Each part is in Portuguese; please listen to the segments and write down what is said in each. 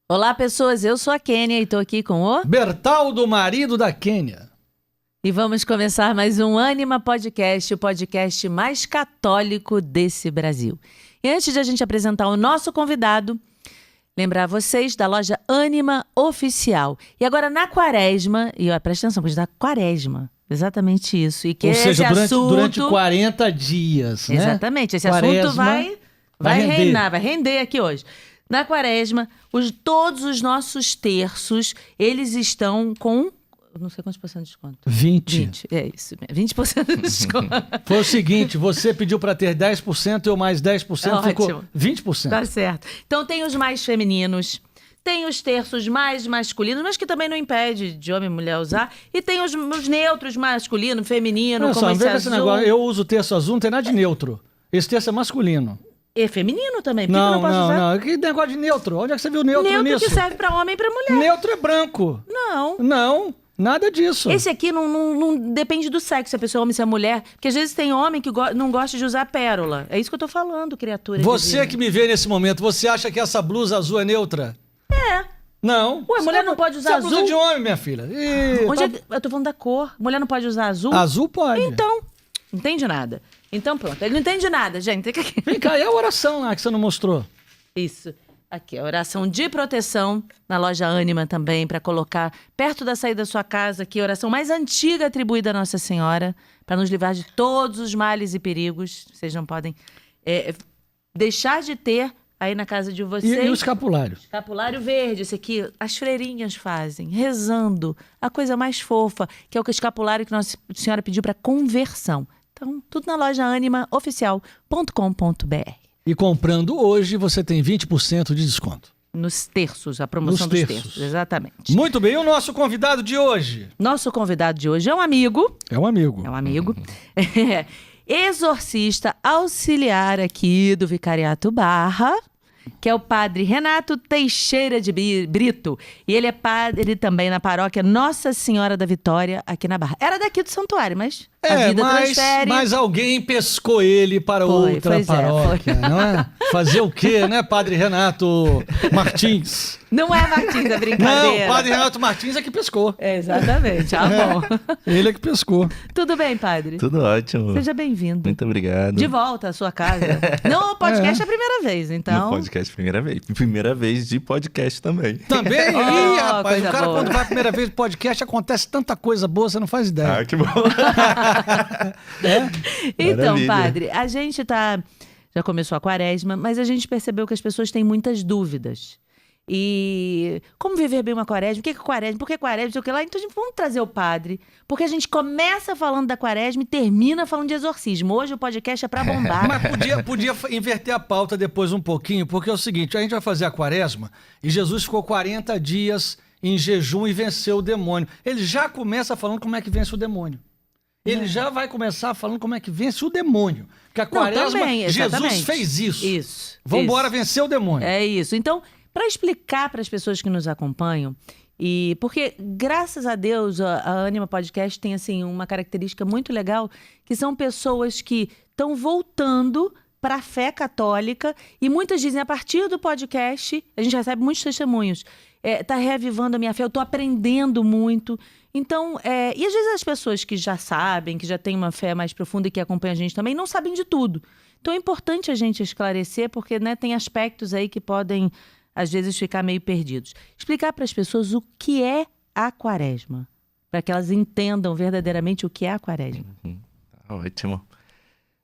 Olá, pessoas. Eu sou a Kênia e estou aqui com o Bertaldo, marido da Kênia. E vamos começar mais um Ânima Podcast, o podcast mais católico desse Brasil. E antes de a gente apresentar o nosso convidado, lembrar vocês da loja Ânima Oficial. E agora na quaresma, e ó, presta atenção, porque está quaresma, exatamente isso. E que Ou seja, esse durante 40 dias, né? Exatamente, esse Quaresma assunto vai reinar, vai render aqui hoje. Na quaresma, todos os nossos terços, eles estão com, não sei quantos por cento de desconto. 20. É isso mesmo, 20% de desconto. Foi o seguinte, você pediu para ter 10% e o mais 10% ficou 20%. Tá certo. Então tem os mais femininos, tem os terços mais masculinos, mas que também não impede de homem e mulher usar. E tem os neutros masculino, feminino, Olha como só, esse esse azul. negócio, eu uso o terço azul, não tem nada de neutro. Esse terço é masculino. E feminino também, por que que eu não posso usar? Não, que negócio de neutro? Onde é que você viu neutro Neutro nisso? que serve pra homem e pra mulher. Neutro é branco. Não, nada disso. Esse aqui não depende do sexo, se a pessoa é homem, se é mulher. Porque às vezes tem homem que não gosta de usar pérola. É isso que eu tô falando, criatura. Você divina. que me vê nesse momento, você acha que essa blusa azul é neutra? É. Não. Ué, mulher não pode usar Isso é blusa azul? de homem, minha filha. Eu tô falando da cor. Mulher não pode usar azul? Azul pode. Então, não entende nada. Então pronto, ele não entende nada, gente. Vem cá, e a oração lá que você não mostrou? Isso. Aqui, a oração de proteção na loja Ânima também, para colocar perto da saída da sua casa, aqui, a oração mais antiga atribuída a Nossa Senhora, para nos livrar de todos os males e perigos. Vocês não podem deixar de ter aí na casa de vocês. E o escapulário? Escapulário verde, esse aqui, as freirinhas fazem, rezando, a coisa mais fofa, que é o escapulário que Nossa Senhora pediu para conversão. Então, tudo na loja animaoficial.com.br. E comprando hoje, você tem 20% de desconto. Nos terços, a promoção dos terços, exatamente. Muito bem, e o nosso convidado de hoje? Nosso convidado de hoje é um amigo. É um amigo. É um amigo. Exorcista auxiliar aqui do Vicariato Barra, que é o padre Renato Teixeira de Brito. E ele é padre também na paróquia Nossa Senhora da Vitória, aqui na Barra. Era daqui do santuário, mas a vida transfere. Mas alguém pescou ele para outra paróquia, não é? Fazer o quê, né, padre Renato Martins? Não é Martins, é brincadeira. Não, padre Renato Martins é que pescou. Exatamente, bom. Ele é que pescou. Tudo bem, padre? Tudo ótimo. Seja bem-vindo. Muito obrigado. De volta à sua casa. No podcast é a primeira vez, então. No podcast, primeira vez. Primeira vez de podcast também. Também? Ih, rapaz, o cara boa. quando vai a primeira vez no podcast, acontece tanta coisa boa, você não faz ideia. Ah, que bom. Então, Maravilha. padre, a gente já começou a quaresma, mas a gente percebeu que as pessoas têm muitas dúvidas. E como viver bem uma quaresma? O que é quaresma? Por que quaresma? Não sei o que lá. Então, vamos trazer o padre, porque a gente começa falando da quaresma e termina falando de exorcismo. Hoje o podcast é pra bombar. Mas podia inverter a pauta depois um pouquinho, porque é o seguinte, a gente vai fazer a quaresma e Jesus ficou 40 dias em jejum e venceu o demônio. Ele já começa falando como é que vence o demônio. Ele já vai começar falando como é que vence o demônio. Porque a quaresma, também, Jesus fez isso. Isso. Vamos embora vencer o demônio. É isso. Então, para explicar para as pessoas que nos acompanham, e porque, graças a Deus, a Ânima Podcast tem assim, uma característica muito legal, que são pessoas que estão voltando para a fé católica, e muitas dizem, a partir do podcast, a gente recebe muitos testemunhos, tá reavivando a minha fé, eu tô aprendendo muito. Então, e às vezes as pessoas que já sabem, que já têm uma fé mais profunda e que acompanham a gente também, não sabem de tudo. Então é importante a gente esclarecer, porque, né, tem aspectos aí que podem, às vezes, ficar meio perdidos. Explicar para as pessoas o que é a quaresma, para que elas entendam verdadeiramente o que é a quaresma. Tá ótimo.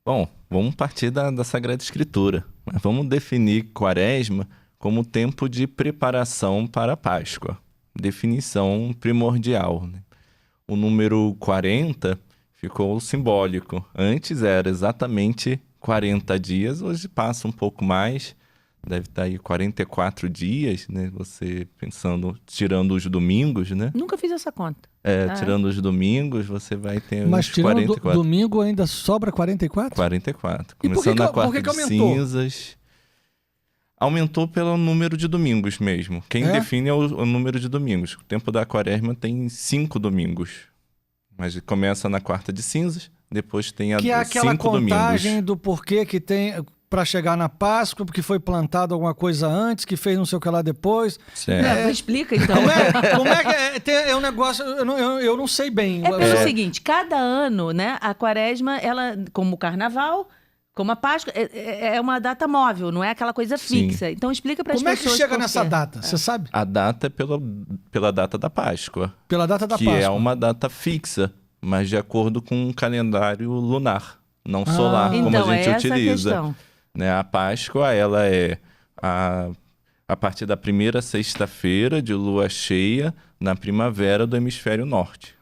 Bom, vamos partir da Sagrada Escritura. Vamos definir quaresma como tempo de preparação para a Páscoa. Definição primordial, né? O número 40 ficou simbólico. Antes era exatamente 40 dias, hoje passa um pouco mais. Deve estar aí 44 dias, né? Você pensando, tirando os domingos, né? Nunca fiz essa conta. Tirando os domingos, você vai ter Mas uns tirando 44. domingo ainda sobra 44? 44. E por que Começando na por quarta que de aumentou? cinzas. Aumentou pelo número de domingos mesmo. Quem define é o número de domingos. O tempo da quaresma tem 5 domingos. Mas começa na quarta de cinzas, depois tem a Que é aquela 5 contagem domingos. do porquê que tem para chegar na Páscoa, porque foi plantado alguma coisa antes, que fez não sei o que lá depois. Certo. Explica, então. Como é que é um negócio... Eu não sei bem. É pelo seguinte, cada ano, né, a quaresma, ela, como o carnaval, como a Páscoa, é uma data móvel, não é aquela coisa fixa. Sim. Então explica para as Como é pessoas que chega por nessa quê. data? Você sabe? A data é pela data da Páscoa. Pela data da que Páscoa. é uma data fixa, mas de acordo com um calendário lunar, não solar, como Então, a gente é essa a utiliza. questão. Né? A Páscoa, ela é a partir da primeira sexta-feira de lua cheia na primavera do hemisfério norte.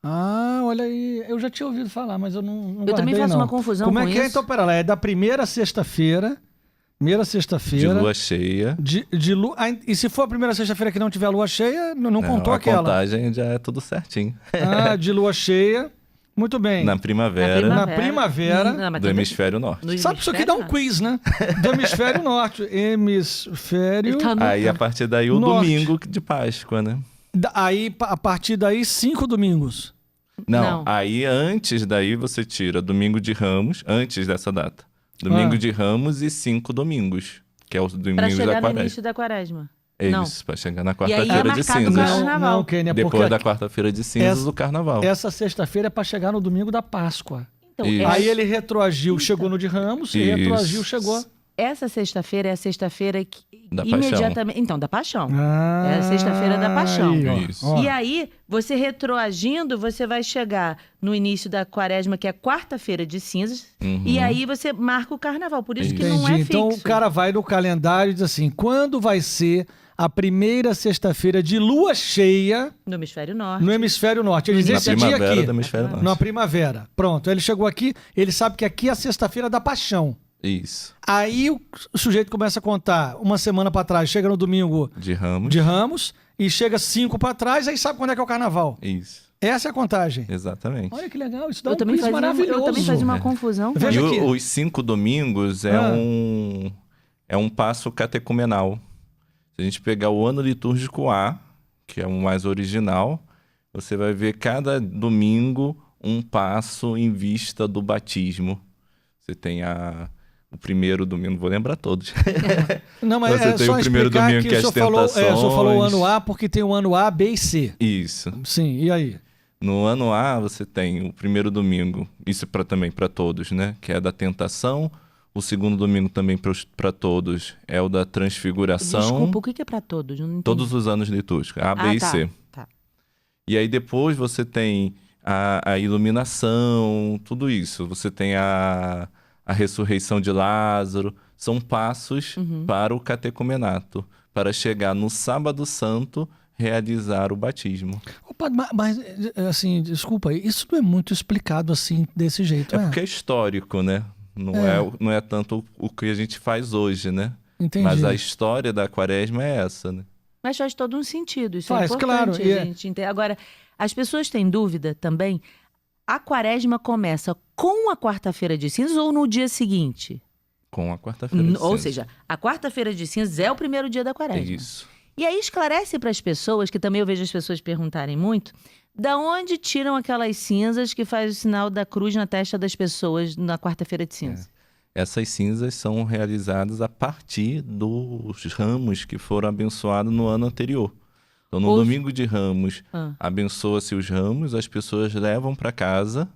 Ah, olha aí. Eu já tinha ouvido falar, mas eu não Eu também guardei, faço não. uma confusão Como com é que é? isso. Então, pera lá. É da primeira sexta-feira. Primeira De sexta-feira. lua cheia. De lua... E se for a primeira sexta-feira que não tiver lua cheia, não contou a aquela. contagem já é tudo certinho. Ah, de lua cheia. Muito bem. Na primavera, Na primavera Não, mas do também- hemisfério norte. no Sabe, isso aqui dá um hemisfério, quiz, né? Do hemisfério norte. Hemisfério... Ele tá no- Aí, a partir daí, o Norte. domingo de Páscoa, né? Aí, a partir daí, 5 domingos. Não. Aí antes daí você tira domingo de Ramos, antes dessa data. Domingo Ah. de Ramos e 5 domingos, que é os Pra domingos chegar da no quaresma. início da quaresma. É Não. isso, pra chegar na E aí é quarta-feira de marcado o cinzas. carnaval. Não, Kênia, Depois porque da quarta-feira de cinzas, o carnaval. essa sexta-feira é para chegar no domingo da Páscoa. Então, Isso. Aí ele retroagiu, chegou no de Ramos, e Isso. retroagiu, chegou. essa sexta-feira é a sexta-feira que Da Paixão. imediatamente... Então, da Paixão. Ah, É a sexta-feira da Paixão. aí, ó, Isso. ó. E aí, você retroagindo, você vai chegar no início da quaresma, que é quarta-feira de cinzas, Uhum. e aí você marca o carnaval. Por isso que Entendi. não é fixo. Então o cara vai no calendário e diz assim: quando vai ser a primeira sexta-feira de lua cheia No hemisfério norte. no hemisfério norte? Ele diz Na esse dia primavera aqui. do hemisfério norte. Na primavera. Pronto, ele chegou aqui, ele sabe que aqui é a sexta-feira da Paixão. Isso. Aí o sujeito começa a contar uma semana pra trás, chega no domingo De Ramos. de Ramos e chega 5 pra trás, aí sabe quando é que é o carnaval. Isso. Essa é a contagem. Exatamente. Olha que legal, isso dá Eu um também quiz fazia maravilhoso. eu também fazia uma confusão. Veja E aqui. os 5 domingos é um passo catecumenal. Se a gente pegar o ano litúrgico A, que é o mais original, você vai ver cada domingo um passo em vista do batismo. Você tem o primeiro domingo, não vou lembrar todos. Não, mas Você é tem só o primeiro explicar domingo que que é o as senhor falou, o senhor falou o ano tentações. A porque tem o ano A, B e C. Isso. Sim, e aí? No ano A, você tem o primeiro domingo, isso também para todos, né? Que é da tentação. O segundo domingo também para todos é o da transfiguração. Desculpa, o que é pra todos? Não entendi. Todos os anos litúrgicos, A, B e tá. C. Tá. E aí depois você tem a iluminação, tudo isso. Você tem a ressurreição de Lázaro. São passos para o catecumenato, para chegar no sábado santo, realizar o batismo. Opa, mas, assim, desculpa, isso não é muito explicado assim, desse jeito, É né? porque é histórico, né? Não é tanto o que a gente faz hoje, né? Entendi. Mas a história da quaresma é essa, né? Mas faz todo um sentido. Isso Faz, é importante claro, e a gente entender. Agora, as pessoas têm dúvida também. A quaresma começa com a quarta-feira de cinzas ou no dia seguinte? Com a quarta-feira de Ou cinzas. seja, a quarta-feira de cinzas é o primeiro dia da quaresma. Isso. E aí esclarece para as pessoas, que também eu vejo as pessoas perguntarem muito, da onde tiram aquelas cinzas que faz o sinal da cruz na testa das pessoas na quarta-feira de cinzas? Essas cinzas são realizadas a partir dos ramos que foram abençoados no ano anterior. Então, no domingo de Ramos, abençoa-se os ramos, as pessoas levam para casa,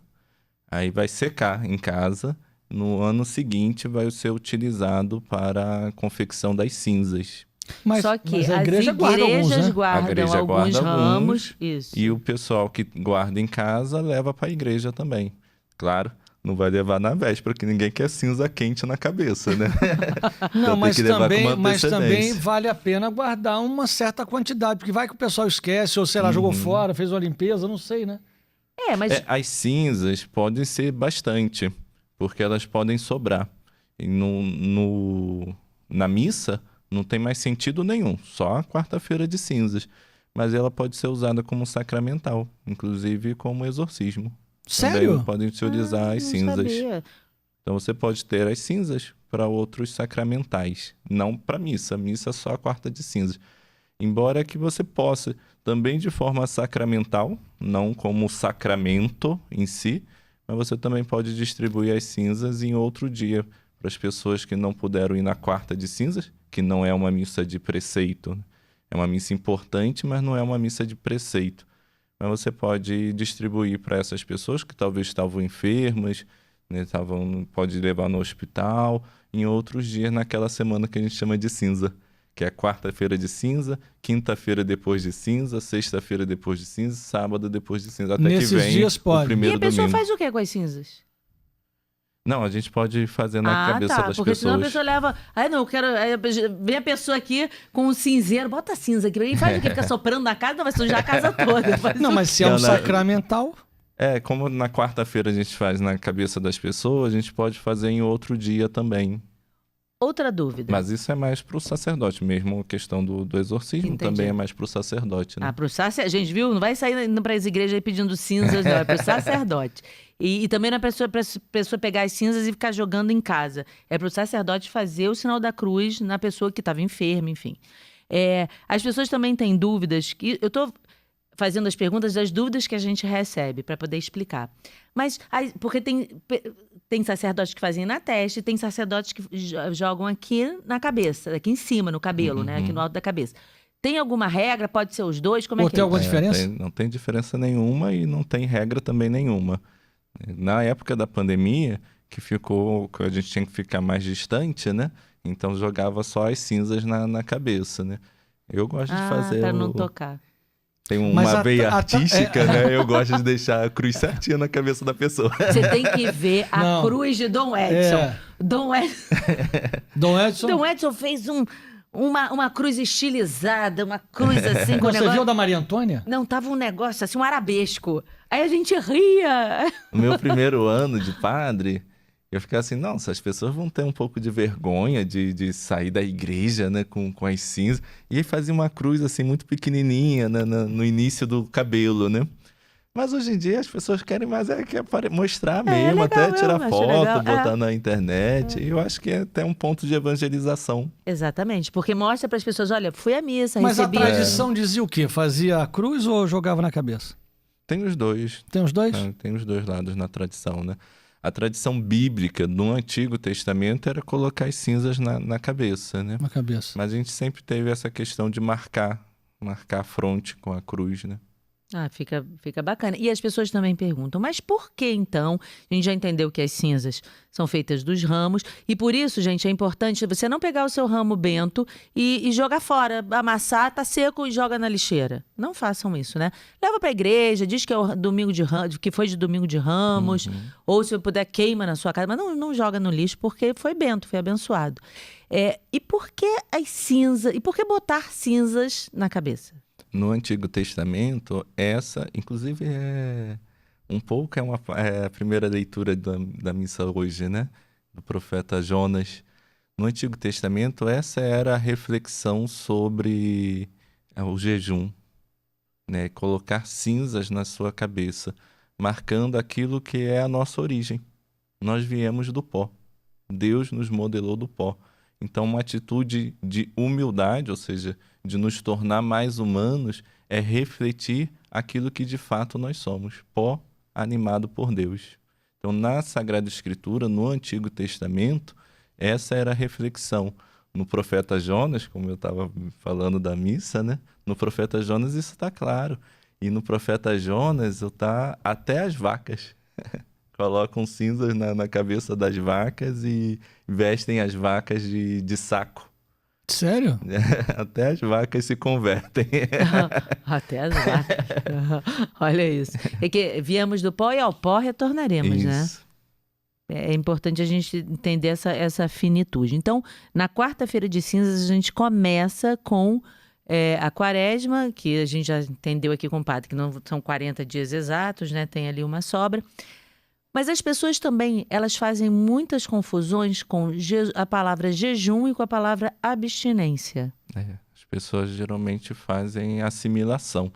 aí vai secar em casa. No ano seguinte, vai ser utilizado para a confecção das cinzas. Só que mas a as igreja guarda alguns, né? guardam A igreja alguns guarda ramos. alguns, Isso. E o pessoal que guarda em casa leva para a igreja também. Claro, não vai levar na véspera, porque ninguém quer cinza quente na cabeça, né? Não, Então mas tem que levar com uma também antecedência. vale a pena guardar uma certa quantidade, porque vai que o pessoal esquece, ou sei lá, jogou fora, fez uma limpeza, não sei, né? Mas As cinzas podem ser bastante, porque elas podem sobrar. E na missa não tem mais sentido nenhum, só a quarta-feira de cinzas. Mas ela pode ser usada como sacramental, inclusive como exorcismo. Sério? Também podem utilizar as não cinzas. sabia. Então você pode ter as cinzas para outros sacramentais, não para missa. Missa só a quarta de cinzas. Embora que você possa, também de forma sacramental, não como sacramento em si, mas você também pode distribuir as cinzas em outro dia, para as pessoas que não puderam ir na quarta de cinzas, que não é uma missa de preceito, né? É uma missa importante, mas não é uma missa de preceito. Mas você pode distribuir para essas pessoas que talvez estavam enfermas, né? Pode levar no hospital, em outros dias naquela semana que a gente chama de cinza, que é quarta-feira de cinza, quinta-feira depois de cinza, sexta-feira depois de cinza, sábado depois de cinza, até Nesses que vem dias pode. o primeiro E a pessoa domingo. faz o que com as cinzas? Não, a gente pode fazer na cabeça das porque senão a pessoas. pessoa leva... Aí não, eu quero... Aí vem a pessoa aqui com um cinzeiro, bota cinza aqui. E faz o quê? Fica soprando na casa? Não, vai sujar a casa toda. Não, mas se é um sacramental... Como na quarta-feira a gente faz na cabeça das pessoas, a gente pode fazer em outro dia também. Outra dúvida. Mas isso é mais para o sacerdote mesmo, a questão do exorcismo. Entendi. Também é mais para o sacerdote, né? Pro sacerdote. Gente, viu? Não vai sair indo para as igrejas aí pedindo cinzas, não. É pro sacerdote. E também não é pra pessoa pegar as cinzas e ficar jogando em casa. É pro sacerdote fazer o sinal da cruz na pessoa que estava enferma, enfim. As pessoas também têm dúvidas. Eu tô fazendo as perguntas das dúvidas que a gente recebe para poder explicar. Mas, porque tem sacerdotes que fazem na testa e tem sacerdotes que jogam aqui na cabeça, aqui em cima, no cabelo, né? Aqui no alto da cabeça. Tem alguma regra? Pode ser os dois? Como é que tem alguma diferença? Não tem diferença nenhuma e não tem regra também nenhuma. Na época da pandemia, que a gente tinha que ficar mais distante, né? Então jogava só as cinzas na cabeça, né? Eu gosto de fazer para não tocar. Tem uma veia artística, né? Eu gosto de deixar a cruz certinha na cabeça da pessoa. Você tem que ver a cruz de Dom Edson. Dom Edson fez uma cruz estilizada, uma cruz assim. Você viu da Maria Antônia? Não, tava um negócio assim, um arabesco. Aí a gente ria. No meu primeiro ano de padre, eu ficava assim, nossa, as pessoas vão ter um pouco de vergonha de sair da igreja, né, com as cinzas. E aí fazia uma cruz assim muito pequenininha, né, no início do cabelo, né? Mas hoje em dia as pessoas querem mais mostrar mesmo, legal, até tirar foto, legal. botar na internet. E eu acho que é até um ponto de evangelização. Exatamente, porque mostra para as pessoas, olha, fui à missa, Mas recebi... a tradição dizia o quê? Fazia a cruz ou jogava na cabeça? Tem os dois. Tem os dois? Tem os dois lados na tradição, né? A tradição bíblica no Antigo Testamento era colocar as cinzas na cabeça, né? Na cabeça. Mas a gente sempre teve essa questão de marcar a fronte com a cruz, né? Fica bacana. E as pessoas também perguntam, mas por que então? A gente já entendeu que as cinzas são feitas dos ramos e por isso, gente, é importante você não pegar o seu ramo bento e jogar fora, amassar, tá seco e joga na lixeira. Não façam isso, né? Leva pra igreja, diz que é o domingo de Ramos, que foi de domingo de Ramos, ou se puder queima na sua casa, mas não joga no lixo porque foi bento, foi abençoado. E por que as cinzas? E por que botar cinzas na cabeça? No Antigo Testamento, essa, inclusive, é a primeira leitura da missa hoje, né? Do profeta Jonas. No Antigo Testamento, essa era a reflexão sobre o jejum, né? Colocar cinzas na sua cabeça, marcando aquilo que é a nossa origem. Nós viemos do pó. Deus nos modelou do pó. Então, uma atitude de humildade, ou seja, de nos tornar mais humanos, é refletir aquilo que de fato nós somos, pó animado por Deus. Então, na Sagrada Escritura, no Antigo Testamento, essa era a reflexão. No profeta Jonas, como eu estava falando da missa, né? No profeta Jonas isso está claro. E no profeta Jonas está até as vacas. Colocam cinzas na cabeça das vacas e vestem as vacas de saco. Sério? Até as vacas se convertem. Até as vacas. Olha isso. É que viemos do pó e ao pó retornaremos, isso. Né? É importante a gente entender essa finitude. Então, na quarta-feira de cinzas, a gente começa com a quaresma, que a gente já entendeu aqui com o padre, que não são 40 dias exatos, né? Tem ali uma sobra. Mas as pessoas também, elas fazem muitas confusões com a palavra jejum e com a palavra abstinência. As pessoas geralmente fazem assimilação.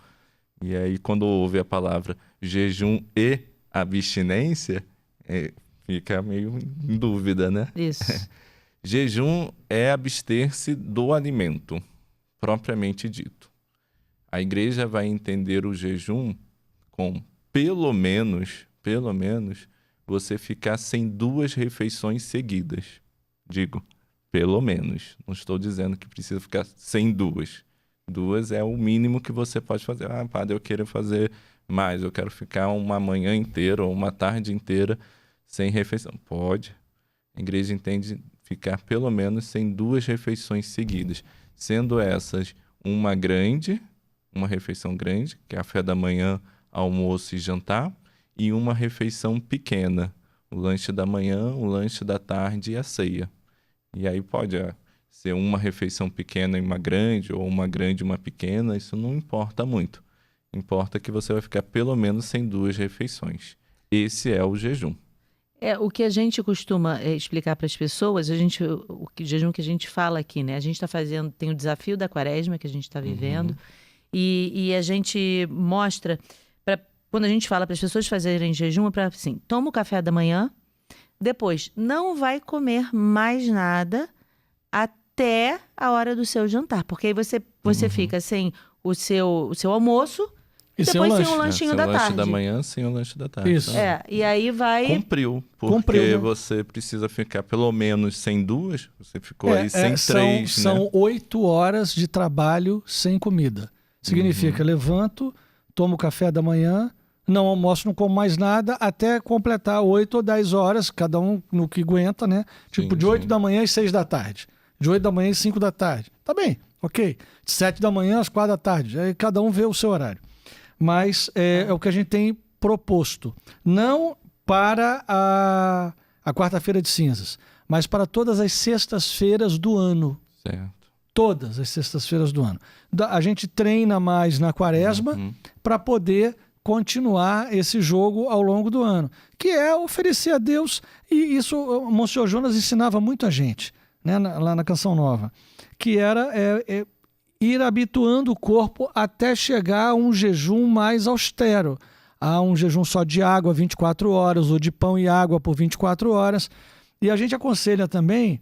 E aí, quando ouve a palavra jejum e abstinência, fica meio em dúvida, né? Isso. Jejum é abster-se do alimento, propriamente dito. A igreja vai entender o jejum com pelo menos, você ficar sem 2 refeições seguidas. Digo, pelo menos. Não estou dizendo que precisa ficar sem 2. 2 é o mínimo que você pode fazer. Ah, padre, eu quero fazer mais. Eu quero ficar uma manhã inteira ou uma tarde inteira sem refeição. Pode. A igreja entende ficar pelo menos sem 2 refeições seguidas. Sendo essas uma refeição grande, que é café da manhã, almoço e jantar, e uma refeição pequena, o lanche da manhã, o lanche da tarde e a ceia. E aí pode ser uma refeição pequena e uma grande, ou uma grande e uma pequena, isso não importa muito. Importa que você vai ficar pelo menos sem 2 refeições. Esse é o jejum. O que a gente costuma explicar para as pessoas, o jejum que a gente fala aqui, né? A gente está fazendo, tem o desafio da quaresma que a gente está vivendo, e a gente mostra, quando a gente fala para as pessoas fazerem jejum, é para assim, toma o café da manhã, depois não vai comer mais nada até a hora do seu jantar, porque aí você fica sem o seu almoço, e depois sem o lanchinho da tarde. Sem o lanche da manhã, sem o lanche da tarde. Isso. E aí vai... Cumpriu, porque você precisa ficar pelo menos sem 2, você ficou aí sem 3, né? São 8 horas de trabalho sem comida. Significa, levanto, tomo café da manhã, não almoço, não como mais nada, até completar 8 ou 10 horas, cada um no que aguenta, né? Tipo, de 8 da manhã às 6 da tarde. De 8 da manhã às 5 da tarde. Tá bem, ok. De 7 da manhã às 4 da tarde. Aí cada um vê o seu horário. Mas é o que a gente tem proposto. Não para a quarta-feira de cinzas, mas para todas as sextas-feiras do ano. Certo. Todas as sextas-feiras do ano. A gente treina mais na quaresma para poder continuar esse jogo ao longo do ano, que é oferecer a Deus, e isso o Monsenhor Jonas ensinava muito a gente, né, lá na Canção Nova, que era ir habituando o corpo até chegar a um jejum mais austero, a um jejum só de água 24 horas, ou de pão e água por 24 horas. E a gente aconselha também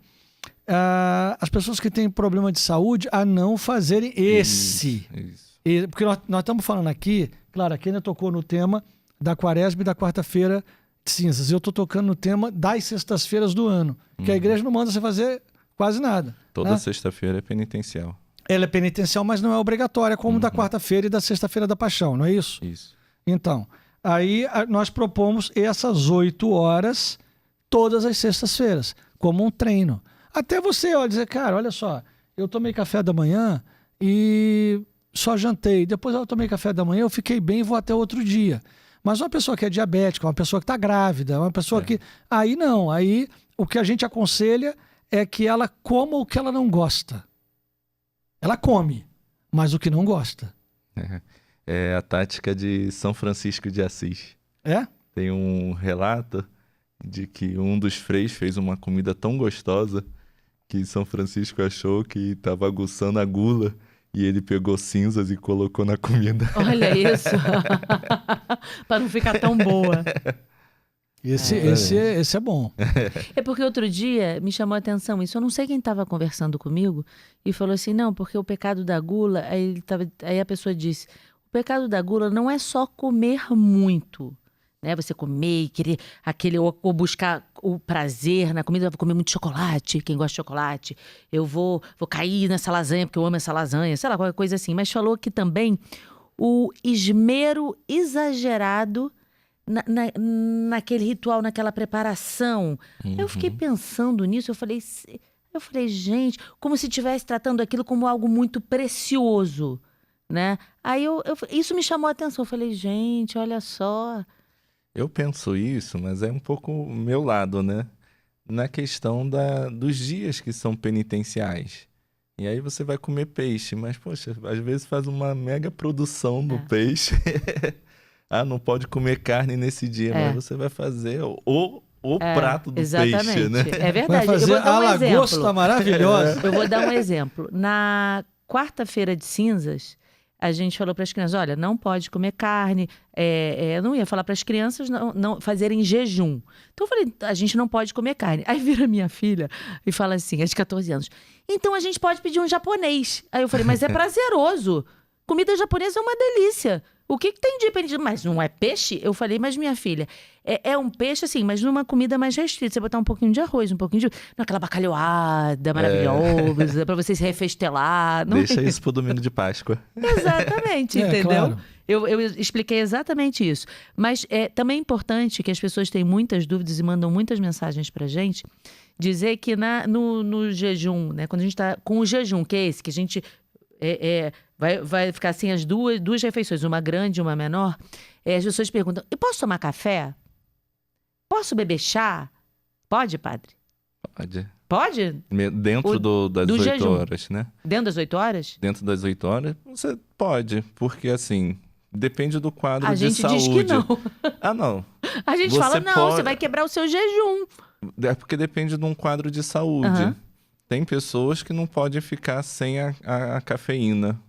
as pessoas que têm problema de saúde a não fazerem esse. Isso. Porque nós estamos falando aqui, claro, aqui ainda tocou no tema da quaresma e da quarta-feira de cinzas. Eu estou tocando no tema das sextas-feiras do ano, que a igreja não manda você fazer quase nada. Toda sexta-feira é penitencial. Ela é penitencial, mas não é obrigatória, como da quarta-feira e da sexta-feira da paixão, não é isso? Isso. Então, aí nós propomos essas 8 horas todas as sextas-feiras, como um treino. Até você dizer, cara, olha só, eu tomei café da manhã e só jantei. Depois eu tomei café da manhã, eu fiquei bem e vou até outro dia. Mas uma pessoa que é diabética, uma pessoa que está grávida, uma pessoa que... Aí não, aí o que a gente aconselha é que ela coma o que ela não gosta. Ela come, mas o que não gosta. É a tática de São Francisco de Assis. Tem um relato de que um dos freis fez uma comida tão gostosa que São Francisco achou que estava aguçando a gula e ele pegou cinzas e colocou na comida. Olha isso! Para não ficar tão boa. Esse é bom. É porque outro dia me chamou a atenção isso. Eu não sei quem estava conversando comigo e falou assim, não, porque o pecado da gula... Aí a pessoa disse, o pecado da gula não é só comer muito, né? Você comer e querer ou buscar o prazer na comida, vou comer muito chocolate, quem gosta de chocolate, eu vou cair nessa lasanha porque eu amo essa lasanha, sei lá, qualquer coisa assim. Mas falou que também o esmero exagerado naquele ritual, naquela preparação. Eu fiquei pensando nisso, eu falei, gente, como se estivesse tratando aquilo como algo muito precioso, né? Aí isso me chamou a atenção, eu falei, gente, olha só. Eu penso isso, mas é um pouco o meu lado, né? Na questão dos dias que são penitenciais. E aí você vai comer peixe, mas, poxa, às vezes faz uma mega produção no peixe. Não pode comer carne nesse dia, mas você vai fazer o prato do peixe, né? É verdade. Vai fazer a lagosta maravilhosa. Eu vou dar um exemplo. Na quarta-feira de cinzas, a gente falou para as crianças, olha, não pode comer carne. Eu não ia falar para as crianças não fazerem jejum. Então eu falei, a gente não pode comer carne. Aí vira minha filha e fala assim, de 14 anos, então a gente pode pedir um japonês. Aí eu falei, mas é prazeroso. Comida japonesa é uma delícia. O que tem de permitido? Mas não é peixe? Eu falei, mas minha filha, é um peixe assim, mas numa comida mais restrita. Você botar um pouquinho de arroz, um pouquinho de... Naquela bacalhoada maravilhosa, pra você se refestelar. Não Deixa isso pro domingo de Páscoa. Exatamente, entendeu? Claro. Eu expliquei exatamente isso. Mas é também importante que as pessoas têm muitas dúvidas e mandam muitas mensagens pra gente, dizer que no jejum, né? Quando a gente tá com o jejum, que é esse, que a gente vai ficar assim as duas refeições, uma grande e uma menor, as pessoas perguntam, eu posso tomar café? Posso beber chá? Pode, padre? Pode. Pode? Dentro das do 8 jejum. horas, né? Dentro das 8 horas? Dentro das 8 horas, você pode. Porque, assim, depende do quadro A de gente saúde. diz que não. Ah, não. A gente Você fala, não, pode- você vai quebrar o seu jejum. É porque depende de um quadro de saúde. Aham. Tem pessoas que não podem ficar sem a cafeína.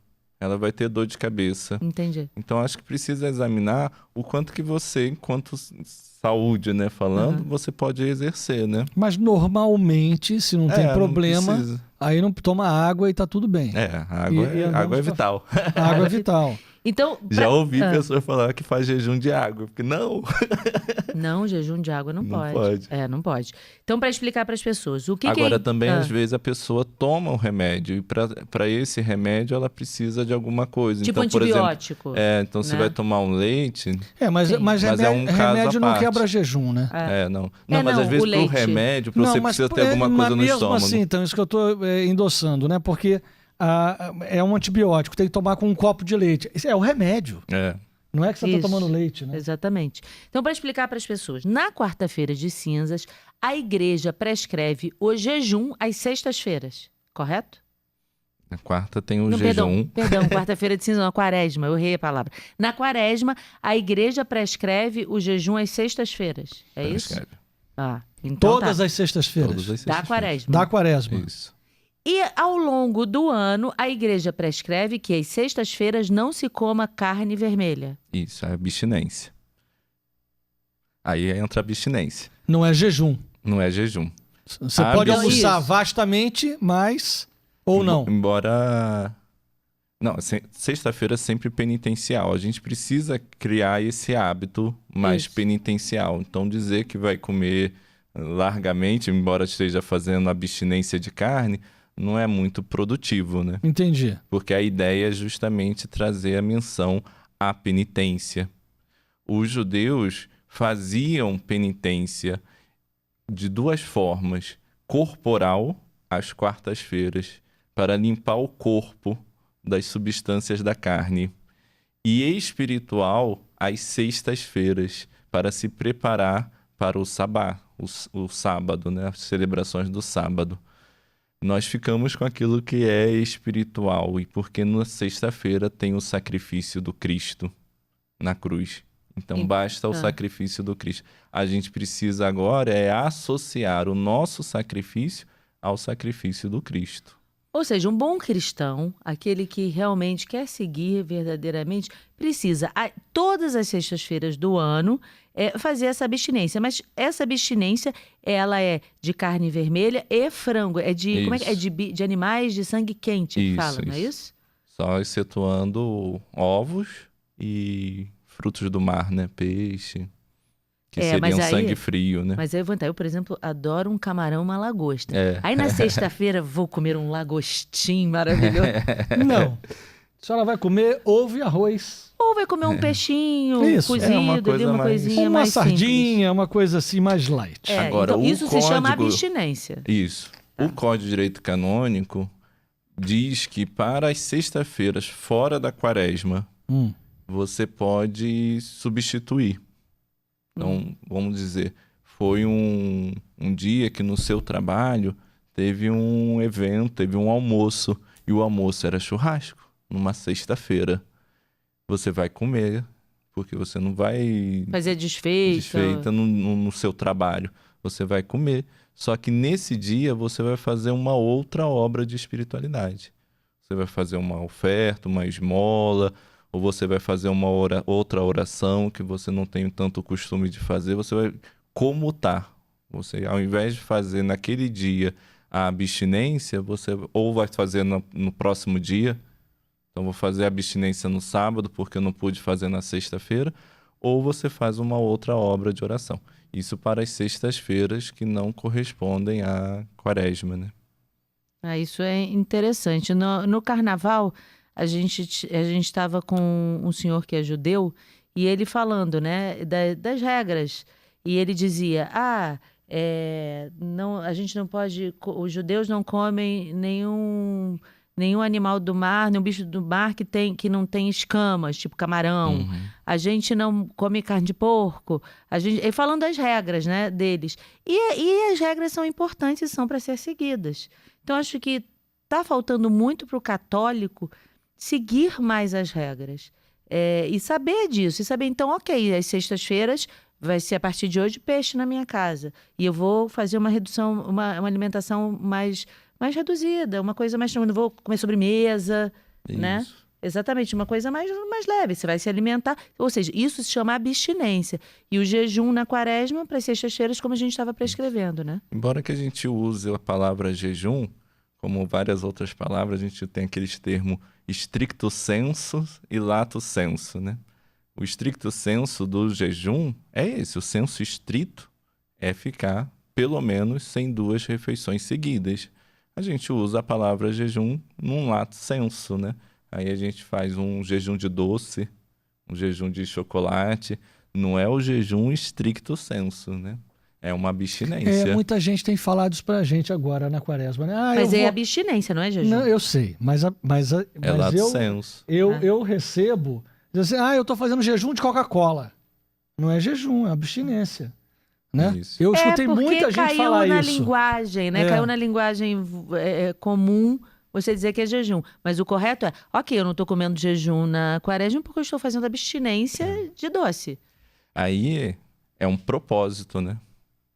Ela vai ter dor de cabeça. Entendi. Então, acho que precisa examinar o quanto que você, enquanto saúde, né, falando, você pode exercer, né? Mas normalmente, se não tem não problema, precisa. aí não toma água e tá tudo bem. A água, E andamos água é pra- vital. A água é vital. Então, Já ouvi pessoas falar que faz jejum de água. Porque não, Não, jejum de água não Não pode. pode. Não pode. Então, para explicar para as pessoas, o que agora é... também, às vezes, a pessoa toma o remédio. E para esse remédio, ela precisa de alguma coisa. Tipo então, por exemplo, antibiótico. então você né? vai tomar um leite... Mas Sim. Mas é remédio, um caso à remédio não parte. quebra jejum, né? Não. É, Mas não, às vezes o pro leite. remédio, você mas precisa ter alguma coisa no mesmo estômago. assim, então, isso que eu tô endossando, né? Porque é um antibiótico, tem que tomar com um copo de leite. Isso é o remédio. Não é que você está Isso. tomando leite, né? Exatamente. Então, para explicar para as pessoas, na quarta-feira de cinzas, a igreja prescreve o jejum às sextas-feiras, correto? Na quarta tem o Não, jejum. Perdão, quarta-feira de cinzas, não, quaresma, eu errei a palavra. Na quaresma, a igreja prescreve o jejum às sextas-feiras, é isso? Prescreve. Então Todas tá. as sextas-feiras. Todas as Da sextas-feiras. quaresma. Da quaresma. Isso. E ao longo do ano, a igreja prescreve que às sextas-feiras não se coma carne vermelha. Isso, é abstinência. Aí entra a abstinência. Não é jejum. Não é jejum. Você pode Não, almoçar isso. vastamente, mas... Ou não. Embora... Não, sexta-feira é sempre penitencial. A gente precisa criar esse hábito mais Isso. penitencial. Então, dizer que vai comer largamente, embora esteja fazendo abstinência de carne, não é muito produtivo, né? Entendi. Porque a ideia é justamente trazer a menção à penitência. Os judeus faziam penitência de duas formas: corporal, às quartas-feiras, para limpar o corpo das substâncias da carne, e espiritual, às sextas-feiras, para se preparar para o sabá, o sábado, né? As celebrações do sábado. Nós ficamos com aquilo que é espiritual, e porque na sexta-feira tem o sacrifício do Cristo na cruz. Então basta o sacrifício do Cristo. A gente precisa agora associar o nosso sacrifício ao sacrifício do Cristo. Ou seja, um bom cristão, aquele que realmente quer seguir verdadeiramente, precisa, todas as sextas-feiras do ano, fazer essa abstinência. Mas essa abstinência, ela é de carne vermelha e frango. É de, como é que é? De animais de sangue quente, que fala, não é isso? Só excetuando ovos e frutos do mar, né? Peixe, que seriam sangue frio, né? Mas aí eu vou entrar. Eu, por exemplo, adoro um camarão, uma lagosta. É. Aí na sexta-feira vou comer um lagostim maravilhoso. Não. A senhora vai comer ovo e arroz. Ou vai comer um peixinho Isso. cozido, É uma ali, coisa uma mais- coisinha Uma mais simples. sardinha, uma coisa assim mais light. Agora, então, o isso se chama código- abstinência. Isso. O Código de Direito Canônico diz que para as sextas-feiras fora da quaresma, você pode substituir. Então, vamos dizer, foi um dia que no seu trabalho teve um evento, teve um almoço, e o almoço era churrasco, numa sexta-feira. Você vai comer, porque você não vai Fazer desfeita. no seu trabalho. Você vai comer. Só que nesse dia você vai fazer uma outra obra de espiritualidade. Você vai fazer uma oferta, uma esmola, ou você vai fazer uma outra oração que você não tem tanto costume de fazer. Você vai comutar. Você, ao invés de fazer naquele dia a abstinência, você ou vai fazer no próximo dia. Então, vou fazer abstinência no sábado porque eu não pude fazer na sexta-feira, ou você faz uma outra obra de oração. Isso para as sextas-feiras que não correspondem à quaresma, né? Isso é interessante. No carnaval, a gente estava com um senhor que é judeu e ele falando, né, das regras. E ele dizia, não, a gente não pode, os judeus não comem nenhum animal do mar, nenhum bicho do mar que não tem escamas, tipo camarão. Uhum. A gente não come carne de porco. Ele falando das regras, né, deles. E as regras são importantes e são para ser seguidas. Então, acho que está faltando muito para o católico seguir mais as regras. E saber disso. E saber, então, ok, às sextas-feiras vai ser, a partir de hoje, peixe na minha casa. E eu vou fazer uma redução, uma alimentação mais reduzida, uma coisa mais... Não vou comer sobremesa, né? Isso. Exatamente, uma coisa mais leve. Você vai se alimentar. Ou seja, isso se chama abstinência. E o jejum na quaresma, para as sextas-feiras, como a gente estava prescrevendo, né? Embora que a gente use a palavra jejum, como várias outras palavras, a gente tem aqueles termos stricto sensu e lato sensu, né? O stricto sensu do jejum é esse. O senso estrito é ficar, pelo menos, sem 2 refeições seguidas. A gente usa a palavra jejum num lato sensu, né? Aí a gente faz um jejum de doce, um jejum de chocolate. Não é o jejum stricto sensu, né? É uma abstinência. Muita gente tem falado isso pra gente agora na quaresma, né? Mas é abstinência, não é jejum? Não, eu sei, mas É lato sensu. eu recebo, diz assim, eu tô fazendo jejum de Coca-Cola. Não é jejum, é abstinência. Né? Isso. Eu escutei muita gente falar caiu na isso. linguagem, né? Caiu na linguagem comum você dizer que é jejum. Mas o correto é, ok, eu não estou comendo jejum na quaresma porque eu estou fazendo abstinência de doce. Aí é um propósito, né?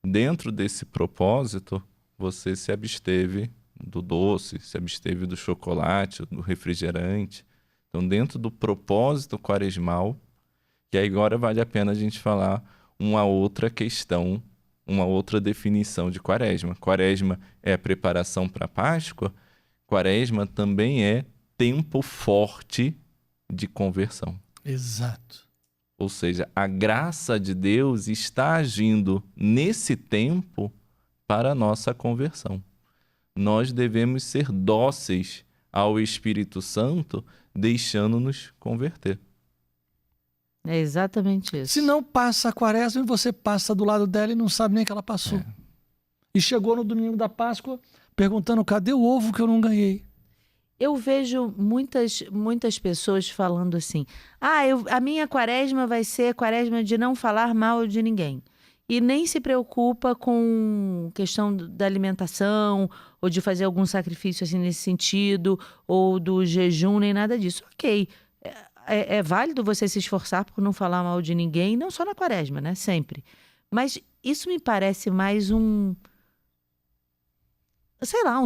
Dentro desse propósito, você se absteve do doce, se absteve do chocolate, do refrigerante. Então, dentro do propósito quaresmal, que aí agora vale a pena a gente falar uma outra questão, uma outra definição de quaresma. Quaresma é a preparação para a Páscoa. Quaresma também é tempo forte de conversão. Exato. Ou seja, a graça de Deus está agindo nesse tempo para a nossa conversão. Nós devemos ser dóceis ao Espírito Santo, deixando-nos converter. É exatamente isso. Se não passa a quaresma, você passa do lado dela e não sabe nem que ela passou. E chegou no domingo da Páscoa perguntando, cadê o ovo que eu não ganhei? Eu vejo muitas pessoas falando assim, a minha quaresma vai ser quaresma de não falar mal de ninguém. E nem se preocupa com questão da alimentação, ou de fazer algum sacrifício assim nesse sentido, ou do jejum, nem nada disso. Ok, é válido você se esforçar por não falar mal de ninguém, não só na quaresma, né? Sempre. Mas isso me parece mais um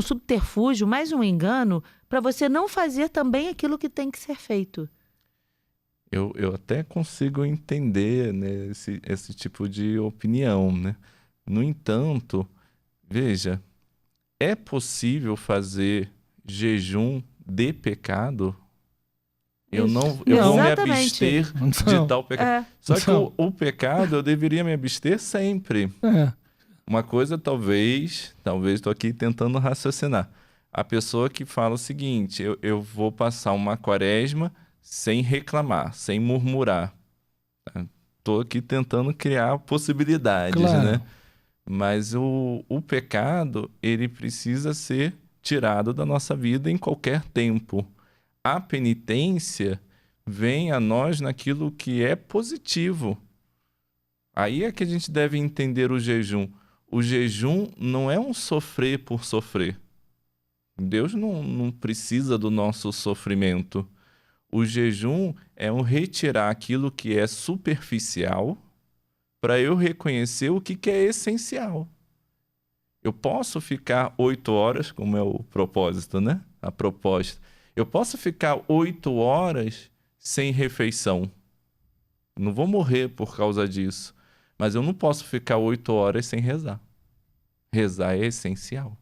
subterfúgio, mais um engano, para você não fazer também aquilo que tem que ser feito. Eu até consigo entender, né, esse tipo de opinião, né? No entanto, veja, é possível fazer jejum de pecado? Eu não vou me abster de tal pecado. Só que o pecado eu deveria me abster sempre. Uma coisa, talvez estou aqui tentando raciocinar. A pessoa que fala o seguinte, eu vou passar uma quaresma sem reclamar, sem murmurar. Estou aqui tentando criar possibilidades, né? Mas o pecado, ele precisa ser tirado da nossa vida em qualquer tempo. A penitência vem a nós naquilo que é positivo. Aí é que a gente deve entender o jejum. O jejum não é um sofrer por sofrer. Deus não precisa do nosso sofrimento. O jejum é um retirar aquilo que é superficial para eu reconhecer o que é essencial. Eu posso ficar 8 horas, como é o propósito, né? A proposta. Eu posso ficar 8 horas sem refeição. Não vou morrer por causa disso. Mas eu não posso ficar 8 horas sem rezar. Rezar é essencial.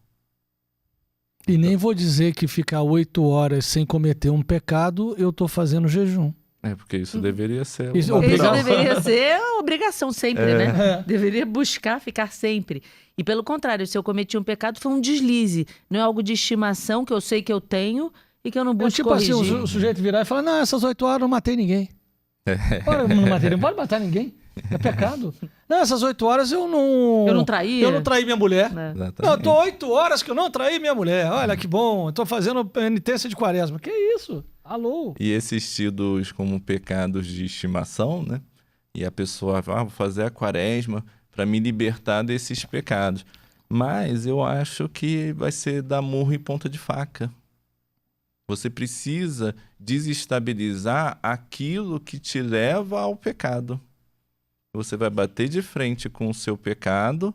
E nem vou dizer que ficar 8 horas sem cometer um pecado, eu estou fazendo jejum. Porque isso deveria ser Isso, uma Isso obrigação. deveria ser obrigação sempre, né? Deveria buscar ficar sempre. E pelo contrário, se eu cometi um pecado, foi um deslize. Não é algo de estimação que eu sei que eu tenho e que eu não busco Tipo corrigir. assim, o sujeito virar e falar, não, essas 8 horas eu não matei ninguém. Olha, eu não matei, não pode matar ninguém. É pecado. Não, essas 8 horas eu não... Eu não traí? Eu não traí minha mulher. É. Exatamente. Não, eu tô 8 horas que eu não traí minha mulher. Olha que bom, eu tô fazendo penitência de quaresma. Que isso? Alô? E esses tidos como pecados de estimação, né? E a pessoa vou fazer a quaresma para me libertar desses pecados. Mas eu acho que vai ser dar murro em ponta de faca. Você precisa desestabilizar aquilo que te leva ao pecado. Você vai bater de frente com o seu pecado,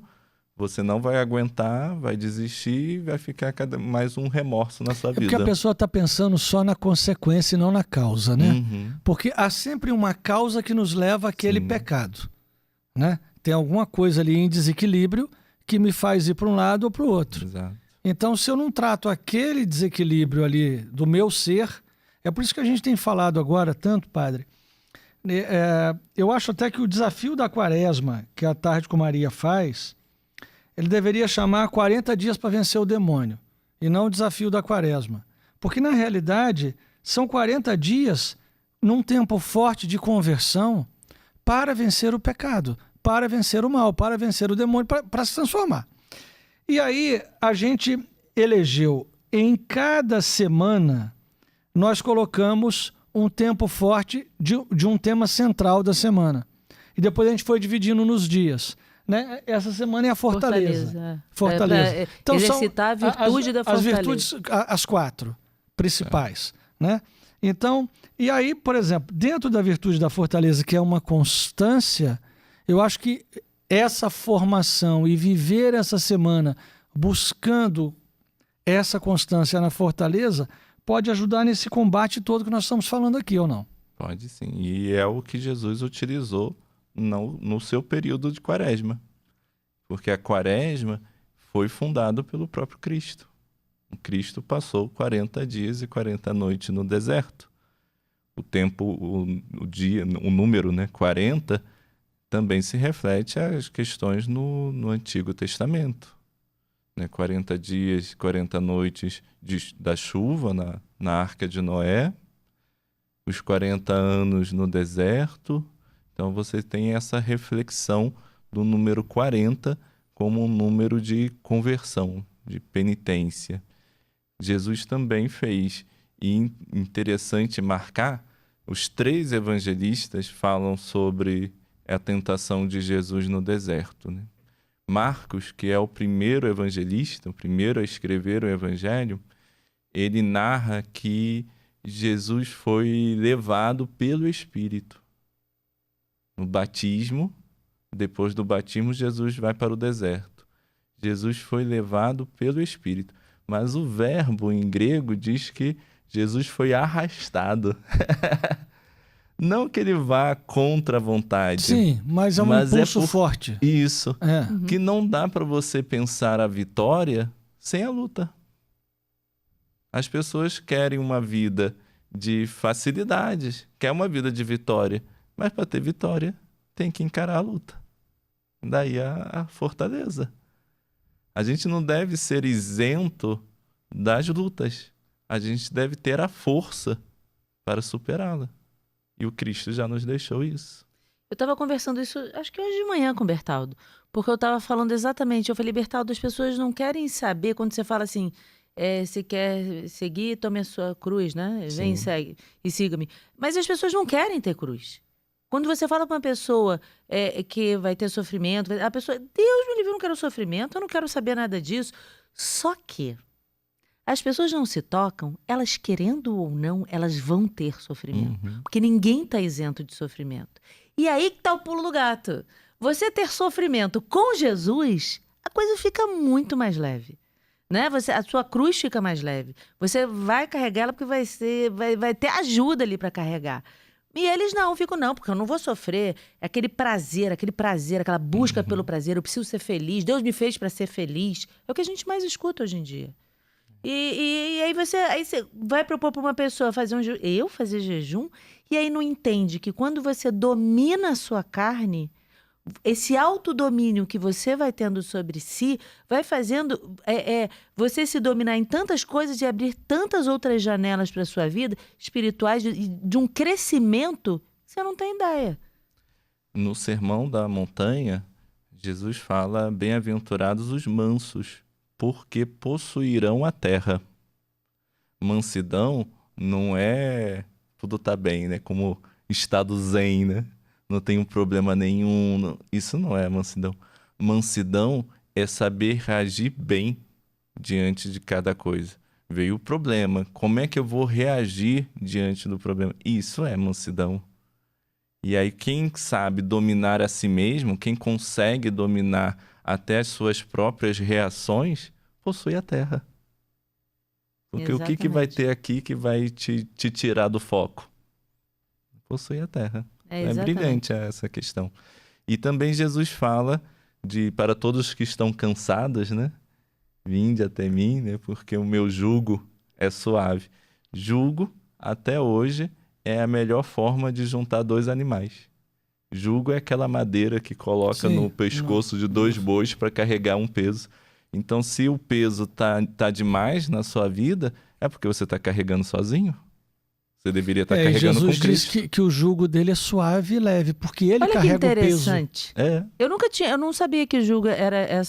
você não vai aguentar, vai desistir e vai ficar mais um remorso na sua É porque vida. a pessoa está pensando só na consequência e não na causa, né? Uhum. Porque há sempre uma causa que nos leva àquele Sim. pecado, né? Tem alguma coisa ali em desequilíbrio que me faz ir para um lado ou para o outro. Exato. Então, se eu não trato aquele desequilíbrio ali do meu ser, é por isso que a gente tem falado agora tanto, padre. Eu acho até que o desafio da quaresma, que a Tarde com Maria faz, ele deveria chamar 40 dias para vencer o demônio, e não o desafio da quaresma. Porque, na realidade, são 40 dias num tempo forte de conversão para vencer o pecado, para vencer o mal, para vencer o demônio, para se transformar. E aí, a gente elegeu, em cada semana, nós colocamos um tempo forte de um tema central da semana. E depois a gente foi dividindo nos dias. Né? Essa semana é a fortaleza. Fortaleza. Então, exercitar a virtude da fortaleza. As virtudes, as 4 principais. Né? Então, e aí, por exemplo, dentro da virtude da fortaleza, que é uma constância, eu acho que essa formação e viver essa semana buscando essa constância na fortaleza pode ajudar nesse combate todo que nós estamos falando aqui, ou não? Pode sim. E é o que Jesus utilizou no seu período de quaresma. Porque a quaresma foi fundada pelo próprio Cristo. O Cristo passou 40 dias e 40 noites no deserto. O tempo, o dia, o número, né, 40, também se reflete as questões no Antigo Testamento. 40 dias, 40 noites da chuva na Arca de Noé, os 40 anos no deserto. Então você tem essa reflexão do número 40 como um número de conversão, de penitência. Jesus também fez, e interessante marcar, os 3 evangelistas falam sobre a tentação de Jesus no deserto, né? Marcos, que é o primeiro evangelista, o primeiro a escrever o evangelho, ele narra que Jesus foi levado pelo Espírito. No batismo, depois do batismo, Jesus vai para o deserto. Jesus foi levado pelo Espírito. Mas o verbo em grego diz que Jesus foi arrastado. Não que ele vá contra a vontade. Sim, mas é um impulso forte. Isso. Que não dá para você pensar a vitória sem a luta. As pessoas querem uma vida de facilidades, querem uma vida de vitória. Mas para ter vitória, tem que encarar a luta. Daí a fortaleza. A gente não deve ser isento das lutas. A gente deve ter a força para superá-la. E o Cristo já nos deixou isso. Eu estava conversando isso, acho que hoje de manhã com o Bertaldo, porque eu estava falando exatamente, eu falei, Bertaldo, as pessoas não querem saber, quando você fala assim, se quer seguir, tome a sua cruz, né? Vem, segue e siga-me. Mas as pessoas não querem ter cruz. Quando você fala para uma pessoa que vai ter sofrimento, a pessoa, Deus me livre, eu não quero sofrimento, eu não quero saber nada disso. Só que as pessoas não se tocam, elas querendo ou não, elas vão ter sofrimento. Porque ninguém está isento de sofrimento. E aí que está o pulo do gato. Você ter sofrimento com Jesus, a coisa fica muito mais leve. Né? A sua cruz fica mais leve. Você vai carregá-la porque vai ter ajuda ali para carregar. E eles não, ficam não, porque eu não vou sofrer. É aquele prazer, aquela busca pelo prazer. Eu preciso ser feliz. Deus me fez para ser feliz. É o que a gente mais escuta hoje em dia. E aí você vai propor para uma pessoa fazer eu fazer jejum, e aí não entende que quando você domina a sua carne, esse autodomínio que você vai tendo sobre si vai fazendo você se dominar em tantas coisas e abrir tantas outras janelas para a sua vida, espirituais, de um crescimento que você não tem ideia. No Sermão da Montanha, Jesus fala: bem-aventurados os mansos, porque possuirão a terra. Mansidão não é tudo tá bem, né? Como estado zen, né? Não tem problema nenhum. Isso não é mansidão. Mansidão é saber reagir bem diante de cada coisa. Veio o problema. Como é que eu vou reagir diante do problema? Isso é mansidão. E aí quem sabe dominar a si mesmo, quem consegue dominar até as suas próprias reações, possui a terra. Porque o que vai ter aqui que vai te tirar do foco? Possui a terra. É brilhante essa questão. E também Jesus fala para todos que estão cansados, né? Vinde até mim, né? Porque o meu jugo é suave. Jugo, até hoje, é a melhor forma de juntar dois animais. Jugo é aquela madeira que coloca no pescoço de dois bois para carregar um peso. Então, se o peso tá demais na sua vida, é porque você está carregando sozinho. Você deveria estar carregando com Cristo. Jesus diz que o jugo dele é suave e leve, porque ele carrega o peso. Olha que interessante. Eu não sabia que o jugo era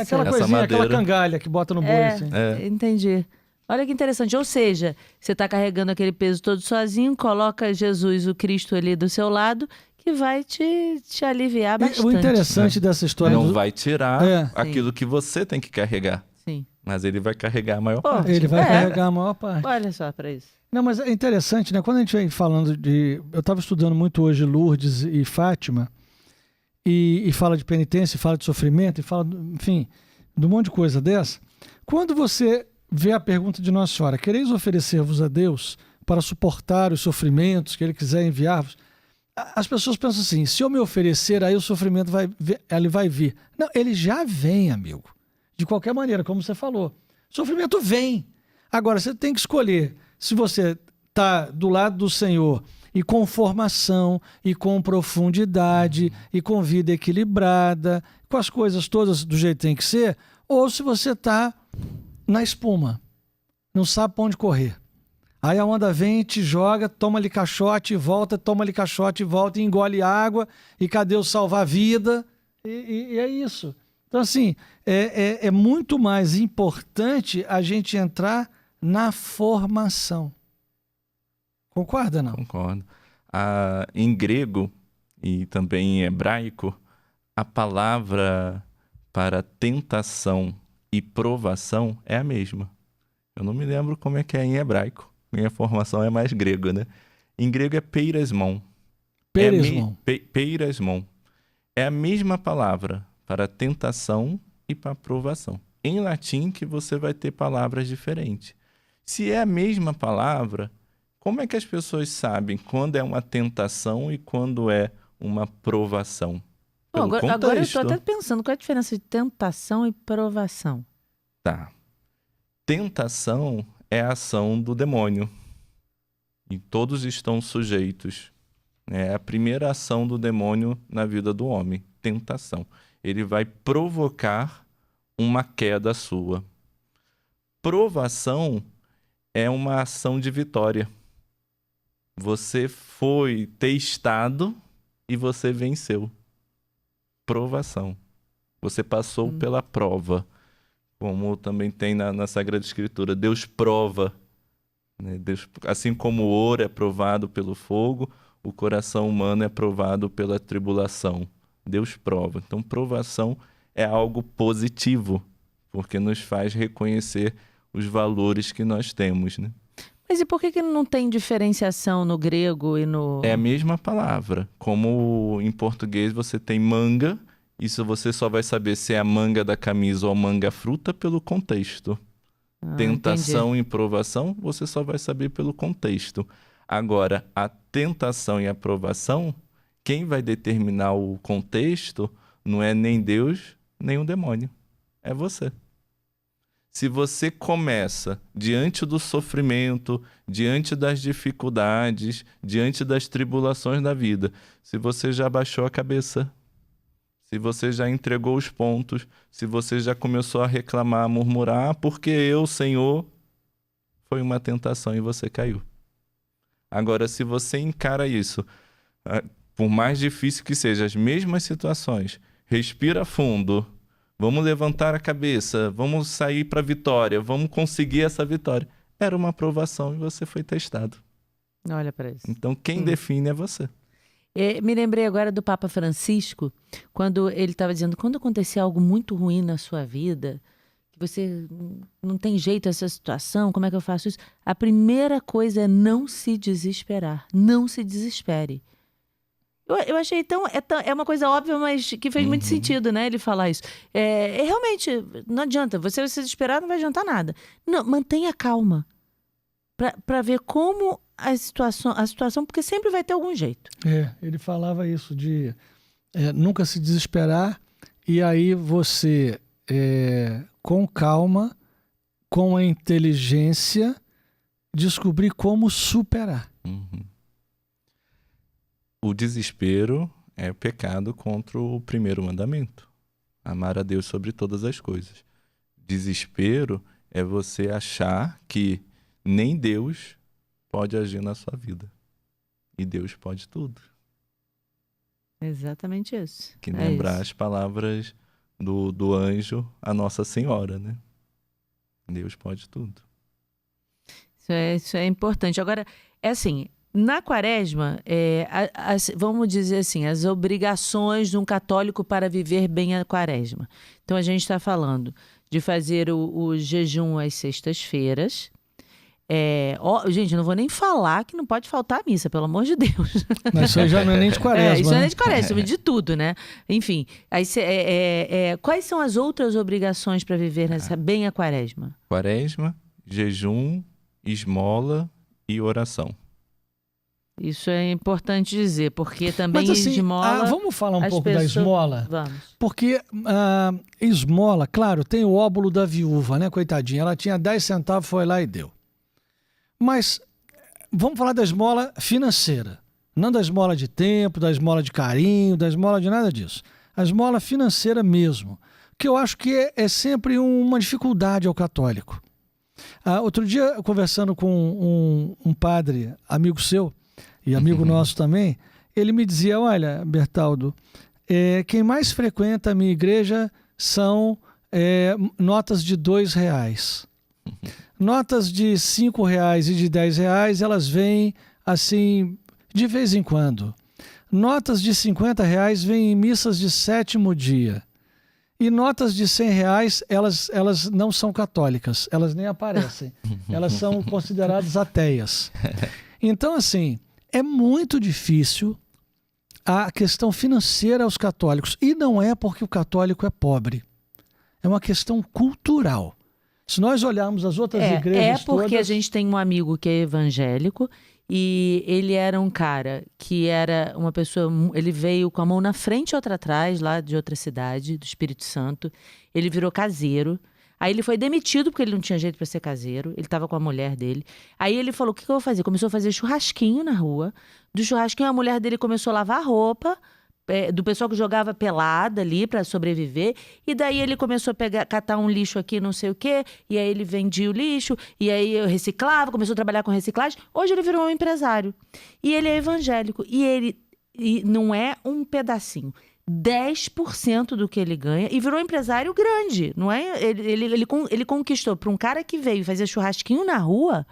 aquela coisinha, aquela cangalha que bota no boi. Assim. Entendi. Olha que interessante. Ou seja, você está carregando aquele peso todo sozinho, coloca Jesus, o Cristo ali do seu lado, que vai te aliviar bastante. O interessante dessa história... Não vai tirar aquilo que você tem que carregar. Sim. Mas ele vai carregar a maior parte. Ele vai carregar a maior parte. Olha só para isso. Não, mas é interessante, né? Quando a gente vem falando de... Eu estava estudando muito hoje Lourdes e Fátima, e fala de penitência, fala de sofrimento, e fala, enfim, de um monte de coisa dessa. Quando você vê a pergunta de Nossa Senhora: quereis oferecer-vos a Deus para suportar os sofrimentos que Ele quiser enviar-vos? As pessoas pensam assim: se eu me oferecer, aí o sofrimento ele vai vir. Não, ele já vem, amigo. De qualquer maneira, como você falou. O sofrimento vem. Agora, você tem que escolher se você está do lado do Senhor e com formação, e com profundidade, e com vida equilibrada, com as coisas todas do jeito que tem que ser, ou se você está na espuma, não sabe para onde correr. Aí a onda vem, te joga, toma-lhe caixote e volta, toma-lhe caixote e volta, e engole água, e cadê o salva-vida? E é isso. Então, assim, é muito mais importante a gente entrar na formação. Concorda, não? Concordo. Em grego e também em hebraico, a palavra para tentação e provação é a mesma. Eu não me lembro como é que é em hebraico. Minha formação é mais grego, né? Em grego é peirasmon. Peirasmon. É a mesma palavra para tentação e para provação. Em latim que você vai ter palavras diferentes. Se é a mesma palavra, como é que as pessoas sabem quando é uma tentação e quando é uma provação? Bom, agora eu estou até pensando, qual é a diferença de tentação e provação? Tá. Tentação é a ação do demônio. E todos estão sujeitos. É a primeira ação do demônio na vida do homem. Tentação. Ele vai provocar uma queda sua. Provação é uma ação de vitória. Você foi testado e você venceu. Provação. Você passou pela prova. Como também tem na Sagrada Escritura. Deus prova. Né? Deus, assim como o ouro é provado pelo fogo, o coração humano é provado pela tribulação. Deus prova. Então, provação é algo positivo, porque nos faz reconhecer os valores que nós temos, né? Mas e por que não tem diferenciação no grego e no... É a mesma palavra. Como em português você tem manga, isso você só vai saber se é a manga da camisa ou a manga fruta pelo contexto. Tentação e provação, você só vai saber pelo contexto. Agora, a tentação e a provação, quem vai determinar o contexto não é nem Deus, nem o demônio. É você. Se você começa diante do sofrimento, diante das dificuldades, diante das tribulações da vida, se você já baixou a cabeça, se você já entregou os pontos, se você já começou a reclamar, a murmurar, porque eu, Senhor, foi uma tentação e você caiu. Agora, se você encara isso, por mais difícil que sejam as mesmas situações, respira fundo, vamos levantar a cabeça, vamos sair para a vitória, vamos conseguir essa vitória. Era uma aprovação e você foi testado. Olha para isso. Então, quem define é você. Me lembrei agora do Papa Francisco, quando ele estava dizendo, quando acontecer algo muito ruim na sua vida, que você não tem jeito essa situação, como é que eu faço isso? A primeira coisa é não se desesperar, não se desespere. Eu achei é uma coisa óbvia, mas que fez muito sentido, né, ele falar isso. Realmente, não adianta, você se desesperar não vai adiantar nada. Não, mantenha calma, para ver como a situação, porque sempre vai ter algum jeito. Ele falava isso de nunca se desesperar, e aí você, com calma, com a inteligência, descobrir como superar. O desespero é pecado contra o primeiro mandamento. Amar a Deus sobre todas as coisas. Desespero é você achar que nem Deus pode agir na sua vida. E Deus pode tudo. Exatamente isso. Que lembrar as palavras do anjo a Nossa Senhora, né? Deus pode tudo. Isso é importante. Agora, assim, na quaresma, vamos dizer assim, as obrigações de um católico para viver bem a quaresma. Então, a gente está falando de fazer o jejum às sextas-feiras. Gente, não vou nem falar que não pode faltar a missa, pelo amor de Deus. Mas isso aí já não é nem de quaresma. Isso não é nem de quaresma, de tudo, né? Enfim, aí quais são as outras obrigações para viver bem a quaresma? Quaresma, jejum, esmola e oração. Isso é importante dizer, porque também Mas, assim, esmola... vamos falar um pouco da esmola? Vamos. Porque esmola, claro, tem o óbolo da viúva, né, coitadinha? Ela tinha 10 centavos, foi lá e deu. Mas vamos falar da esmola financeira. Não da esmola de tempo, da esmola de carinho, da esmola de nada disso. A esmola financeira mesmo. Que eu acho que é sempre uma dificuldade ao católico. Outro dia, conversando com um padre, amigo seu, e amigo nosso também, ele me dizia, olha, Bertaldo, quem mais frequenta a minha igreja são notas de R$2. Notas de R$5 e de R$10, elas vêm assim, de vez em quando. Notas de R$50 vêm em missas de 7º dia. E notas de R$100, elas não são católicas, elas nem aparecem. Elas são consideradas ateias. Então, assim, é muito difícil a questão financeira aos católicos. E não é porque o católico é pobre. É uma questão cultural. Se nós olharmos as outras igrejas porque todas... a gente tem um amigo que é evangélico e ele era um cara que era uma pessoa... Ele veio com a mão na frente e outra atrás, lá de outra cidade, do Espírito Santo. Ele virou caseiro. Aí ele foi demitido porque ele não tinha jeito para ser caseiro. Ele estava com a mulher dele. Aí ele falou, o que eu vou fazer? Começou a fazer churrasquinho na rua. Do churrasquinho, a mulher dele começou a lavar roupa do pessoal que jogava pelada ali para sobreviver. E daí ele começou a catar um lixo aqui, não sei o quê. E aí ele vendia o lixo. E aí eu reciclava, começou a trabalhar com reciclagem. Hoje ele virou um empresário. E ele é evangélico. E não é um pedacinho. 10% do que ele ganha e virou um empresário grande, não é? Ele conquistou para um cara que veio fazer churrasquinho na rua.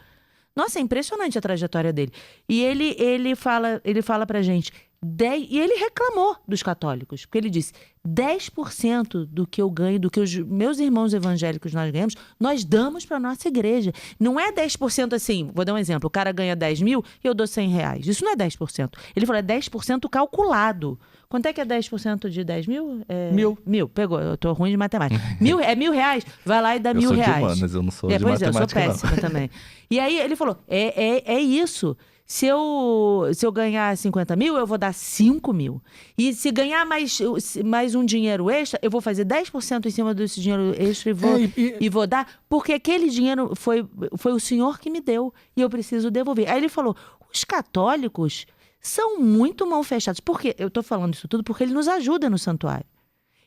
Nossa, é impressionante a trajetória dele. E ele fala pra gente, e ele reclamou dos católicos, porque ele disse, 10% do que eu ganho, do que os meus irmãos evangélicos nós ganhamos, nós damos para nossa igreja. Não é 10% assim, vou dar um exemplo, o cara ganha 10 mil e eu dou R$100. Isso não é 10%. Ele falou, é 10% calculado. Quanto é que é 10% de 10 mil? Mil, pegou, eu tô ruim de matemática. É R$1.000, vai lá e dá R$1.000. Eu sou de humanas, eu não sou de Pois matemática, eu sou péssima também. E aí ele falou, é isso. Se eu ganhar 50 mil, eu vou dar 5 mil. E se ganhar mais um dinheiro extra, eu vou fazer 10% em cima desse dinheiro extra e vou dar, porque aquele dinheiro foi o Senhor que me deu e eu preciso devolver. Aí ele falou, os católicos são muito mal fechados. Por quê? Eu estou falando isso tudo porque ele nos ajuda no santuário.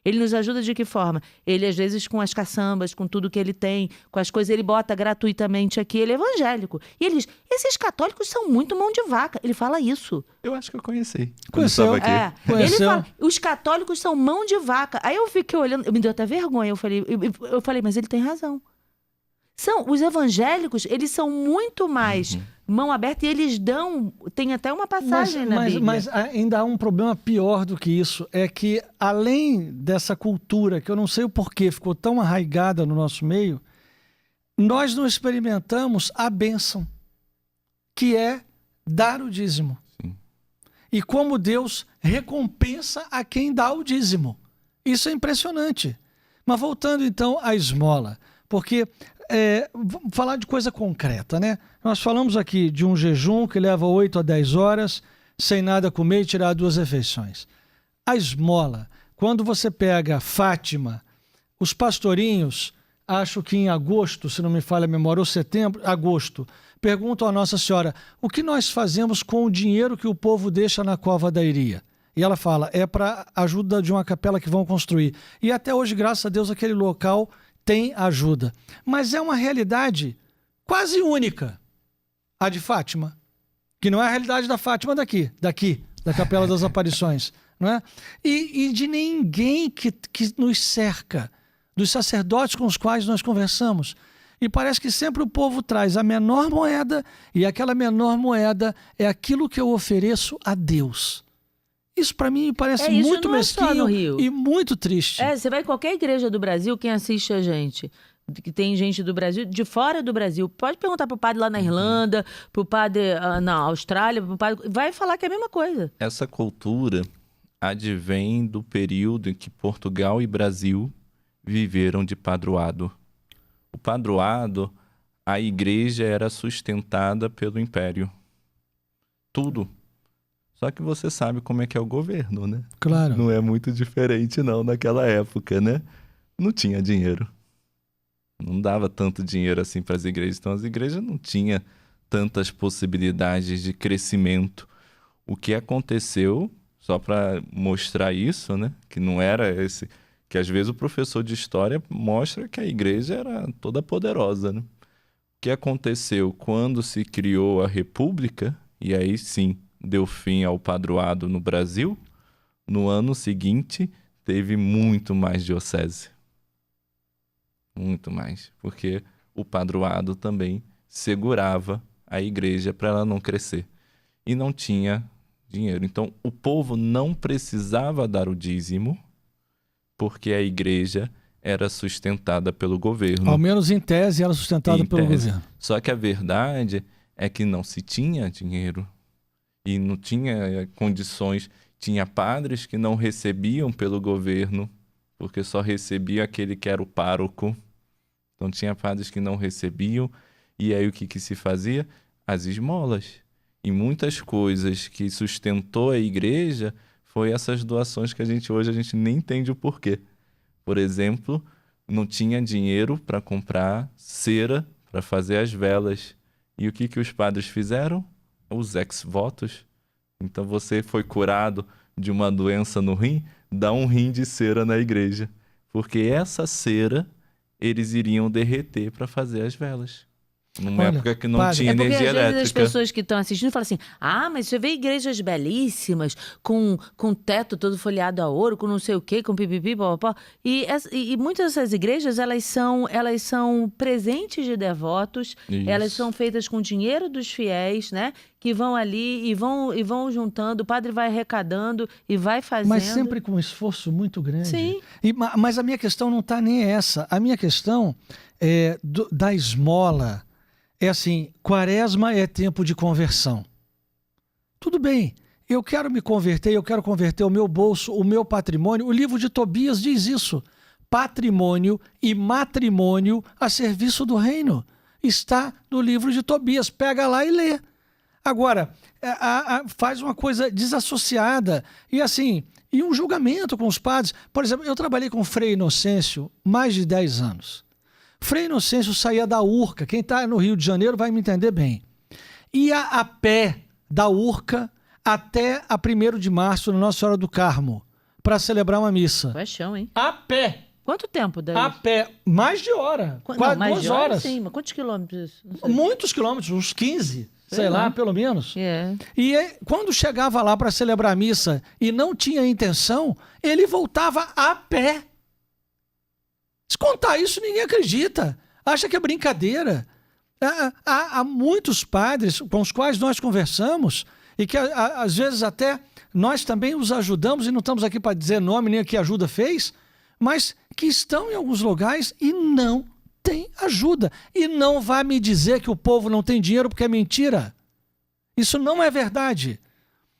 Ele nos ajuda de que forma? Ele, às vezes, com as caçambas, com tudo que ele tem, com as coisas, ele bota gratuitamente aqui, ele é evangélico. E ele diz, esses católicos são muito mão de vaca. Ele fala isso. Eu acho que eu conheci. Conheceu? Aqui. Ele fala, os católicos são mão de vaca. Aí eu fiquei olhando, me deu até vergonha. Eu falei, mas ele tem razão. Os evangélicos, eles são muito mais mão aberta e eles dão... Tem até uma passagem na Bíblia. Mas ainda há um problema pior do que isso. É que, além dessa cultura, que eu não sei o porquê, ficou tão arraigada no nosso meio, nós não experimentamos a bênção, que é dar o dízimo. Sim. E como Deus recompensa a quem dá o dízimo. Isso é impressionante. Mas voltando, então, à esmola. Porque... vamos falar de coisa concreta, né? Nós falamos aqui de um jejum que leva 8 a 10 horas, sem nada comer e tirar 2 refeições. A esmola, quando você pega Fátima, os pastorinhos, acho que em agosto, se não me falha a memória, ou setembro, agosto, perguntam à Nossa Senhora, o que nós fazemos com o dinheiro que o povo deixa na cova da Iria? E ela fala, é para ajuda de uma capela que vão construir. E até hoje, graças a Deus, aquele local tem ajuda. Mas é uma realidade quase única, a de Fátima, que não é a realidade da Fátima daqui, da Capela das Aparições, não é? E de ninguém que nos cerca, dos sacerdotes com os quais nós conversamos. E parece que sempre o povo traz a menor moeda, e aquela menor moeda é aquilo que eu ofereço a Deus. Isso para mim parece muito mesquinho e muito triste. Você vai em qualquer igreja do Brasil, quem assiste a gente, que tem gente do Brasil, de fora do Brasil, pode perguntar pro padre lá na Irlanda, pro padre na Austrália, pro padre, vai falar que é a mesma coisa. Essa cultura advém do período em que Portugal e Brasil viveram de padroado. O padroado, a igreja era sustentada pelo império. Tudo. Só que você sabe como é que é o governo, né? Claro. Não é muito diferente, não, naquela época, né? Não tinha dinheiro. Não dava tanto dinheiro assim para as igrejas. Então, as igrejas não tinham tantas possibilidades de crescimento. O que aconteceu, só para mostrar isso, né? Que não era esse... Que às vezes o professor de história mostra que a igreja era toda poderosa, né? O que aconteceu quando se criou a República, e aí sim... deu fim ao padroado no Brasil, no ano seguinte teve muito mais diocese. Muito mais. Porque o padroado também segurava a igreja para ela não crescer. E não tinha dinheiro. Então, o povo não precisava dar o dízimo, porque a igreja era sustentada pelo governo. Ao menos em tese era sustentada pelo governo. Só que a verdade é que não se tinha dinheiro. E não tinha condições, tinha padres que não recebiam pelo governo, porque só recebia aquele que era o pároco. Então tinha padres que não recebiam, e aí o que se fazia? As esmolas. E muitas coisas que sustentou a igreja foi essas doações que hoje a gente nem entende o porquê. Por exemplo, não tinha dinheiro para comprar cera para fazer as velas. E o que os padres fizeram? Os ex-votos. Então você foi curado de uma doença no rim, dá um rim de cera na igreja. Porque essa cera eles iriam derreter para fazer as velas. Numa época que não tinha energia elétrica. Às vezes as pessoas que estão assistindo falam assim, mas você vê igrejas belíssimas, com teto todo folheado a ouro, com não sei o quê, com pipipi, papapá. E muitas dessas igrejas, elas são presentes de devotos, Isso. Elas são feitas com dinheiro dos fiéis, né? Que vão ali e vão juntando, o padre vai arrecadando e vai fazendo. Mas sempre com um esforço muito grande. Sim. Mas a minha questão não está nem essa. A minha questão é da esmola. É assim, quaresma é tempo de conversão. Tudo bem, eu quero me converter, eu quero converter o meu bolso, o meu patrimônio. O livro de Tobias diz isso. Patrimônio e matrimônio a serviço do reino. Está no livro de Tobias. Pega lá e lê. Agora, faz uma coisa desassociada e assim, e um julgamento com os padres. Por exemplo, eu trabalhei com o Frei Inocêncio mais de 10 anos. Frei Inocêncio saía da Urca, quem está no Rio de Janeiro vai me entender bem. Ia a pé da Urca até a 1º de março, na Nossa Senhora do Carmo, para celebrar uma missa. Paixão, hein? A pé. Quanto tempo daí? A pé. Mais de hora. Quase mais 2 de hora, horas. sim, mas quantos quilômetros? Não sei. Muitos quilômetros, uns 15, sei lá, pelo menos. É. E quando chegava lá para celebrar a missa e não tinha intenção, ele voltava a pé. Se contar isso, ninguém acredita. Acha que é brincadeira. Há muitos padres com os quais nós conversamos e que às vezes até nós também os ajudamos, e não estamos aqui para dizer nome nem que ajuda fez, mas que estão em alguns lugares e não tem ajuda. E não vá me dizer que o povo não tem dinheiro, porque é mentira. Isso não é verdade.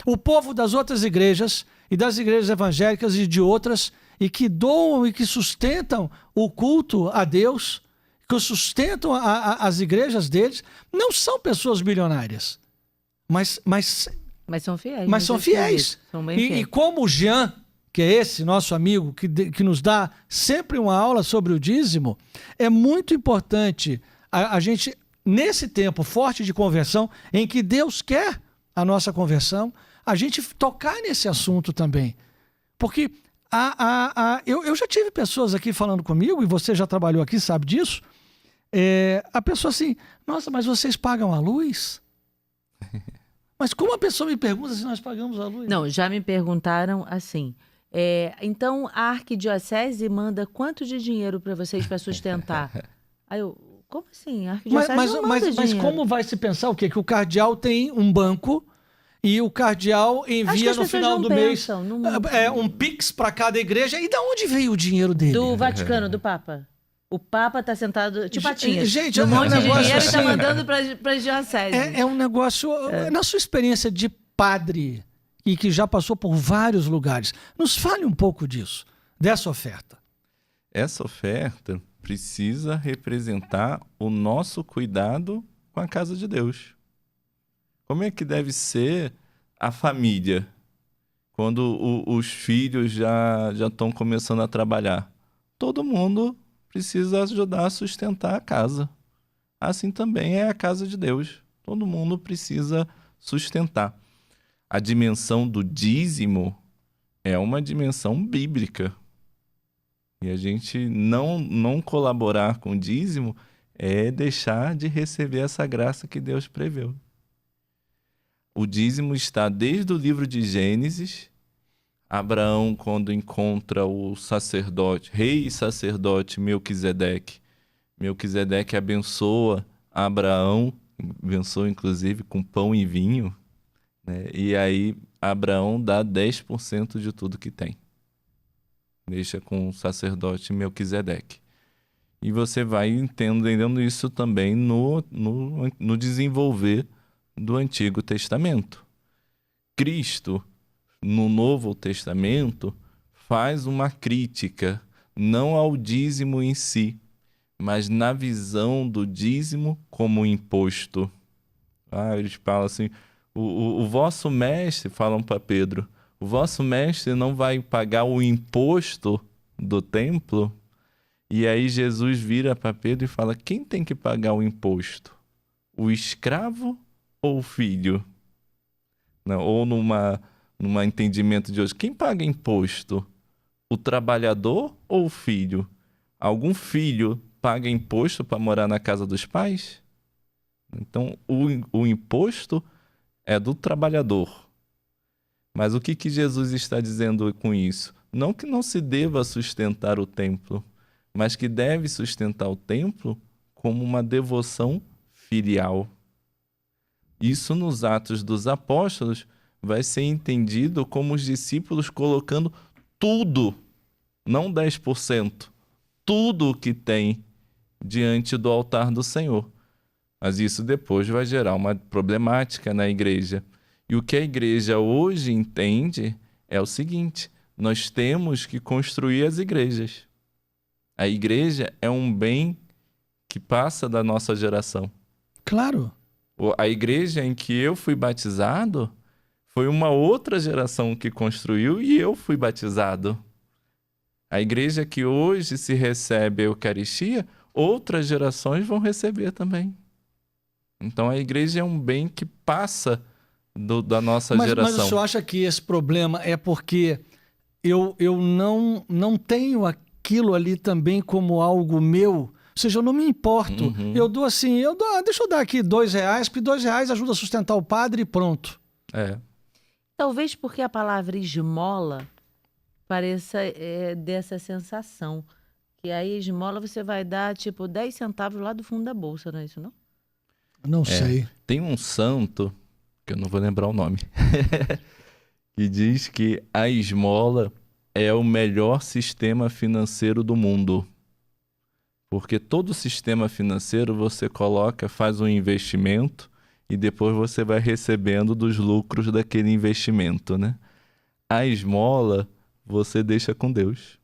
O povo das outras igrejas e das igrejas evangélicas e de outras, e que doam e que sustentam o culto a Deus, que sustentam as igrejas deles, não são pessoas bilionárias, mas são fiéis. Mas são fiéis. São bem fiéis. E como o Jean, que é esse nosso amigo, que nos dá sempre uma aula sobre o dízimo, é muito importante a gente, nesse tempo forte de conversão, em que Deus quer a nossa conversão, a gente tocar nesse assunto também. Porque eu já tive pessoas aqui falando comigo, e você já trabalhou aqui, sabe disso. A pessoa assim, nossa, mas vocês pagam a luz? Mas como a pessoa me pergunta se nós pagamos a luz? Não, já me perguntaram assim. Então, a arquidiocese manda quanto de dinheiro para vocês para sustentar? Aí eu, como assim? A arquidiocese não manda mas como vai se pensar o quê? Que o cardeal tem um banco e o cardeal envia no final do mês um Pix para cada igreja. E de onde veio o dinheiro dele? Do Vaticano, do Papa. O Papa está sentado, tipo patinhas, gente, um monte de dinheiro assim, e está mandando para as dioceses. É um negócio... Na sua experiência de padre, e que já passou por vários lugares, nos fale um pouco disso, dessa oferta. Essa oferta precisa representar o nosso cuidado com a casa de Deus. Como é que deve ser a família quando os filhos já estão começando a trabalhar? Todo mundo precisa ajudar a sustentar a casa. Assim também é a casa de Deus. Todo mundo precisa sustentar. A dimensão do dízimo é uma dimensão bíblica. E a gente não colaborar com o dízimo é deixar de receber essa graça que Deus preveu. O dízimo está desde o livro de Gênesis. Abraão, quando encontra o sacerdote, rei e sacerdote Melquisedeque. Melquisedeque abençoa Abraão, abençoa inclusive com pão e vinho, né? E aí Abraão dá 10% de tudo que tem. Deixa com o sacerdote Melquisedeque. E você vai entendendo isso também no desenvolver do Antigo Testamento. Cristo, no Novo Testamento, faz uma crítica, não ao dízimo em si, mas na visão do dízimo como imposto. Eles falam assim, o vosso mestre, falam para Pedro, o vosso mestre não vai pagar o imposto do templo? E aí Jesus vira para Pedro e fala, quem tem que pagar o imposto? O escravo ou o filho? Não, ou num entendimento de hoje, quem paga imposto? O trabalhador ou o filho? Algum filho paga imposto para morar na casa dos pais? Então, o imposto é do trabalhador. Mas o que Jesus está dizendo com isso? Não que não se deva sustentar o templo, mas que deve sustentar o templo como uma devoção filial. Isso nos Atos dos Apóstolos vai ser entendido como os discípulos colocando tudo, não 10%, tudo o que tem diante do altar do Senhor. Mas isso depois vai gerar uma problemática na igreja. E o que a igreja hoje entende é o seguinte, nós temos que construir as igrejas. A igreja é um bem que passa da nossa geração. Claro. A igreja em que eu fui batizado foi uma outra geração que construiu e eu fui batizado. A igreja que hoje se recebe a Eucaristia, outras gerações vão receber também. Então a igreja é um bem que passa da nossa geração. Mas o senhor acha que esse problema é porque eu não tenho aquilo ali também como algo meu? Ou seja, eu não me importo. Eu dou assim, deixa eu dar aqui R$2, porque R$2 ajuda a sustentar o padre e pronto. Talvez porque a palavra esmola pareça dessa sensação. Que aí esmola você vai dar tipo 10 centavos lá do fundo da bolsa, não é isso não? Não sei. Tem um santo, que eu não vou lembrar o nome, que diz que a esmola é o melhor sistema financeiro do mundo. Porque todo sistema financeiro você coloca, faz um investimento e depois você vai recebendo dos lucros daquele investimento, né? A esmola você deixa com Deus.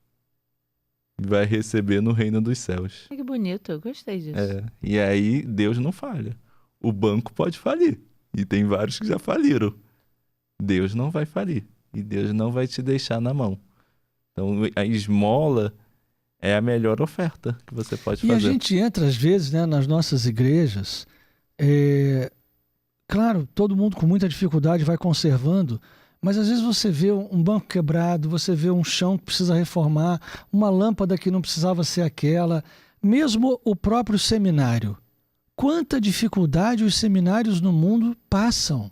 Vai receber no reino dos céus. Que bonito, eu gostei disso. E aí Deus não falha. O banco pode falir. E tem vários que já faliram. Deus não vai falir. E Deus não vai te deixar na mão. Então a esmola é a melhor oferta que você pode fazer. E a gente entra às vezes, né, nas nossas igrejas, claro, todo mundo com muita dificuldade vai conservando, mas às vezes você vê um banco quebrado, você vê um chão que precisa reformar, uma lâmpada que não precisava ser aquela, mesmo o próprio seminário. Quanta dificuldade os seminários no mundo passam.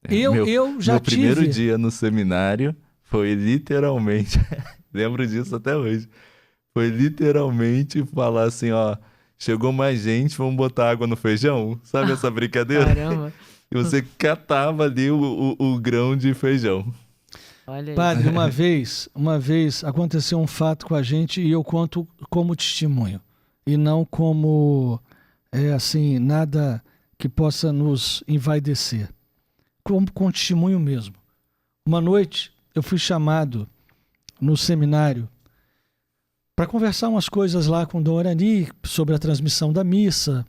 Eu já meu tive... primeiro dia no seminário foi literalmente, lembro disso até hoje, foi literalmente falar assim, ó, chegou mais gente, vamos botar água no feijão? Sabe essa brincadeira? Caramba. E você catava ali o grão de feijão. Olha aí. Padre, uma vez aconteceu um fato com a gente e eu conto como testemunho. E não como, nada que possa nos envaidecer. Como com testemunho mesmo. Uma noite eu fui chamado no seminário para conversar umas coisas lá com o Dom Arani sobre a transmissão da missa,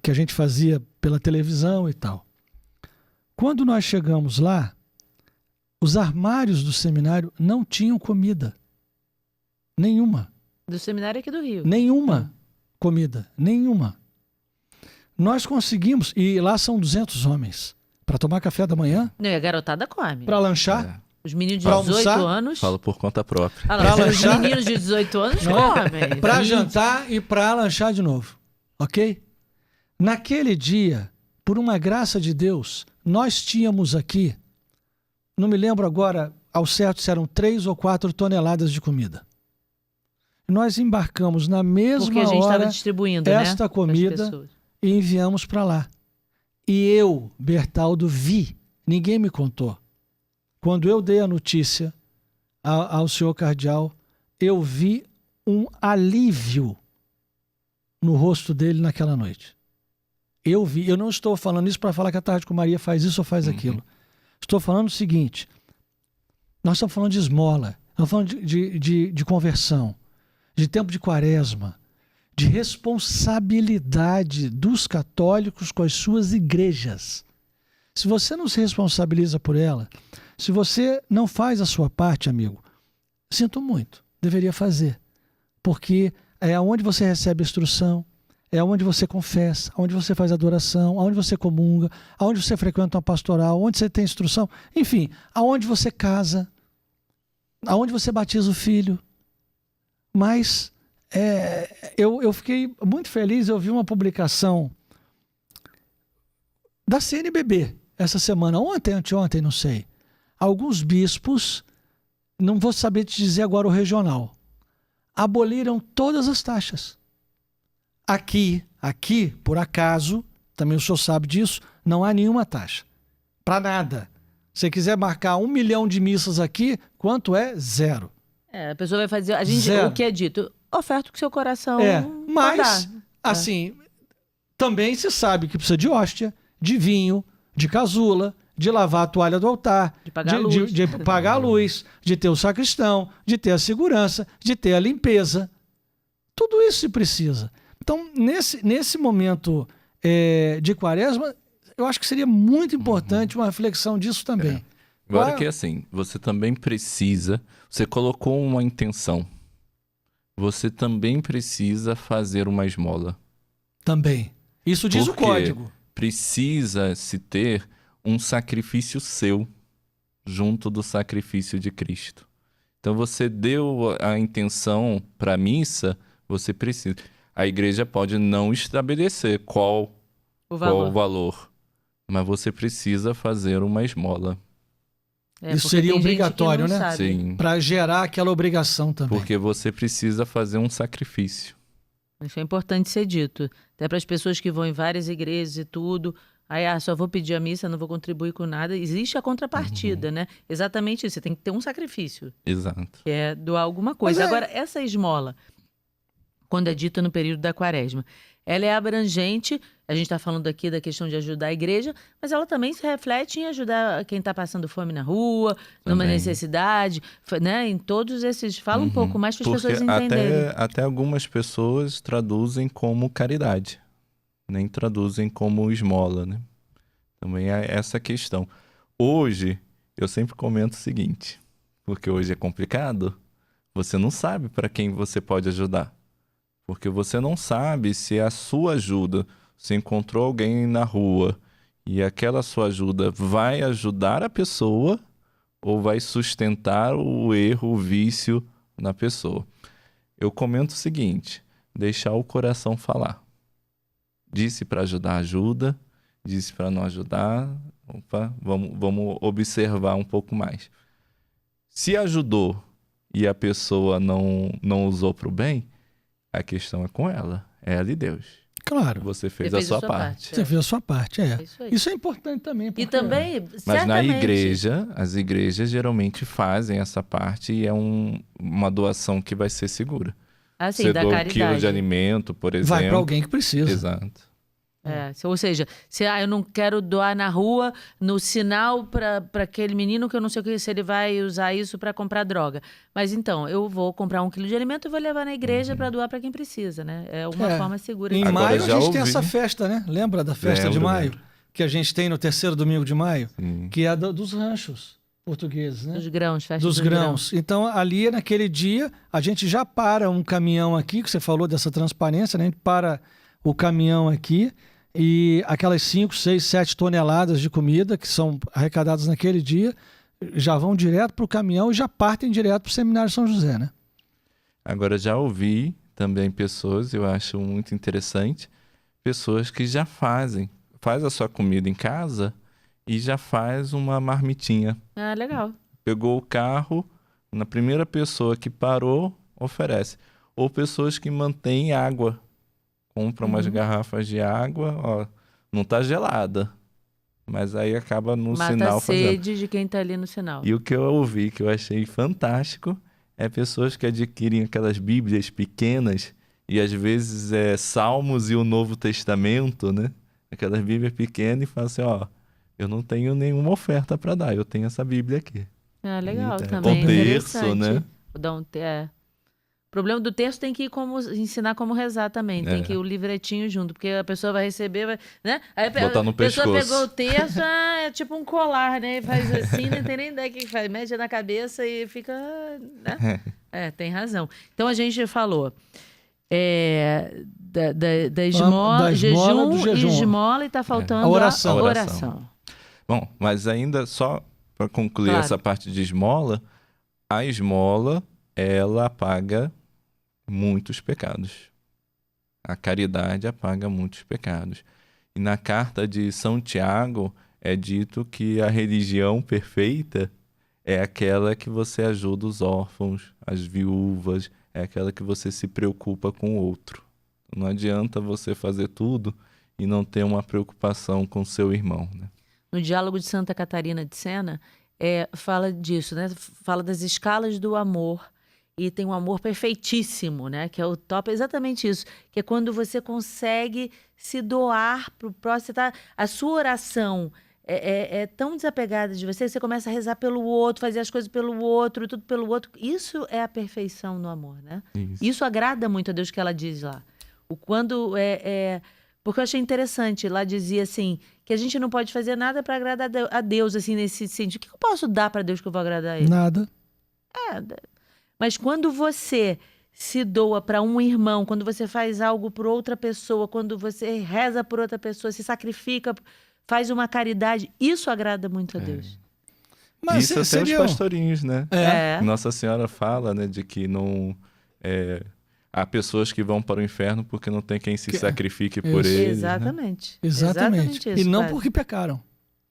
que a gente fazia pela televisão e tal. Quando nós chegamos lá, os armários do seminário não tinham comida. Nenhuma. Do seminário aqui do Rio. Nenhuma comida. Nenhuma. Nós conseguimos, e lá são 200 homens, para tomar café da manhã. Não, e a garotada come. Para lanchar. Os meninos de Pra 18 almoçar, anos... Falo por conta própria. Pra lanchar. Os meninos de 18 anos comem. Para jantar e para lanchar de novo. Ok? Naquele dia, por uma graça de Deus, nós tínhamos aqui, não me lembro agora ao certo se eram 3 ou 4 toneladas de comida. Nós embarcamos na mesma Porque a gente hora estava distribuindo, esta né, comida e enviamos para lá. E eu, Bertaldo, vi, ninguém me contou. Quando eu dei a notícia ao senhor cardeal, eu vi um alívio no rosto dele naquela noite. Eu vi, eu não estou falando isso para falar que a Tarde com Maria faz isso ou faz aquilo. Estou falando o seguinte, nós estamos falando de esmola, estamos falando de conversão, de tempo de quaresma, de responsabilidade dos católicos com as suas igrejas. Se você não se responsabiliza por ela, se você não faz a sua parte, amigo, sinto muito, deveria fazer. Porque é onde você recebe instrução, é onde você confessa, onde você faz adoração, onde você comunga, onde você frequenta uma pastoral, onde você tem instrução, enfim, aonde você casa, aonde você batiza o filho. Mas eu fiquei muito feliz, eu vi uma publicação da CNBB essa semana, ontem, anteontem, não sei. Alguns bispos, não vou saber te dizer agora o regional, aboliram todas as taxas. Aqui, por acaso, também o senhor sabe disso, não há nenhuma taxa. Para nada. Se você quiser marcar 1 milhão de missas aqui, quanto é? 0. A pessoa vai fazer... O que é dito? Oferta o que seu coração mas, assim, também se sabe que precisa de hóstia, de vinho, de casula, de lavar a toalha do altar, de pagar a luz, de pagar a luz, de ter o sacristão, de ter a segurança, de ter a limpeza. Tudo isso se precisa. Então, nesse momento de quaresma, eu acho que seria muito importante uma reflexão disso também. Agora que assim, você também precisa, você colocou uma intenção, você também precisa fazer uma esmola. Também. Isso diz Porque o código. precisa se ter um sacrifício seu junto do sacrifício de Cristo. Então você deu a intenção para a missa, você precisa. A igreja pode não estabelecer qual o valor, mas você precisa fazer uma esmola. Isso seria obrigatório, né? Sabe. Sim. Para gerar aquela obrigação também. Porque você precisa fazer um sacrifício. Isso é importante ser dito. Até para as pessoas que vão em várias igrejas e tudo. Aí, só vou pedir a missa, não vou contribuir com nada. Existe a contrapartida, né? Exatamente isso. Você tem que ter um sacrifício. Exato. Que é doar alguma coisa. Mas Agora, essa esmola, quando é dita no período da quaresma, ela é abrangente. A gente está falando aqui da questão de ajudar a igreja, mas ela também se reflete em ajudar quem está passando fome na rua, numa necessidade, né? Em todos esses... Fala um pouco mais para as pessoas entenderem. Até algumas pessoas traduzem como caridade, nem traduzem como esmola, né? Também é essa questão. Hoje, eu sempre comento o seguinte, porque hoje é complicado, você não sabe para quem você pode ajudar. Porque você não sabe se a sua ajuda, você encontrou alguém na rua e aquela sua ajuda vai ajudar a pessoa ou vai sustentar o erro, o vício na pessoa. Eu comento o seguinte, deixar o coração falar. Disse para ajudar, ajuda. Disse para não ajudar, vamos observar um pouco mais. Se ajudou e a pessoa não usou para o bem, a questão é com ela, é ela e Deus. Claro. Você fez a sua parte. Você fez a sua parte, Isso é importante também. E também, mas na certamente... igreja, as igrejas geralmente fazem essa parte e é uma doação que vai ser segura. Assim, você da doa caridade. 1 quilo de alimento, por exemplo. Vai para alguém que precisa. Exato. Ou seja, se eu não quero doar na rua, no sinal para aquele menino que eu não sei o que, se ele vai usar isso para comprar droga. Mas então, eu vou comprar 1 quilo de alimento e vou levar na igreja para doar para quem precisa, né? É uma forma segura. Em Agora, maio a gente tem ouvi. essa festa, né? Lembra da festa de maio? Que a gente tem no 3º domingo de maio? Sim. Que é dos ranchos portugueses, né? Dos grãos, festa dos grãos. Então, ali, naquele dia, a gente já para um caminhão aqui, que você falou dessa transparência, né? A gente para o caminhão aqui e aquelas 5, 6, 7 toneladas de comida que são arrecadadas naquele dia já vão direto para o caminhão e já partem direto para o Seminário São José, né? Agora, já ouvi também pessoas, eu acho muito interessante, pessoas que já faz a sua comida em casa e já faz uma marmitinha. Ah, legal. Pegou o carro, na primeira pessoa que parou, oferece. Ou pessoas que mantêm água. Compram umas garrafas de água, ó, não tá gelada, mas aí acaba no Mata sinal a sede fazendo. de quem tá ali no sinal. E o que eu ouvi, que eu achei fantástico, é pessoas que adquirem aquelas bíblias pequenas, e às vezes é Salmos e o Novo Testamento, né? Aquelas bíblias pequenas e falam assim, ó, eu não tenho nenhuma oferta para dar, eu tenho essa bíblia aqui. Ah, legal Eita, também. o terço, né? O problema do texto tem que ir ensinar como rezar também. Tem que ir o livretinho junto, porque a pessoa vai receber, né? Aí botar no a pessoa pescoço. pegou o texto, é tipo um colar, né? E faz assim, não tem nem ideia o que faz. Mede na cabeça e fica, né? Tem razão. Então a gente falou da esmola, jejum, esmola, e tá faltando a oração. A oração. Bom, mas ainda só para concluir essa parte de esmola, a esmola, ela apaga muitos pecados. A caridade apaga muitos pecados. E na carta de São Tiago é dito que a religião perfeita é aquela que você ajuda os órfãos, as viúvas, é aquela que você se preocupa com o outro. Não adianta você fazer tudo e não ter uma preocupação com seu irmão, né? No Diálogo de Santa Catarina de Sena, fala disso, né? Fala das escalas do amor. E tem um amor perfeitíssimo, né? Que é o top, exatamente isso. Que é quando você consegue se doar para o próximo. A sua oração é tão desapegada de você, que você começa a rezar pelo outro, fazer as coisas pelo outro, tudo pelo outro. Isso é a perfeição no amor, né? Isso agrada muito a Deus, que ela diz lá. Quando Porque eu achei interessante. Lá dizia assim, que a gente não pode fazer nada para agradar a Deus, assim, nesse sentido. O que eu posso dar para Deus que eu vou agradar a Ele? Nada. Mas quando você se doa para um irmão, quando você faz algo por outra pessoa, quando você reza por outra pessoa, se sacrifica, faz uma caridade, isso agrada muito a Deus. Mas Isso até seria... os pastorinhos, né? É. Nossa Senhora fala, né, de que não... há pessoas que vão para o inferno porque não tem quem se sacrifique por Isso. eles, né? Exatamente. Exatamente. Isso, E não padre. porque pecaram.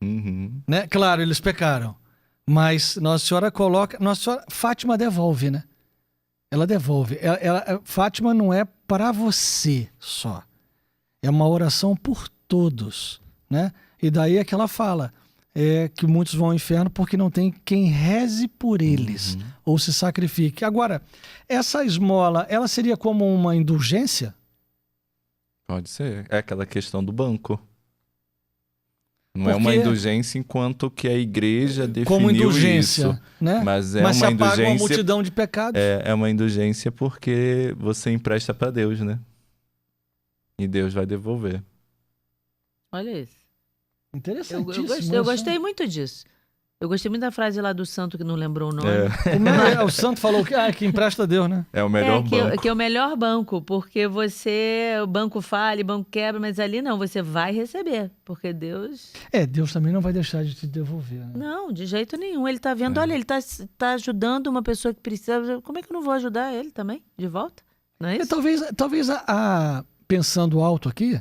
Uhum. Né? Claro, eles pecaram. Mas Nossa Senhora coloca... Nossa Senhora... Fátima devolve, né? Ela devolve. Fátima não é para você só. É uma oração por todos, né? E daí é que ela fala que muitos vão ao inferno porque não tem quem reze por eles ou se sacrifique. Agora, essa esmola, ela seria como uma indulgência? Pode ser. É aquela questão do banco. Não é Porque- uma indulgência enquanto que a igreja definiu Como indulgência, isso. né? Mas é Mas se uma apaga uma indulgência... multidão de pecados. É uma indulgência porque você empresta para Deus, né? E Deus vai devolver. Olha isso. Interessantíssimo. Eu gostei muito disso. Eu gostei muito da frase lá do santo que não lembrou o nome. O santo falou que empresta a Deus, né? É o melhor banco. Que é o melhor banco, porque o banco falha, o banco quebra, mas ali não, você vai receber, porque Deus... Deus também não vai deixar de te devolver, né? Não, de jeito nenhum. Ele tá vendo, olha, ele tá ajudando uma pessoa que precisa, como é que eu não vou ajudar ele também, de volta? Não é isso? Talvez pensando alto aqui,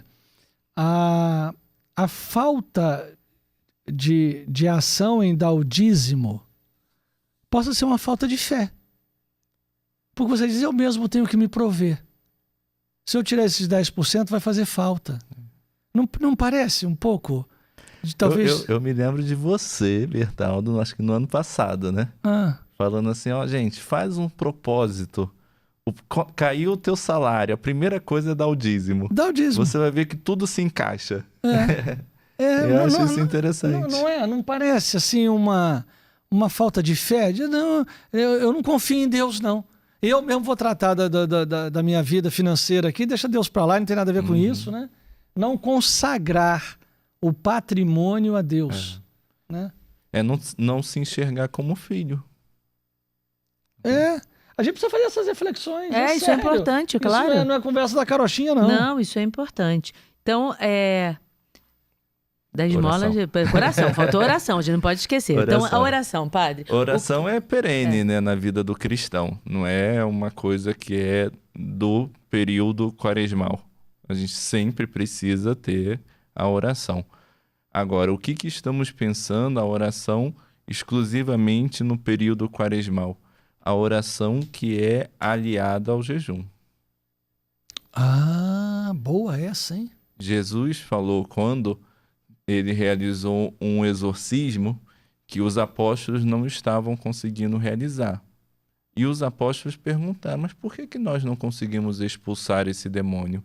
a falta de ação em dar o dízimo possa ser uma falta de fé. Porque você diz, eu mesmo tenho que me prover. Se eu tirar esses 10%, vai fazer falta. Não parece um pouco? Talvez... Eu me lembro de você, Bertaldo, acho que no ano passado, né? Falando assim, gente, faz um propósito. Caiu o teu salário, a primeira coisa é dar o dízimo. Dá o dízimo. Você vai ver que tudo se encaixa. Eu acho isso interessante. Não parece assim uma falta de fé? Não, eu não confio em Deus, não. Eu mesmo vou tratar da minha vida financeira aqui, deixa Deus para lá, não tem nada a ver com isso, né? Não consagrar o patrimônio a Deus. Né? Não se enxergar como filho. A gente precisa fazer essas reflexões. Isso é importante, claro. Isso não é conversa da carochinha, não. Não, isso é importante. Então, da esmola, coração, faltou oração, a gente não pode esquecer. Oração. Então, a oração, padre. Oração é perene, né, na vida do cristão. Não é uma coisa que é do período quaresmal. A gente sempre precisa ter a oração. Agora, o que estamos pensando a oração exclusivamente no período quaresmal? A oração que é aliada ao jejum. Boa essa, hein? Jesus falou quando ele realizou um exorcismo que os apóstolos não estavam conseguindo realizar. E os apóstolos perguntaram, mas por que nós não conseguimos expulsar esse demônio?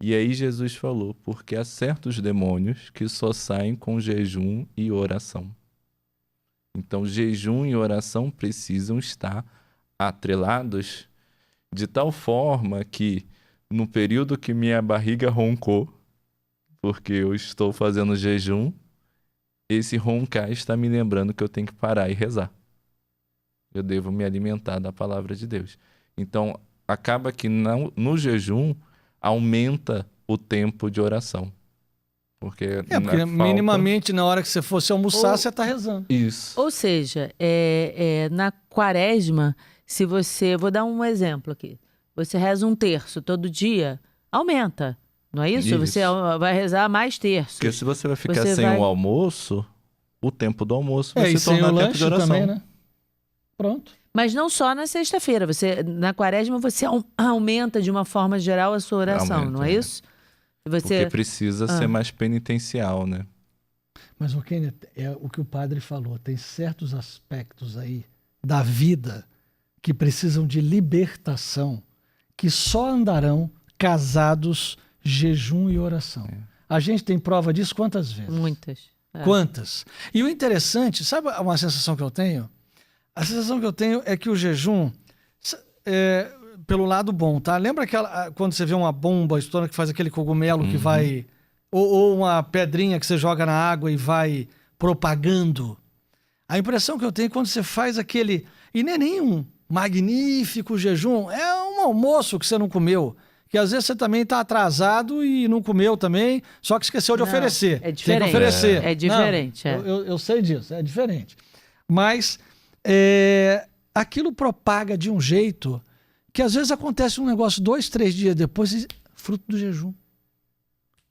E aí Jesus falou, porque há certos demônios que só saem com jejum e oração. Então, jejum e oração precisam estar atrelados de tal forma que, no período que minha barriga roncou, porque eu estou fazendo jejum, esse roncar está me lembrando que eu tenho que parar e rezar. Eu devo me alimentar da palavra de Deus. Então, acaba que no jejum aumenta o tempo de oração. Porque minimamente na hora que você fosse almoçar, você está rezando. Isso. Ou seja, na quaresma, se você... Vou dar um exemplo aqui. Você reza um terço todo dia, aumenta. Não é isso? Você vai rezar mais terços. Porque se você vai ficar sem o almoço, o tempo do almoço vai se sem tornar o tempo lanche de oração. também, né? Pronto. Mas não só na sexta-feira. Na quaresma, você aumenta de uma forma geral a sua oração, não é isso? Porque precisa ser mais penitencial, né? Mas o Kenneth, é o que o padre falou. Tem certos aspectos aí da vida que precisam de libertação, que só andarão casados, jejum e oração. A gente tem prova disso quantas vezes? Muitas. Quantas? E o interessante, sabe uma sensação que eu tenho? A sensação que eu tenho é que o jejum... pelo lado bom, tá? Lembra quando você vê uma bomba estourando que faz aquele cogumelo que vai... Ou uma pedrinha que você joga na água e vai propagando? A impressão que eu tenho quando você faz aquele... E não é nem um magnífico jejum, é um almoço que você não comeu. Que às vezes você também está atrasado e não comeu também, só que esqueceu de oferecer. É diferente. Tem que oferecer. É diferente. Não, eu sei disso, é diferente. Mas aquilo propaga de um jeito que às vezes acontece um negócio 2, 3 dias depois, fruto do jejum.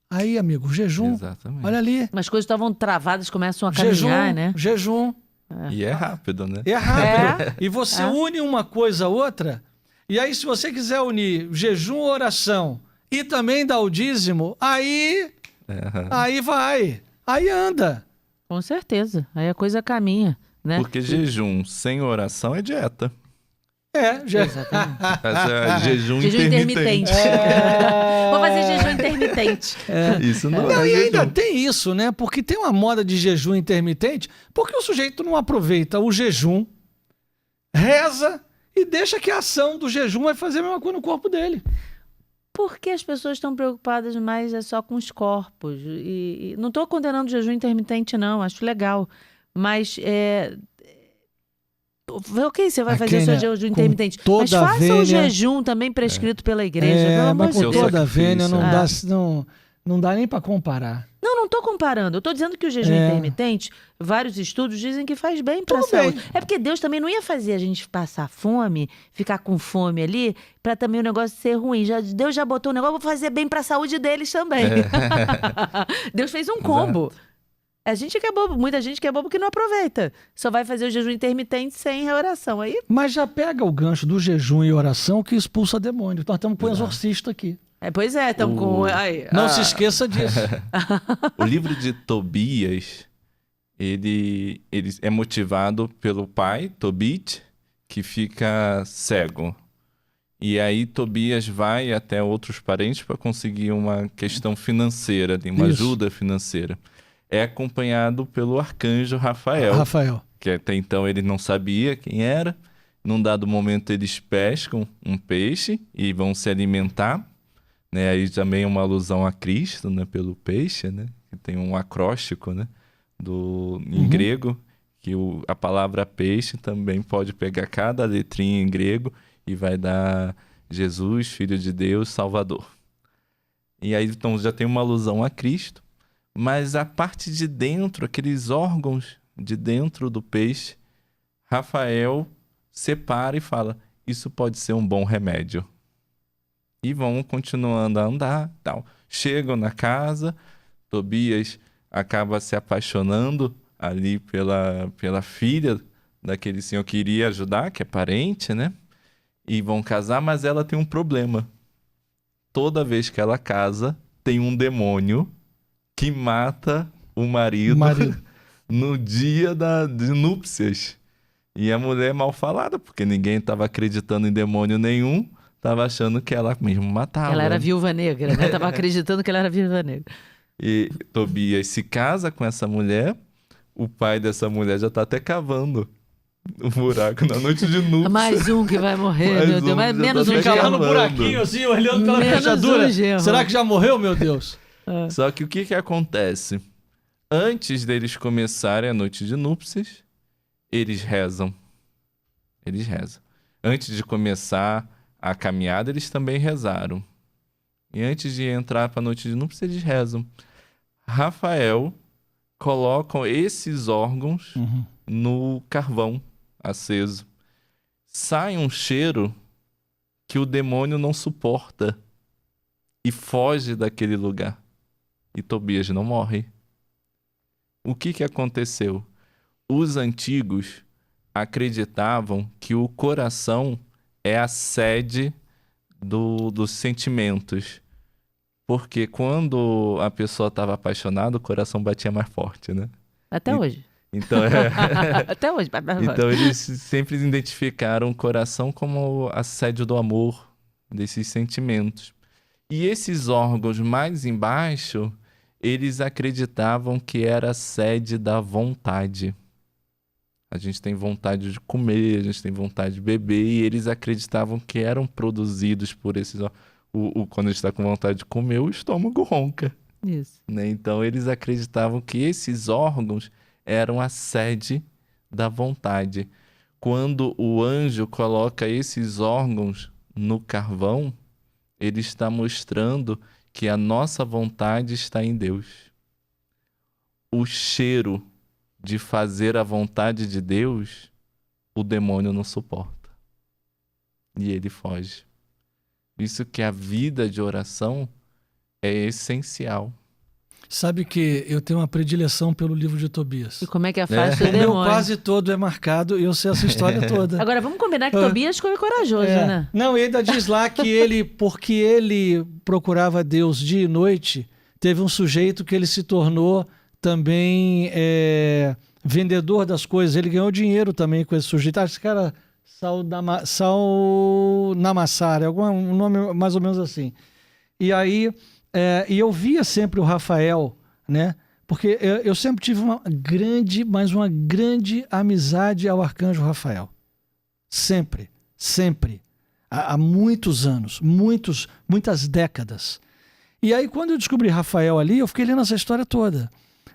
Aí, amigo, o jejum, Exatamente. olha ali. As coisas estavam travadas, começam a caminhar, né? Jejum. E é rápido, né? É rápido. E você une uma coisa a outra. E aí, se você quiser unir jejum, oração e também dar o dízimo, aí vai. Aí anda. Com certeza. Aí a coisa caminha, né? Porque jejum sem oração é dieta. Exatamente. Jejum Jejum intermitente. Vou fazer jejum intermitente. Isso não, Não, é e ainda jejum. tem isso, né? Porque tem uma moda de jejum intermitente, porque o sujeito não aproveita o jejum, reza e deixa que a ação do jejum vai fazer a mesma coisa no corpo dele. Porque as pessoas estão preocupadas mais só com os corpos. E não estou condenando o jejum intermitente, não. Acho legal. Mas ok, você vai fazer o seu jejum intermitente. Mas faça o jejum também prescrito pela igreja. Pelo amor mas de com Deus. toda a vênia não dá nem para comparar. Não estou comparando. Eu estou dizendo que o jejum intermitente, vários estudos dizem que faz bem para a saúde. Bem. É porque Deus também não ia fazer a gente passar fome, ficar com fome ali, para também o negócio ser ruim. Deus já botou o negócio, vou fazer bem para a saúde deles também. Deus fez um combo. A gente que é bobo, muita gente que é bobo que não aproveita. Só vai fazer o jejum intermitente sem oração. Aí, Mas já pega o gancho do jejum e oração que expulsa demônio. Nós estamos com o exorcista aqui. pois é, estamos com... Não se esqueça disso. O livro de Tobias, ele é motivado pelo pai, Tobit, que fica cego. E aí Tobias vai até outros parentes para conseguir uma questão financeira, uma ajuda financeira. É acompanhado pelo arcanjo Rafael, que até então ele não sabia quem era. Num dado momento eles pescam um peixe e vão se alimentar. Né? Aí também é uma alusão a Cristo, né? Pelo peixe, né? Que tem um acróstico, né? Em grego, que a palavra peixe também pode pegar cada letrinha em grego e vai dar Jesus, Filho de Deus, Salvador. E aí então já tem uma alusão a Cristo. Mas a parte de dentro, aqueles órgãos de dentro do peixe, Rafael separa e fala, isso pode ser um bom remédio. E vão continuando a andar, tal. Chegam na casa, Tobias acaba se apaixonando ali pela filha daquele senhor que iria ajudar, que é parente, né? E vão casar, mas ela tem um problema. Toda vez que ela casa, tem um demônio que mata o marido. No dia de núpcias. E a mulher é mal falada, porque ninguém estava acreditando em demônio nenhum, estava achando que ela mesmo matava. Ela era viúva negra, né? Tava acreditando que ela era viúva negra. E Tobias se casa com essa mulher, o pai dessa mulher já está até cavando o buraco na noite de núpcias. Mais um que vai morrer, meu Deus. Mas menos um Fica lá no cavando. buraquinho assim, olhando pela Menos fechadura. um genro. Será que já morreu, meu Deus? Só que o que acontece? Antes deles começarem a noite de núpcias, eles rezam. Eles rezam. Antes de começar a caminhada, eles também rezaram. E antes de entrar para a noite de núpcias, eles rezam. Rafael coloca esses órgãos no carvão aceso. Sai um cheiro que o demônio não suporta e foge daquele lugar. E Tobias não morre. O que aconteceu? Os antigos acreditavam que o coração é a sede dos sentimentos. Porque quando a pessoa estava apaixonada, o coração batia mais forte, né? Até hoje. Então, Até hoje. então eles sempre identificaram o coração como a sede do amor, desses sentimentos. E esses órgãos mais embaixo, eles acreditavam que era a sede da vontade. A gente tem vontade de comer, a gente tem vontade de beber, e eles acreditavam que eram produzidos por esses órgãos. Quando a gente está com vontade de comer, o estômago ronca, Isso. né? Então eles acreditavam que esses órgãos eram a sede da vontade. Quando o anjo coloca esses órgãos no carvão, ele está mostrando que a nossa vontade está em Deus. O cheiro de fazer a vontade de Deus, o demônio não suporta. E ele foge. Isso que a vida de oração é essencial. Sabe que eu tenho uma predileção pelo livro de Tobias. E como é que afasta o O meu demônio? quase todo é marcado e eu sei essa história toda. Agora, vamos combinar que Tobias foi corajoso, né? Não, ele ainda diz lá que porque ele procurava Deus dia e noite, teve um sujeito que ele se tornou também vendedor das coisas. Ele ganhou dinheiro também com esse sujeito. Esse cara, Saul Namassar, um nome mais ou menos assim. E aí, e eu via sempre o Rafael, né? Porque eu sempre tive uma grande amizade ao arcanjo Rafael. Sempre, sempre. Há muitos anos, muitas décadas. E aí, quando eu descobri Rafael ali, eu fiquei lendo essa história toda,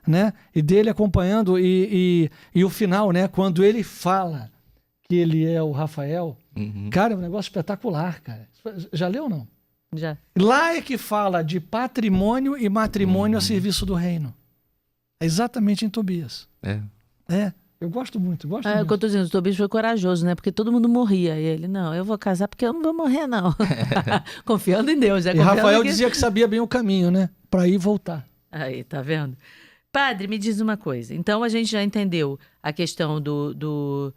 né? E dele acompanhando, e o final, né? Quando ele fala que ele é o Rafael, cara, é um negócio espetacular, cara. Já leu ou não? Já. Lá é que fala de patrimônio e matrimônio a serviço do reino. É exatamente em Tobias. Eu gosto muito, gosto É o muito. que eu tô dizendo, o Tobias foi corajoso, né? Porque todo mundo morria. E ele, não, eu vou casar porque eu não vou morrer, não. Confiando em Deus. E Rafael dizia que sabia bem o caminho, né? Para ir e voltar. Aí, tá vendo? Padre, me diz uma coisa. Então, a gente já entendeu a questão do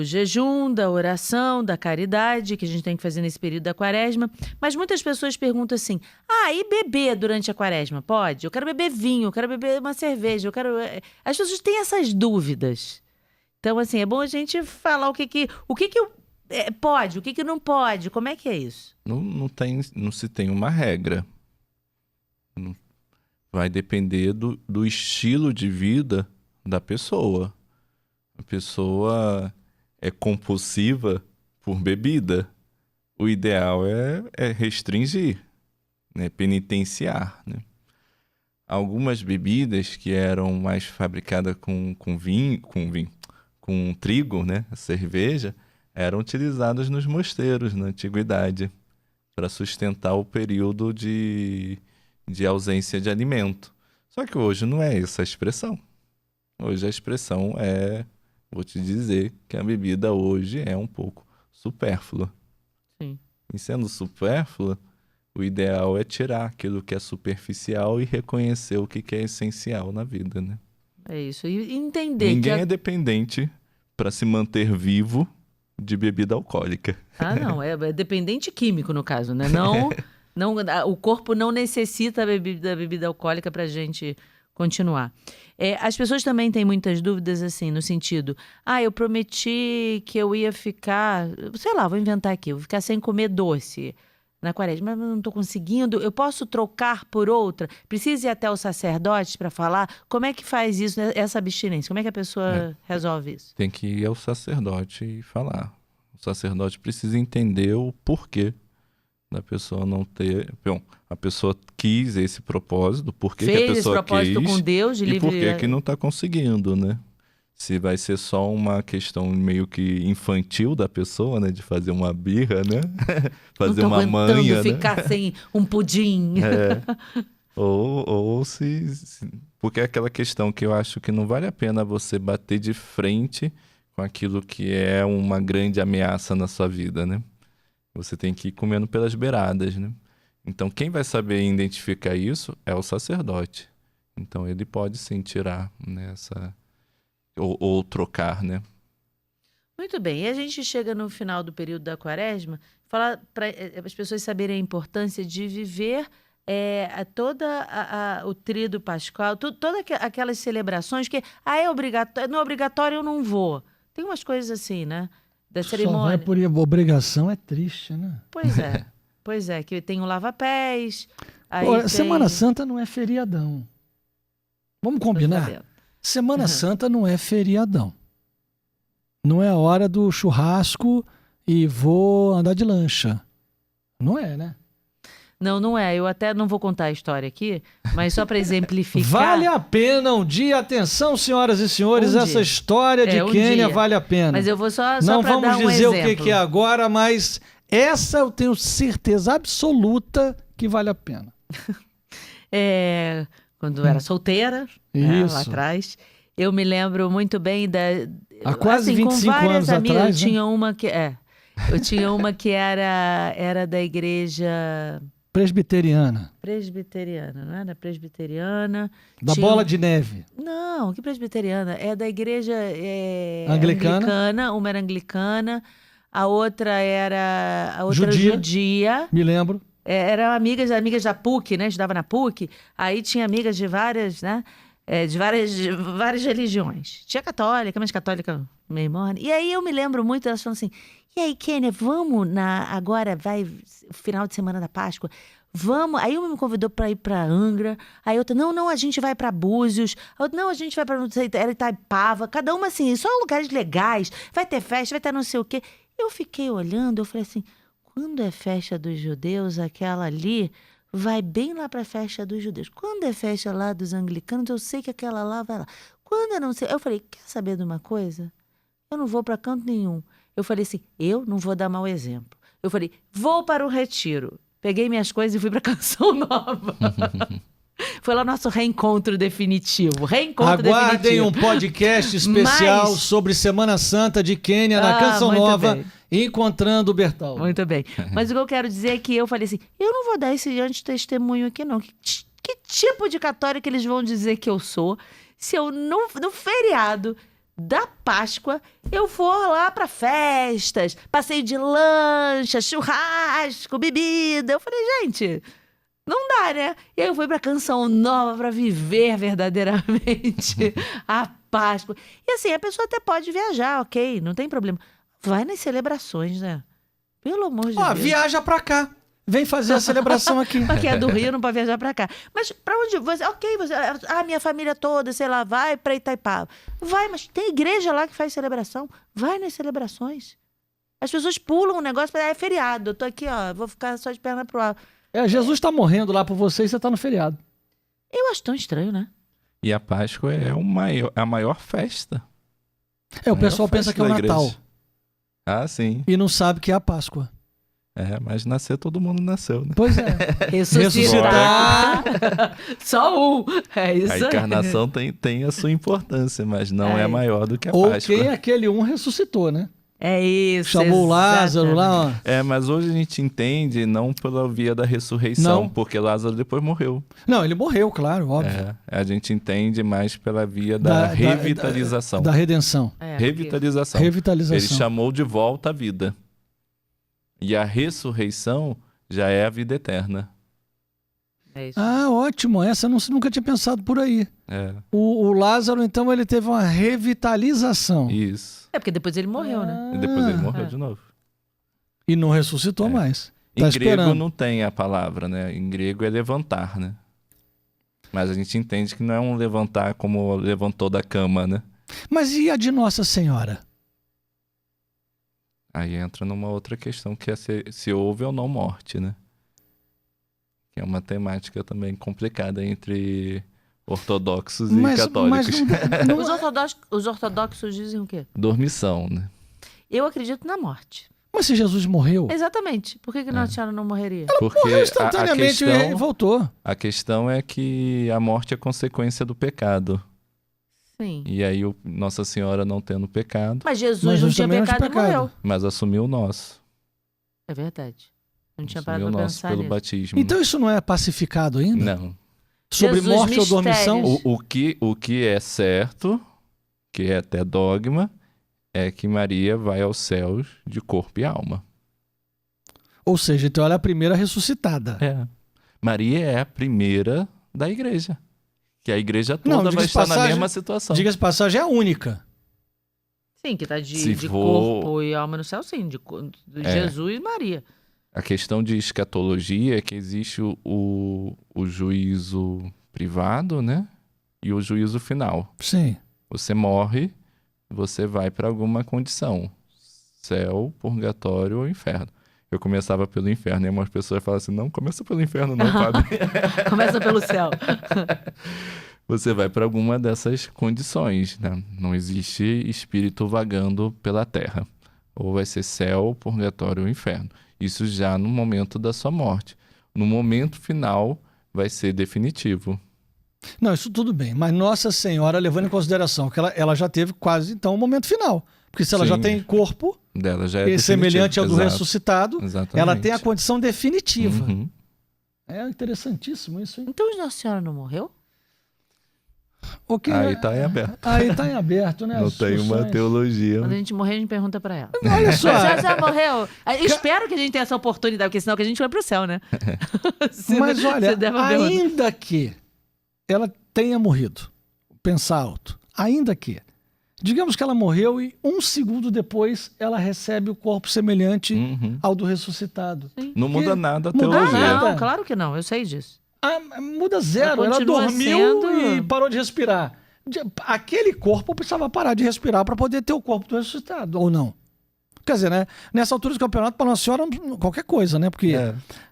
jejum, da oração, da caridade, que a gente tem que fazer nesse período da quaresma. Mas muitas pessoas perguntam assim, e beber durante a quaresma? Pode? Eu quero beber vinho, eu quero beber uma cerveja, eu quero... As pessoas têm essas dúvidas. Então, assim, é bom a gente falar o que pode, o que não pode, como é que é isso? Não se tem uma regra. Vai depender do estilo de vida da pessoa. A pessoa é compulsiva por bebida. O ideal é restringir, né? Penitenciar, né? Algumas bebidas que eram mais fabricadas com trigo, né? A cerveja, eram utilizadas nos mosteiros na antiguidade para sustentar o período de ausência de alimento. Só que hoje não é essa a expressão. Hoje a expressão vou te dizer que a bebida hoje é um pouco supérflua. Sim. E sendo supérflua, o ideal é tirar aquilo que é superficial e reconhecer o que é essencial na vida, né? É isso. E entender Ninguém é dependente para se manter vivo de bebida alcoólica. não, é dependente químico no caso, né? Não, o corpo não necessita da bebida alcoólica pra gente continuar. As pessoas também têm muitas dúvidas assim, no sentido, eu prometi que eu ia ficar, sei lá, vou inventar aqui, eu vou ficar sem comer doce na quaresma, mas não estou conseguindo, eu posso trocar por outra? Preciso ir até o sacerdote para falar? Como é que faz isso, essa abstinência? Como é que a pessoa resolve isso? Tem que ir ao sacerdote e falar. O sacerdote precisa entender o porquê da pessoa não ter... Bom, a pessoa quis esse propósito, por que a pessoa esse propósito quis com Deus, de e por livre... que não está conseguindo, né? Se vai ser só uma questão meio que infantil da pessoa, né? De fazer uma birra, né? Fazer não tô uma manha, ficar sem um pudim. Ou porque é aquela questão que eu acho que não vale a pena você bater de frente com aquilo que é uma grande ameaça na sua vida, né? Você tem que ir comendo pelas beiradas, né? Então, quem vai saber identificar isso é o sacerdote. Então, ele pode sim tirar, né, ou trocar, né? Muito bem. E a gente chega no final do período da quaresma, falar para as pessoas saberem a importância de viver o tríduo pascal, todas aquelas celebrações que é obrigatório, não é obrigatório, eu não vou. Tem umas coisas assim, né? Da cerimônia. Só vai por obrigação, é triste, né? Pois é, que tem o lava-pés. Semana Santa não é feriadão. Vamos combinar? Semana Santa não é feriadão. não é a hora do churrasco e vou andar de lancha. Não é, né? Não, não é. Eu até não vou contar a história aqui, mas só para exemplificar. Vale a pena um dia. Atenção, senhoras e senhores, essa história de Quênia vale a pena. Mas eu vou só não para dar vamos um dizer exemplo. o que é agora, mas essa eu tenho certeza absoluta que vale a pena. Quando eu era solteira, né, lá Isso. atrás, eu me lembro muito bem Há quase assim, 25 com várias anos amigas, atrás, eu tinha uma que eu tinha uma que era da igreja Presbiteriana. presbiteriana, não era presbiteriana? Da Tinha Bola de Neve. Não, que presbiteriana? É da igreja Anglicana. uma era anglicana, a outra era Judia. judia. Me lembro. Eram amigas da PUC, né? Estudava na PUC. Aí tinha amigas de várias, né? De várias religiões. Tinha católica, mas católica meio morna. E aí eu me lembro muito elas falando assim: e aí, Kênia, vamos agora vai final de semana da Páscoa. Vamos. Aí uma me convidou para ir para Angra. Aí outra, não, a gente vai para Búzios. A outra, não, a gente vai para Itaipava. Cada uma assim, só lugares legais. Vai ter festa, vai ter não sei o quê. Eu fiquei olhando, eu falei assim: quando é festa dos judeus, aquela ali vai bem lá para a festa dos judeus. Quando é festa lá dos anglicanos, eu sei que aquela lá vai lá. Quando eu não sei, eu falei: quer saber de uma coisa? Eu não vou para canto nenhum. Eu falei assim: eu não vou dar mau exemplo. Eu falei: vou para o retiro. Peguei minhas coisas e fui para Canção Nova. Foi lá nosso reencontro definitivo. Aguardem um podcast especial Mas... sobre Semana Santa de Quênia na Canção Nova, bem. encontrando o Bertal. Muito bem. Mas o que eu quero dizer é que eu falei assim: eu não vou dar esse antitestemunho aqui, não. Que tipo de católica eles vão dizer que eu sou se eu, no feriado da Páscoa, eu for lá para festas, passeio de lancha, churrasco, bebida? Eu falei: gente, não dá, né? E aí eu fui pra Canção Nova para viver verdadeiramente a Páscoa. E assim, a pessoa até pode viajar, ok, não tem problema. Vai nas celebrações, né? Pelo amor de Deus. Viaja pra cá. Vem fazer a celebração aqui. Pra quem é do Rio, não pode viajar pra cá. Mas pra onde você... Ok, você... minha família toda, sei lá, vai pra Itaipava. Vai, mas tem igreja lá que faz celebração. Vai nas celebrações. As pessoas pulam o negócio, é feriado. Eu tô aqui, ó, vou ficar só de perna pro ar. Jesus tá morrendo lá por você e você tá no feriado. Eu acho tão estranho, né? E a Páscoa é a maior festa. O pessoal pensa que é o Natal. Ah, sim. E não sabe que é a Páscoa. Mas nascer todo mundo nasceu, né? Pois é. Ressuscitar. Só um. É isso A aí. encarnação tem a sua importância, mas não é maior do que a Ou Páscoa. quem aquele ressuscitou, né? É isso. Chamou o Lázaro lá, ó. Mas hoje a gente entende não pela via da ressurreição, Não. porque Lázaro depois morreu. Não, ele morreu, claro, óbvio. A gente entende mais pela via da revitalização. Da redenção. Revitalização. Revitalização. Ele chamou de volta a vida. E a ressurreição já é a vida eterna. É isso. Ótimo. Essa eu nunca tinha pensado por aí. O Lázaro, então, ele teve uma revitalização. Isso. Porque depois ele morreu, né? E depois ele morreu de novo. E não ressuscitou mais. Em grego não tem a palavra, né? Em grego é levantar, né? Mas a gente entende que não é um levantar como levantou da cama, né? Mas e a de Nossa Senhora? Aí entra numa outra questão, que é se houve ou não morte, né? Que é uma temática também complicada entre ortodoxos e católicos. Os ortodoxos dizem o quê? Dormição, né? Eu acredito na morte. Mas se Jesus morreu... Exatamente. Por que Nossa Senhora não morreria? Porque morreu instantaneamente e voltou. A questão é que a morte é consequência do pecado. Sim. E aí Nossa Senhora não tendo pecado... Mas Jesus não tinha pecado e morreu. Mas assumiu o nosso. É verdade. Não tinha Assumiu parado o pra nosso pensar pelo nisso. batismo. Então isso não é pacificado ainda? Não. Sobre Jesus, morte ou dormição? O que é certo, que é até dogma, é que Maria vai aos céus de corpo e alma. Ou seja, então ela é a primeira ressuscitada. Maria é a primeira da igreja. Que a igreja toda vai estar na mesma situação. Diga-se de passagem, é a única. Sim, que tá de corpo e alma no céu, sim. De Jesus e Maria. A questão de escatologia é que existe o juízo privado, né? E o juízo final. Sim. Você morre, você vai para alguma condição. Céu, purgatório ou inferno. Eu começava pelo inferno e algumas pessoas falam assim, não, começa pelo inferno não, padre. Começa pelo céu. Você vai para alguma dessas condições, né? Não existe espírito vagando pela terra. Ou vai ser céu, purgatório ou inferno. Isso já no momento da sua morte. No momento final, vai ser definitivo. Não, isso tudo bem. Mas Nossa Senhora, levando em consideração que ela já teve quase, então, o momento final. Porque se ela já Sim. tem corpo Dela já é semelhante ao do exato. ressuscitado, Exatamente. ela tem a condição definitiva. Uhum. É interessantíssimo isso, hein? Então Nossa Senhora não morreu? O que Aí tá em aberto. Aí tá em aberto, né? Não as tem uma discussões. teologia. Quando a gente morrer, a gente pergunta pra ela. Olha só. Já morreu? Espero que a gente tenha essa oportunidade, porque senão que a gente vai pro céu, né? Mas olha, Você deve perguntar. ainda que ela tenha morrido, pensar alto, ainda que, digamos que ela morreu e 1 segundo depois ela recebe o corpo semelhante Uhum. ao do ressuscitado. Não muda nada a Muda teologia. nada. Não, claro que não, eu sei disso. Muda zero, ela continua dormiu sendo- e parou de respirar. Aquele corpo precisava parar de respirar para poder ter o corpo do ressuscitado, ou não? Quer dizer, né? Nessa altura do campeonato, para Nossa Senhora, qualquer coisa, né? Porque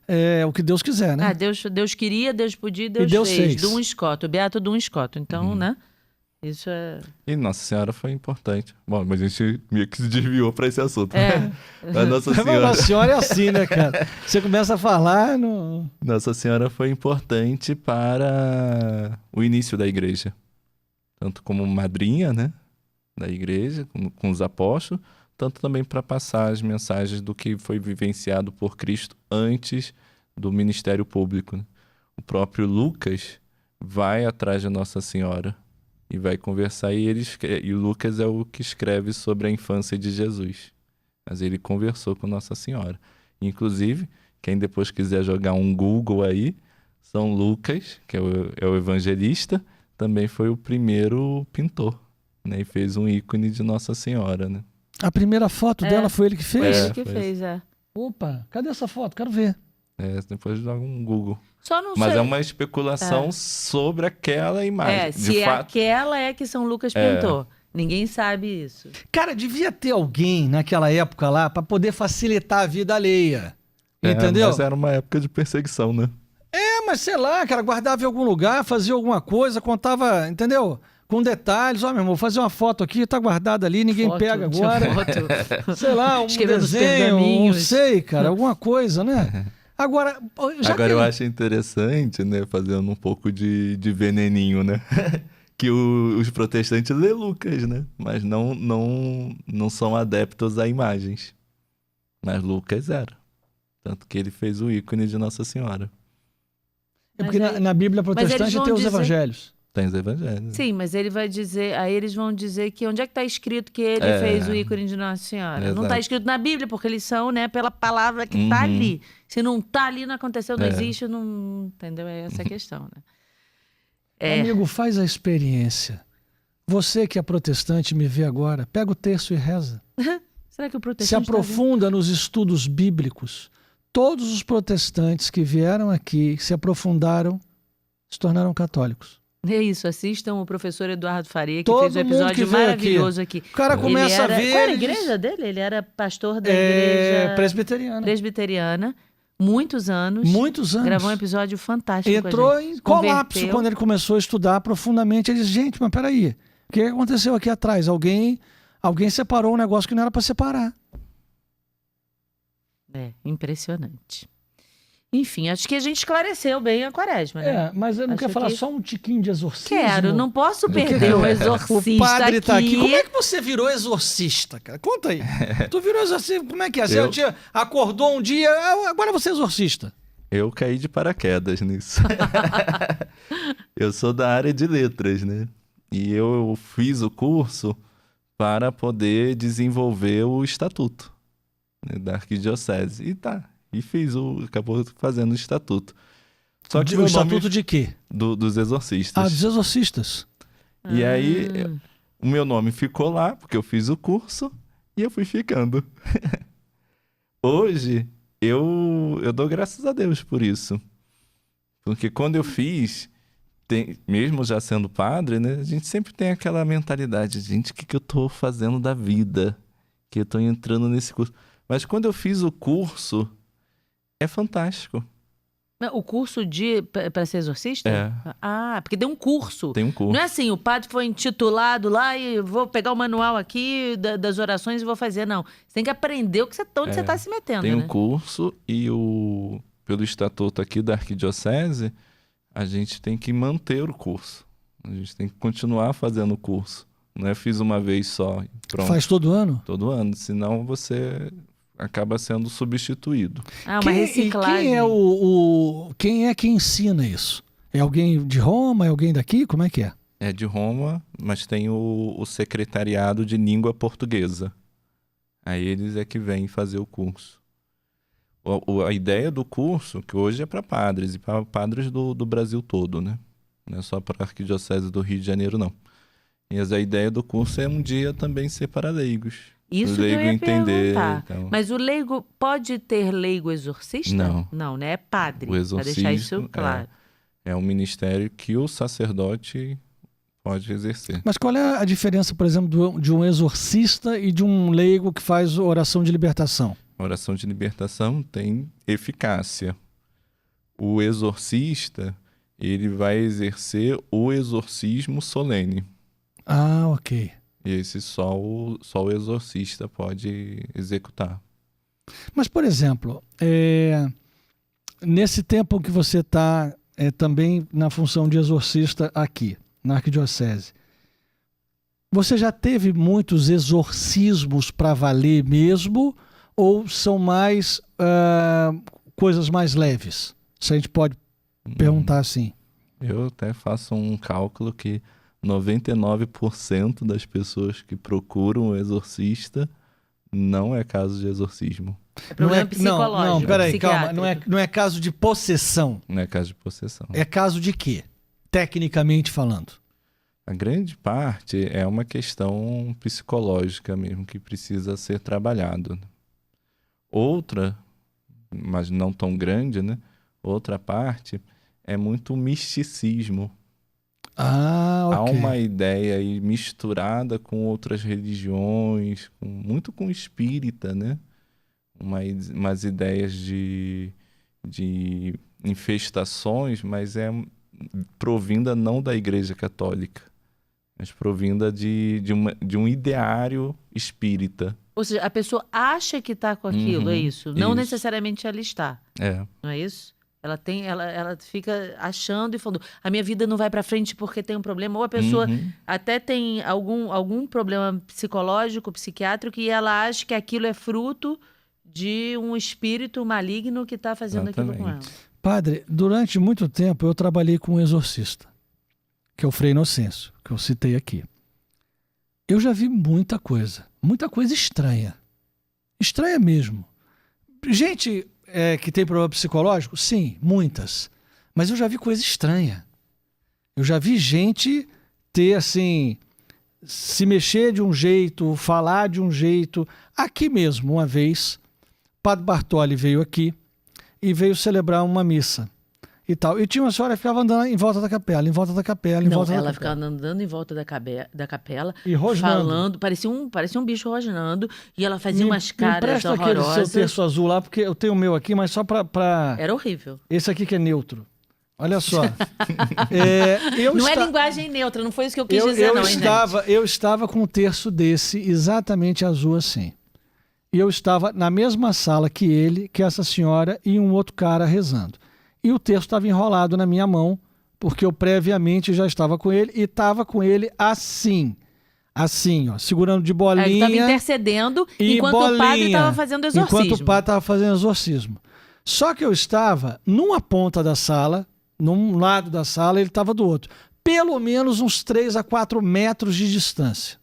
é o que Deus quiser, né? Ah, Deus queria, Deus podia, Deus, Deus fez. fez. Dum Escoto, o Beato Dum Escoto. Então, né? Isso é... E Nossa Senhora foi importante. Bom, mas a gente meio que se desviou para esse assunto. É. A Nossa Mas Senhora... Nossa Senhora é assim, né, cara? Você começa a falar no... Nossa Senhora foi importante para o início da igreja. Tanto como madrinha, né, da igreja, com os apóstolos, tanto também para passar as mensagens do que foi vivenciado por Cristo antes do ministério público, né? O próprio Lucas vai atrás de Nossa Senhora e vai conversar, e o Lucas é o que escreve sobre a infância de Jesus. Mas ele conversou com Nossa Senhora. Inclusive, quem depois quiser jogar um Google aí, São Lucas, que é o evangelista, também foi o primeiro pintor, né? E fez um ícone de Nossa Senhora, né? A primeira foto dela foi ele que fez? Ele que foi fez, é. Opa, cadê essa foto? Quero ver. Depois joga um Google. Só não Mas sei. é uma especulação sobre aquela imagem. Se de fato, aquela é que São Lucas pintou. Ninguém sabe isso. Cara, devia ter alguém naquela época lá para poder facilitar a vida alheia. Entendeu? Mas era uma época de perseguição, né? Mas sei lá, cara, guardava em algum lugar, fazia alguma coisa, contava, entendeu? Com detalhes. Ó, meu irmão, vou fazer uma foto aqui, tá guardada ali, ninguém Foto, pega tinha agora. foto. Sei lá, um Escrevendo nos desenho, não pergaminhos. sei, cara, alguma coisa, né? Agora, Agora eu acho interessante, né? Fazendo um pouco de veneninho, né? Que os protestantes lê Lucas, né? Mas não são adeptos a imagens. Mas Lucas era. Tanto que ele fez o ícone de Nossa Senhora. É porque Mas aí- na Bíblia eles protestante vão tem os dizer- evangelhos. Tem os evangelhos. Sim, mas ele vai dizer... Aí eles vão dizer que onde é que está escrito que ele fez o ícone de Nossa Senhora? Não está Exato. escrito na Bíblia, porque eles são, né, pela palavra que está ali. Se não está ali, não aconteceu, não existe, não... Entendeu? É essa a questão, né? Amigo, faz a experiência. Você que é protestante me vê agora, pega o texto e reza. Será que o Se protestante tá aprofunda nos estudos bíblicos. Todos os protestantes que vieram aqui, se aprofundaram, se tornaram católicos. É isso, assistam o professor Eduardo Faria, que Todo fez um mundo episódio que veio maravilhoso aqui. O cara começa Ele era... a ver... Qual era a ele diz- igreja dele? Ele era pastor da igreja presbiteriana. presbiteriana, muitos anos. Muitos anos. Gravou um episódio fantástico com a Entrou gente. em colapso Converteu. quando ele começou a estudar profundamente. Ele disse, gente, mas peraí, o que aconteceu aqui atrás? Alguém separou um negócio que não era para separar. É, impressionante. Enfim, acho que a gente esclareceu bem a quaresma, né? Mas eu não Acho quero falar que- só um tiquinho de exorcismo? Quero, não posso perder o exorcista O padre tá aqui. aqui. Como é que você virou exorcista, cara? Conta aí. Tu virou exorcista, como é que é? Você Eu- acordou um dia, agora você é exorcista. Eu caí de paraquedas nisso. Eu sou da área de letras, né? E eu fiz o curso para poder desenvolver o estatuto, né, da arquidiocese. E acabou fazendo o estatuto. Só que O meu estatuto nome de quê? dos exorcistas. Dos exorcistas. E aí, o meu nome ficou lá, porque eu fiz o curso, e eu fui ficando. Hoje, eu dou graças a Deus por isso. Porque quando eu fiz, mesmo já sendo padre, né? A gente sempre tem aquela mentalidade, gente, o que eu tô fazendo da vida? Que eu tô entrando nesse curso. Mas quando eu fiz o curso, é fantástico. O curso para ser exorcista? É. Ah, porque tem um curso. Tem um curso. Não é assim, o padre foi intitulado lá e vou pegar o manual aqui das orações e vou fazer, não. Você tem que aprender onde você está se metendo, Tem né? um curso e pelo estatuto aqui da arquidiocese, a gente tem que manter o curso. A gente tem que continuar fazendo o curso. Não é fiz uma vez só e pronto. Faz todo ano? Todo ano, senão você acaba sendo substituído. Ah, uma reciclagem. Quem é que ensina isso? É alguém de Roma? É alguém daqui? Como é que é? É de Roma, mas tem o secretariado de língua portuguesa. Aí eles é que vêm fazer o curso. A ideia do curso, que hoje é para padres, e para padres do Brasil todo, né? Não é só para a Arquidiocese do Rio de Janeiro, não. Mas a ideia do curso é um dia também ser para leigos. Isso o que eu leigo ia entender. perguntar. Então... Mas o leigo pode ter leigo exorcista? Não. Não, né? É padre. O exorcismo Para deixar isso claro. é um ministério que o sacerdote pode exercer. Mas qual é a diferença, por exemplo, de um exorcista e de um leigo que faz oração de libertação? A oração de libertação tem eficácia. O exorcista, ele vai exercer o exorcismo solene. Ah, ok. E esse só o exorcista pode executar. Mas, por exemplo, nesse tempo que você está também na função de exorcista aqui, na arquidiocese, você já teve muitos exorcismos para valer mesmo ou são mais coisas mais leves? Se a gente pode perguntar assim. Eu até faço um cálculo que 99% das pessoas que procuram um exorcista não é caso de exorcismo. É problema psicológico. Não, peraí, psiquiátrico. calma. Não é caso de possessão. Não é caso de possessão. É caso de quê? Tecnicamente falando. A grande parte é uma questão psicológica mesmo, que precisa ser trabalhado. Outra, mas não tão grande, né? Outra parte é muito misticismo. Ah, ok. Há uma ideia aí misturada com outras religiões, muito com espírita, né? Umas ideias de infestações, mas é provinda não da Igreja Católica, mas provinda de um ideário espírita. Ou seja, a pessoa acha que está com aquilo, é isso? Não isso. necessariamente ela está. É. Não é isso? Ela fica achando e falando, a minha vida não vai para frente porque tem um problema. Ou a pessoa até tem algum problema psicológico, psiquiátrico, e ela acha que aquilo é fruto de um espírito maligno que está fazendo aquilo com ela. Padre, durante muito tempo eu trabalhei com um exorcista, que é o Frei Inocêncio, que eu citei aqui. Eu já vi muita coisa estranha. Estranha mesmo. Gente que tem problema psicológico? Sim, muitas. Mas eu já vi coisa estranha. Eu já vi gente ter, assim, se mexer de um jeito, falar de um jeito. Aqui mesmo, uma vez, Padre Bartoli veio aqui e veio celebrar uma missa e tal. E tinha uma senhora que ficava andando em volta da capela, em volta da capela, em volta da capela. Ela ficava andando em volta da capela e rosnando. Falando, parecia um bicho rosnando, e ela fazia umas caras horrorosas. Me empresta aquele seu terço azul lá, porque eu tenho o meu aqui, mas só pra... Era horrível. Esse aqui que é neutro. Olha só. Não é linguagem neutra, não foi isso que eu quis dizer, não, hein, gente? Eu estava com um terço desse, exatamente azul assim. E eu estava na mesma sala que ele, que essa senhora e um outro cara rezando. E o terço estava enrolado na minha mão, porque eu previamente já estava com ele, e estava com ele assim, ó, segurando de bolinha. Ele estava intercedendo enquanto o padre estava fazendo exorcismo. Enquanto o padre estava fazendo exorcismo. Só que eu estava numa ponta da sala, num lado da sala, ele estava do outro. Pelo menos uns 3 a 4 metros de distância.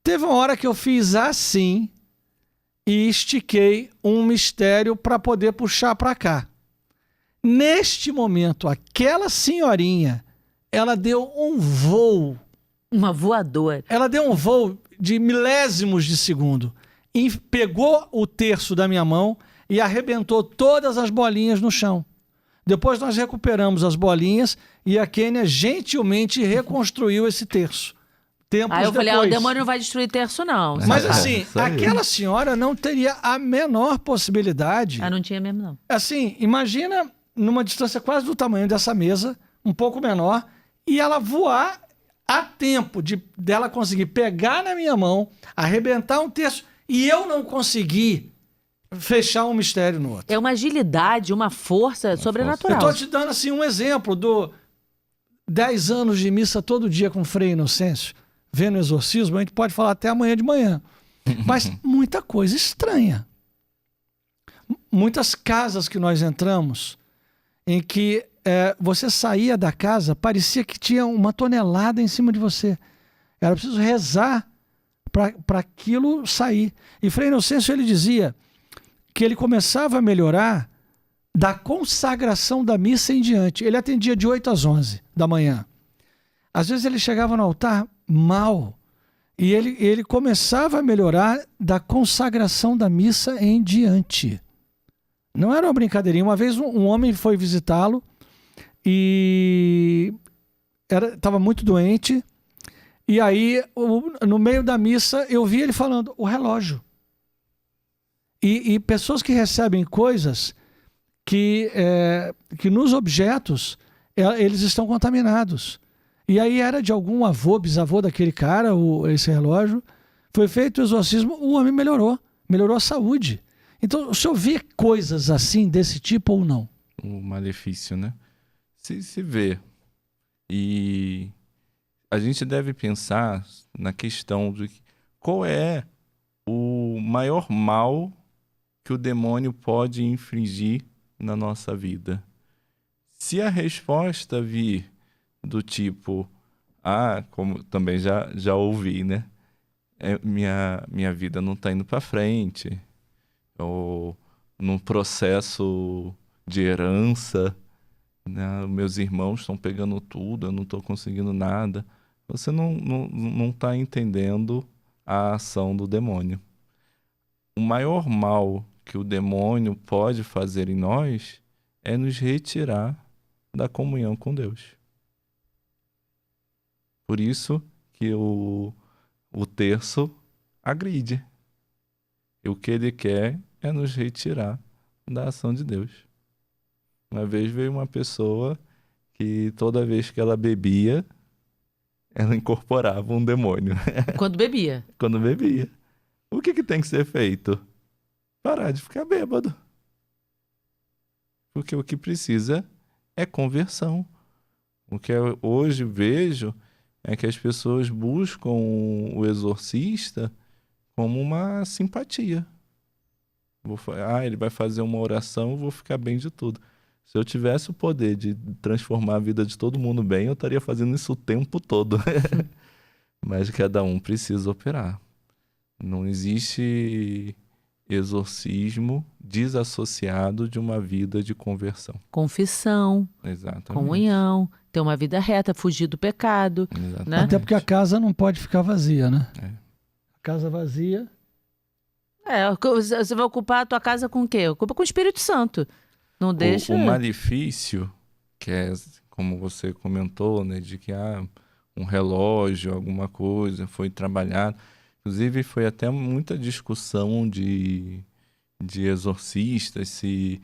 Teve uma hora que eu fiz assim e estiquei um mistério para poder puxar para cá. Neste momento, aquela senhorinha, ela deu um voo. Uma voadora. Ela deu um voo de milésimos de segundo. E pegou o terço da minha mão e arrebentou todas as bolinhas no chão. Depois nós recuperamos as bolinhas e a Kênia gentilmente reconstruiu esse terço. Tempos Aí eu falei, depois. o demônio não vai destruir terço, não. Mas safado. assim, aquela senhora não teria a menor possibilidade. Não tinha mesmo, não. Assim, imagina numa distância quase do tamanho dessa mesa, um pouco menor, e ela voar a tempo dela conseguir pegar na minha mão, arrebentar um terço, e eu não conseguir fechar um mistério no outro. É uma agilidade, uma força sobrenatural. Eu tô te dando assim um exemplo do 10 anos de missa todo dia com Frei Inocêncio, vendo exorcismo, a gente pode falar até amanhã de manhã. Mas muita coisa estranha. Muitas casas que nós entramos, em que você saía da casa, parecia que tinha uma tonelada em cima de você. Era preciso rezar para aquilo sair. E Frei Inocêncio, ele dizia que ele começava a melhorar da consagração da missa em diante. Ele atendia de 8 às 11 da manhã. Às vezes ele chegava no altar mal, e ele começava a melhorar da consagração da missa em diante. Não era uma brincadeirinha. Uma vez um homem foi visitá-lo e estava muito doente, e aí no meio da missa eu vi ele falando o relógio. E pessoas que recebem coisas que nos objetos eles estão contaminados. E aí era de algum avô, bisavô daquele cara, esse relógio. Foi feito o exorcismo, o homem melhorou a saúde. Então, o senhor vê coisas assim, desse tipo ou não? O malefício, né? Se vê. E a gente deve pensar na questão de qual é o maior mal que o demônio pode infligir na nossa vida. Se a resposta vir do tipo, como também já ouvi, né? Minha vida não está indo para frente, ou num processo de herança, né? Meus irmãos estão pegando tudo, eu não estou conseguindo nada. Você não está entendendo a ação do demônio. O maior mal que o demônio pode fazer em nós é nos retirar da comunhão com Deus. Por isso que o terço agride. E o que ele quer é nos retirar da ação de Deus. Uma vez veio uma pessoa que toda vez que ela bebia, ela incorporava um demônio. Quando bebia. Quando bebia. O que tem que ser feito? Parar de ficar bêbado. Porque o que precisa é conversão. O que eu hoje vejo é que as pessoas buscam o exorcista como uma simpatia. Ele vai fazer uma oração, eu vou ficar bem de tudo. Se eu tivesse o poder de transformar a vida de todo mundo bem, eu estaria fazendo isso o tempo todo. Mas cada um precisa operar. Não existe exorcismo desassociado de uma vida de conversão. Confissão, Exatamente. comunhão, ter uma vida reta, fugir do pecado. Exatamente. Né? Até porque a casa não pode ficar vazia, né? É. A casa vazia... Você vai ocupar a tua casa com o quê? Ocupa com o Espírito Santo. Não deixa... O malefício, que é, como você comentou, né, de que um relógio, alguma coisa, foi trabalhado. Inclusive, foi até muita discussão de exorcistas, se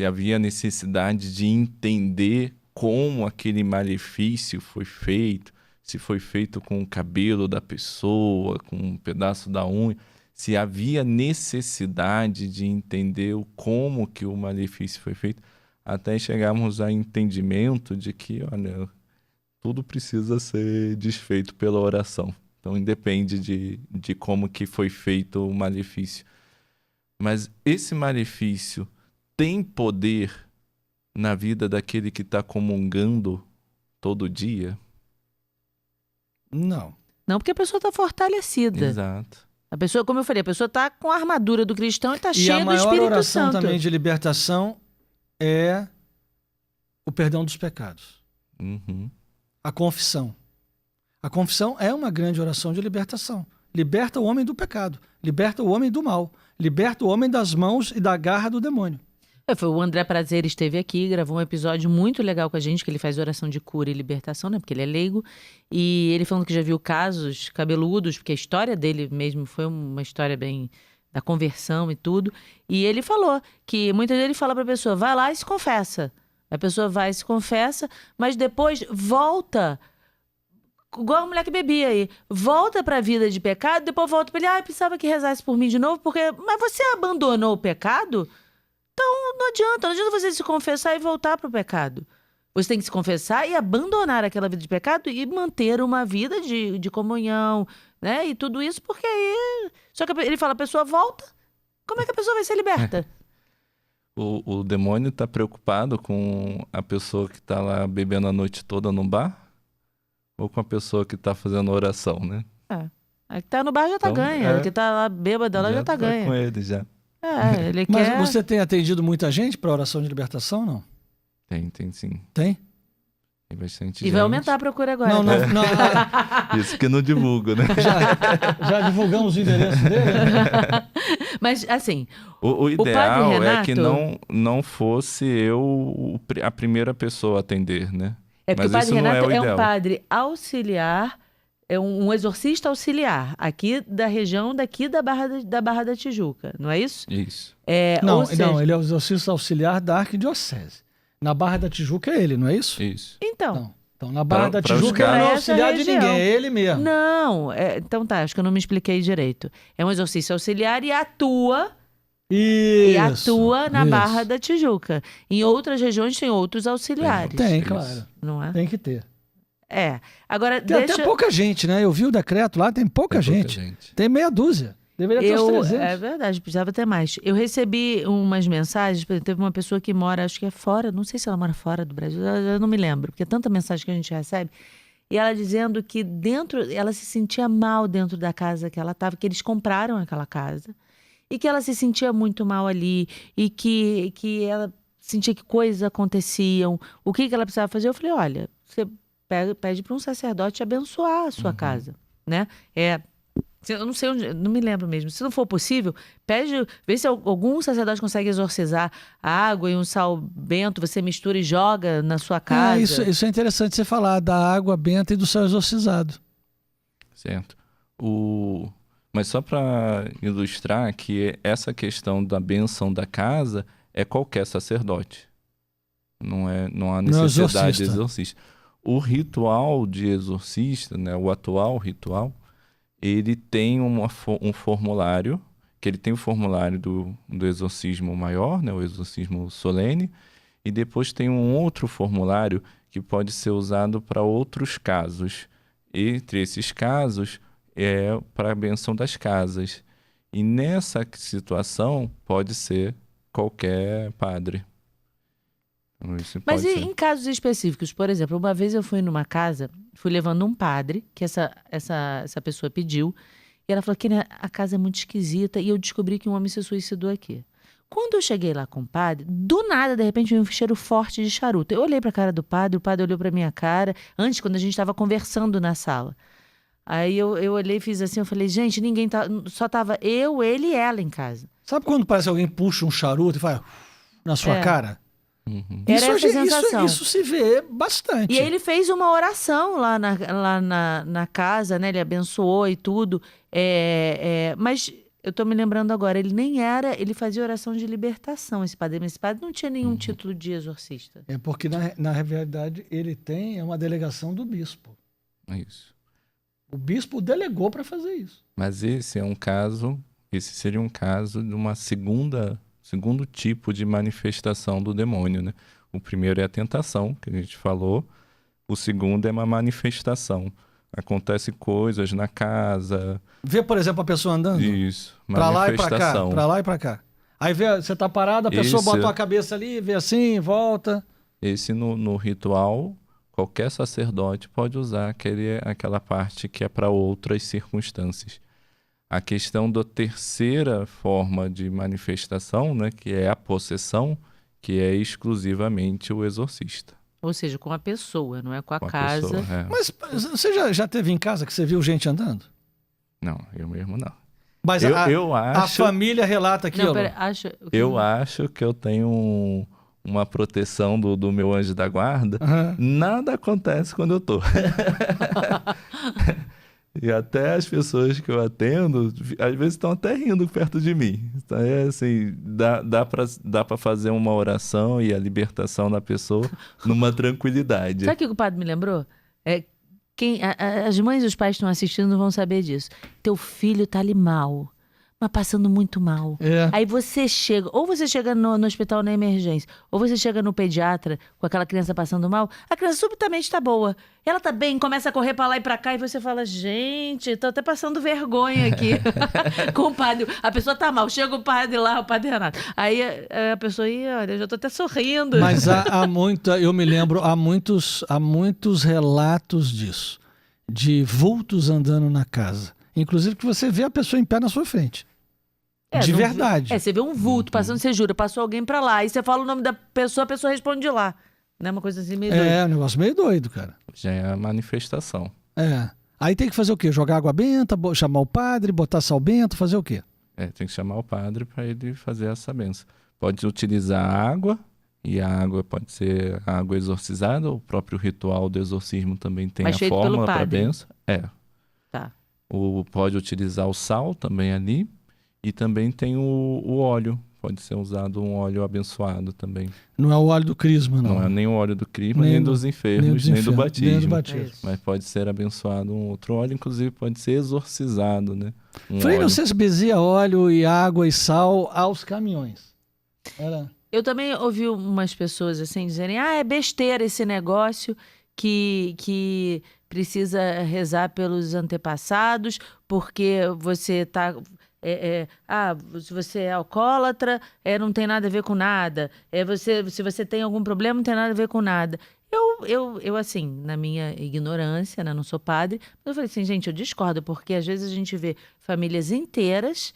havia necessidade de entender como aquele malefício foi feito, se foi feito com o cabelo da pessoa, com um pedaço da unha, se havia necessidade de entender como que o malefício foi feito, até chegarmos a entendimento de que, olha, tudo precisa ser desfeito pela oração. Então, independe de como que foi feito o malefício. Mas esse malefício tem poder na vida daquele que está comungando todo dia? Não. Não, porque a pessoa está fortalecida. Exato. A pessoa, como eu falei, a pessoa está com a armadura do cristão e está cheia do E a Espírito maior oração Santo. também de libertação é o perdão dos pecados. Uhum. A confissão. A confissão é uma grande oração de libertação. Liberta o homem do pecado. Liberta o homem do mal. Liberta o homem das mãos e da garra do demônio. Foi o André Prazer, esteve aqui, gravou um episódio muito legal com a gente, que ele faz oração de cura e libertação, né? Porque ele é leigo. E ele falando que já viu casos cabeludos, porque a história dele mesmo foi uma história bem da conversão e tudo. E ele falou que muitas vezes ele fala pra pessoa, vai lá e se confessa. A pessoa vai e se confessa, mas depois volta, igual a mulher que bebia aí, volta pra vida de pecado, depois volta pra ele, precisava que rezasse por mim de novo, porque... Mas você abandonou o pecado? Então não adianta você se confessar e voltar pro pecado. Você tem que se confessar e abandonar aquela vida de pecado e manter uma vida de comunhão, né? E tudo isso, porque aí... Só que ele fala, a pessoa volta, como é que a pessoa vai ser liberta? O demônio tá preocupado com a pessoa que tá lá bebendo a noite toda no bar? Ou com a pessoa que tá fazendo oração, né? A que tá no bar já tá Então, ganha, a que tá lá bêbada, ela já tá ganha. com ele já. Ele Mas quer... você tem atendido muita gente para oração de libertação, não? Tem sim. Tem? Tem bastante E gente. vai aumentar a procura agora. Não. Isso que não divulgo, né? Já divulgamos o endereço dele? Né? Mas, assim... O ideal Padre é que Renato- não fosse eu a primeira pessoa a atender, né? É porque Mas o Padre isso não é Renato o é um ideal. padre auxiliar, é um exorcista auxiliar, aqui da região daqui da Barra da Tijuca, não é isso? Isso. Não, Ou seja, ele é o exorcista auxiliar da Arquidiocese. Na Barra da Tijuca é ele, não é isso? Isso. Então, Então na Barra da Pra os Tijuca ele não é caras- auxiliar de Essa ninguém, região. é ele mesmo. não, então tá, acho que eu não me expliquei direito. É um exorcista auxiliar e atua na Isso. Barra da Tijuca. Em outras regiões tem outros auxiliares, Tem, Isso. claro. não é? Tem que ter. Agora Tem deixa... até pouca gente, né? Eu vi o decreto lá, tem pouca gente. Tem meia dúzia. Deveria ter uns 300. É verdade, precisava ter mais. Eu recebi umas mensagens, por exemplo, teve uma pessoa que mora, acho que é fora, não sei se ela mora fora do Brasil, eu não me lembro, porque é tanta mensagem que a gente recebe, e ela dizendo que ela se sentia mal dentro da casa que ela estava, que eles compraram aquela casa, e que ela se sentia muito mal ali, e que ela sentia que coisas aconteciam, o que ela precisava fazer. Eu falei, olha, você pede para um sacerdote abençoar a sua casa, né? Eu não sei onde, não me lembro mesmo. Se não for possível, vê se algum sacerdote consegue exorcizar a água e um sal bento, você mistura e joga na sua casa. Isso é interessante você falar da água benta e do sal exorcizado. Certo. Mas só para ilustrar que essa questão da bênção da casa é qualquer sacerdote. Não há necessidade de exorcista. O ritual de exorcista, né, o atual ritual, ele tem um formulário, que ele tem o formulário do exorcismo maior, né, o exorcismo solene, e depois tem um outro formulário que pode ser usado para outros casos. Entre esses casos, é para a bênção das casas. E nessa situação, pode ser qualquer padre. Isso Mas pode e ser. em casos específicos? Por exemplo, uma vez eu fui numa casa, fui levando um padre, que essa pessoa pediu, e ela falou que a casa é muito esquisita, e eu descobri que um homem se suicidou aqui. Quando eu cheguei lá com o padre, do nada, de repente, veio um cheiro forte de charuto. Eu olhei para a cara do padre, o padre olhou para minha cara, antes, quando a gente estava conversando na sala. Aí eu olhei e fiz assim, eu falei, gente, ninguém tá, só tava eu, ele e ela em casa. Sabe quando parece que alguém puxa um charuto e faz na sua cara? Uhum. Era essa sensação. Isso se vê bastante. E aí ele fez uma oração lá na casa, né? Ele abençoou e tudo. Mas eu tô me lembrando agora, ele fazia oração de libertação, esse padre. Mas esse padre não tinha nenhum título de exorcista. É porque, na realidade, ele tem uma delegação do bispo. É isso. O bispo delegou para fazer isso. Mas esse seria um caso de uma segundo tipo de manifestação do demônio, né? O primeiro é a tentação, que a gente falou. O segundo é uma manifestação. Acontece coisas na casa. Vê, por exemplo, a pessoa andando. Isso, Pra lá e pra cá, manifestação. pra lá e pra cá. Aí você tá parado, a pessoa Esse- bota a cabeça ali, vê assim, volta. Esse no ritual, qualquer sacerdote pode usar aquela parte que é para outras circunstâncias. A questão da terceira forma de manifestação, né, que é a possessão, que é exclusivamente o exorcista. Ou seja, com a pessoa, não é com a Com a casa. pessoa, é. Mas você já teve em casa que você viu gente andando? Não, eu mesmo não. Mas eu a acho, família relata aquilo. Não, pera, acho... eu acho que eu tenho uma proteção do meu anjo da guarda. Aham. Nada acontece quando eu tô. E até as pessoas que eu atendo, às vezes estão até rindo perto de mim. Então, é assim, dá pra fazer uma oração e a libertação da pessoa numa tranquilidade. Sabe o que o padre me lembrou? As mães e os pais que estão assistindo não vão saber disso. Teu filho tá ali mal, mas passando muito mal. É. Aí você chega, ou você chega no hospital na emergência, ou você chega no pediatra com aquela criança passando mal, a criança subitamente tá boa. Ela tá bem, começa a correr pra lá e pra cá, e você fala, gente, tô até passando vergonha aqui com o padre. A pessoa tá mal, chega o padre lá, o padre Renato. Aí a pessoa, olha, eu já tô até sorrindo. Mas eu me lembro, há muitos relatos disso, de vultos andando na casa. Inclusive que você vê a pessoa em pé na sua frente. De não- verdade. Você vê um vulto passando, você jura, passou alguém pra lá. Aí você fala o nome da pessoa, a pessoa responde de lá. Não é uma coisa assim meio doida. É um negócio meio doido, cara. Já é a manifestação. É. Aí tem que fazer o quê? Jogar água benta, chamar o padre, botar sal bento, fazer o quê? Tem que chamar o padre para ele fazer essa benção. Pode utilizar água, e a água pode ser água exorcizada, o próprio ritual do exorcismo também tem Mas a feito pelo fórmula para padre. benção. Tá. Pode utilizar o sal também ali, e também tem o óleo. Pode ser usado um óleo abençoado também. Não é o óleo do crisma, não. Não é nem o óleo do crisma, Nem nem do- dos enfermos, nem do batismo. Nem do batismo. É isso. Mas pode ser abençoado um outro óleo, inclusive pode ser exorcizado, né? Frei óleo. Inocêncio bezia óleo e água e sal aos caminhões. Era... Eu também ouvi umas pessoas assim dizerem, é besteira esse negócio que precisa rezar pelos antepassados, porque você tá... se você é alcoólatra, não tem nada a ver com nada. Se você tem algum problema, não tem nada a ver com nada. Eu assim, na minha ignorância, né, não sou padre, mas eu falei assim, gente, eu discordo, porque às vezes a gente vê famílias inteiras,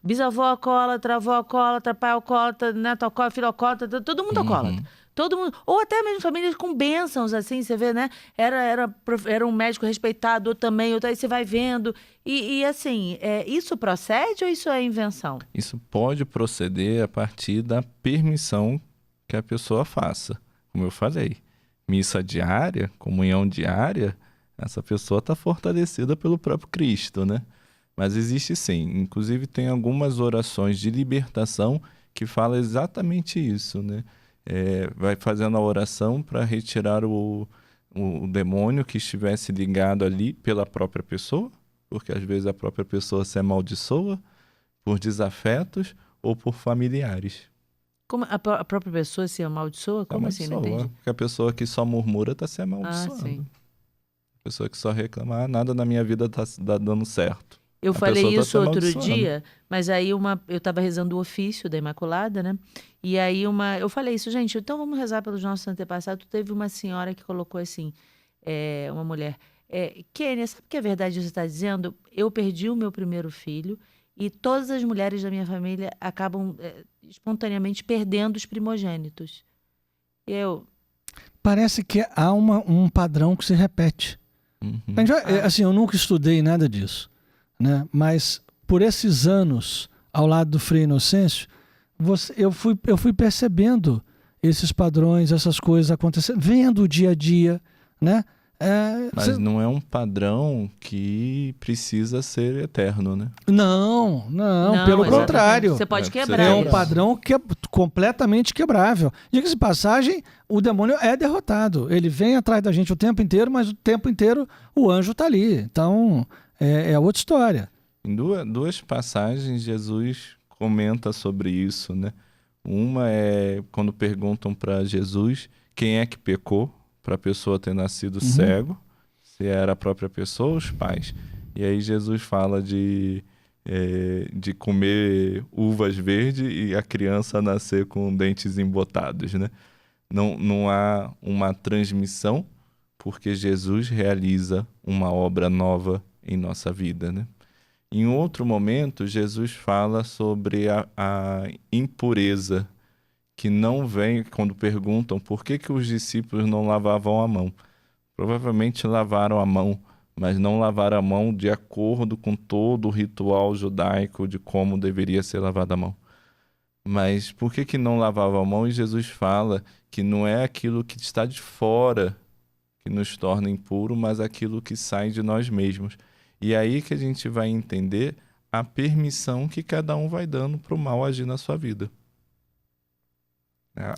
bisavó alcoólatra, avó alcoólatra, pai alcoólatra, neto alcoólatra, filho alcoólatra, todo mundo alcoólatra. Todo mundo, ou até mesmo famílias com bênçãos, assim, você vê, né? Era um médico respeitado, outro também, outro aí você vai vendo. E assim, isso procede ou isso é invenção? Isso pode proceder a partir da permissão que a pessoa faça. Como eu falei, missa diária, comunhão diária, essa pessoa está fortalecida pelo próprio Cristo, né? Mas existe sim. Inclusive tem algumas orações de libertação que falam exatamente isso, né? Vai fazendo a oração para retirar o demônio que estivesse ligado ali pela própria pessoa, porque às vezes a própria pessoa se amaldiçoa por desafetos ou por familiares. Como a própria pessoa se amaldiçoa? Como assim? Não entendi. Porque a pessoa que só murmura está se amaldiçoando. sim. A pessoa que só reclama, nada na minha vida está dando certo. Eu A falei pessoa tá isso se outro amaldiçoando. dia, mas aí eu estava rezando o ofício da Imaculada, né? E aí eu falei isso, gente, então vamos rezar pelos nossos antepassados. Teve uma senhora que colocou assim, uma mulher, Kênia, sabe que é verdade você está dizendo? Eu perdi o meu primeiro filho e todas as mulheres da minha família acabam espontaneamente perdendo os primogênitos. Parece que há um padrão que se repete. A gente assim, eu nunca estudei nada disso, né? Mas por esses anos ao lado do Frei Inocêncio, eu fui percebendo esses padrões, essas coisas acontecendo, vendo o dia a dia, né? Mas não é um padrão que precisa ser eterno, né? Não, pelo exatamente. contrário. Você pode Você quebrar É um isso. padrão que é completamente quebrável. Diga-se de passagem, o demônio é derrotado. Ele vem atrás da gente o tempo inteiro, mas o tempo inteiro o anjo está ali. Então, é outra história. Em duas passagens, Jesus comenta sobre isso, né? Uma é quando perguntam para Jesus quem é que pecou para a pessoa ter nascido cego, se era a própria pessoa ou os pais. E aí Jesus fala de comer uvas verdes e a criança nascer com dentes embotados, né? Não há uma transmissão, porque Jesus realiza uma obra nova em nossa vida, né? Em outro momento, Jesus fala sobre a impureza que não vem, quando perguntam por que os discípulos não lavavam a mão. Provavelmente lavaram a mão mas não lavaram a mão de acordo com todo o ritual judaico de como deveria ser lavada a mão. Mas por que não lavava a mão? E Jesus fala que não é aquilo que está de fora que nos torna impuro, mas aquilo que sai de nós mesmos. E aí que a gente vai entender a permissão que cada um vai dando para o mal agir na sua vida.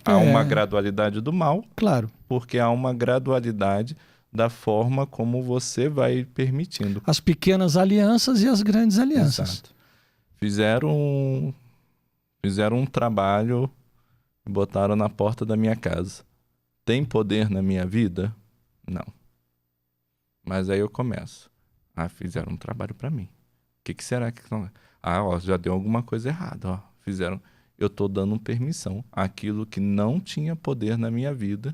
Há uma gradualidade do mal, Claro. porque há uma gradualidade da forma como você vai permitindo. As pequenas alianças e as grandes alianças. Exato. Fizeram um trabalho e botaram na porta da minha casa. Tem poder na minha vida? Não. Mas aí eu começo. Fizeram um trabalho para mim. O que será que... já deu alguma coisa errada. Fizeram... Eu estou dando permissão àquilo que não tinha poder na minha vida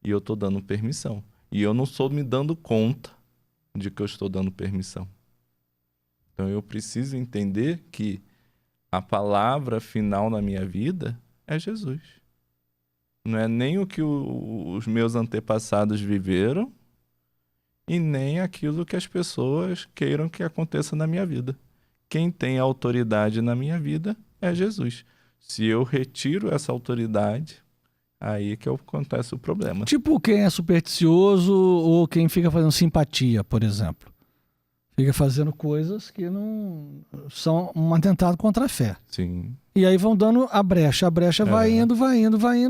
e eu estou dando permissão. E eu não estou me dando conta de que eu estou dando permissão. Então eu preciso entender que a palavra final na minha vida é Jesus. Não é nem o que os meus antepassados viveram e nem aquilo que as pessoas queiram que aconteça na minha vida. Quem tem autoridade na minha vida é Jesus. Se eu retiro essa autoridade, aí que acontece o problema. Tipo quem é supersticioso ou quem fica fazendo simpatia, por exemplo. Fica fazendo coisas que não são um atentado contra a fé. Sim. E aí vão dando a brecha vai indo,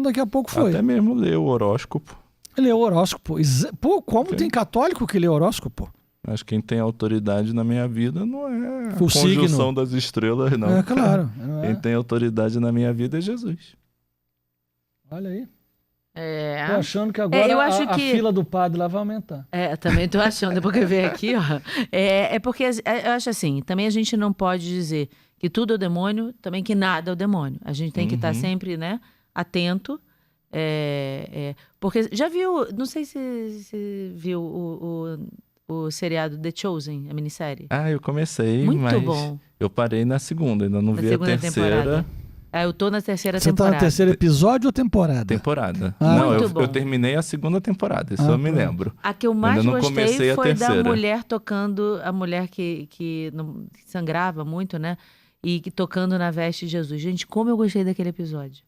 daqui a pouco foi. Até mesmo ler o horóscopo. Lê o horóscopo. Pô, como tem católico que lê horóscopo? Mas quem tem autoridade na minha vida não é a O conjunção signo das estrelas, não. É claro. Não é? Quem tem autoridade na minha vida é Jesus. Olha aí. É. Tô achando que agora eu acho a que... fila do padre lá vai aumentar. Também tô achando, depois que eu ver aqui, ó. Porque eu acho assim, também a gente não pode dizer que tudo é o demônio, também que nada é o demônio. A gente tem que estar sempre, né, atento. Porque já viu, não sei se viu o seriado The Chosen, a minissérie. Eu comecei, Muito mas bom. eu parei na segunda, ainda não vi a segunda terceira. temporada. Eu tô na terceira Você temporada. tá no terceiro episódio ou temporada? Temporada. Não, eu bom. terminei a segunda temporada, isso eu me lembro. A que eu mais Ainda não gostei comecei a foi da terceira. mulher tocando, a mulher que sangrava muito, né? E que tocando na veste de Jesus. Gente, como eu gostei daquele episódio.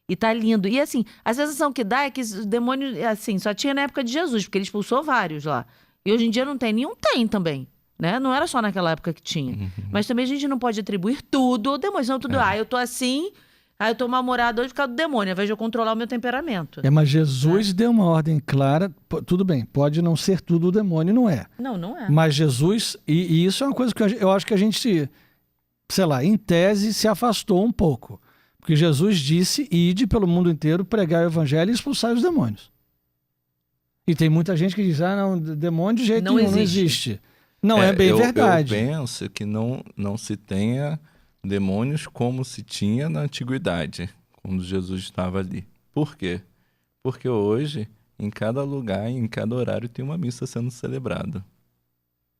E tá lindo. E assim, a sensação que dá é que o demônio, assim, só tinha na época de Jesus, porque ele expulsou vários lá. E hoje em dia não tem nenhum, tem também. Né? Não era só naquela época que tinha. Mas também a gente não pode atribuir tudo ao demônio. Senão tudo, eu tô assim, eu tô mal-humorado hoje por causa do demônio, ao invés de eu controlar o meu temperamento. Mas Jesus deu uma ordem clara. Tudo bem, pode não ser tudo o demônio, não é. Não é. Mas Jesus, e isso é uma coisa que eu acho que a gente, sei lá, em tese, se afastou um pouco. Porque Jesus disse, ide pelo mundo inteiro, pregar o evangelho e expulsar os demônios. E tem muita gente que diz, não, demônio de jeito nenhum, não existe. Não é bem verdade. Eu penso que não se tenha demônios como se tinha na antiguidade, quando Jesus estava ali. Por quê? Porque hoje, em cada lugar, em cada horário, tem uma missa sendo celebrada.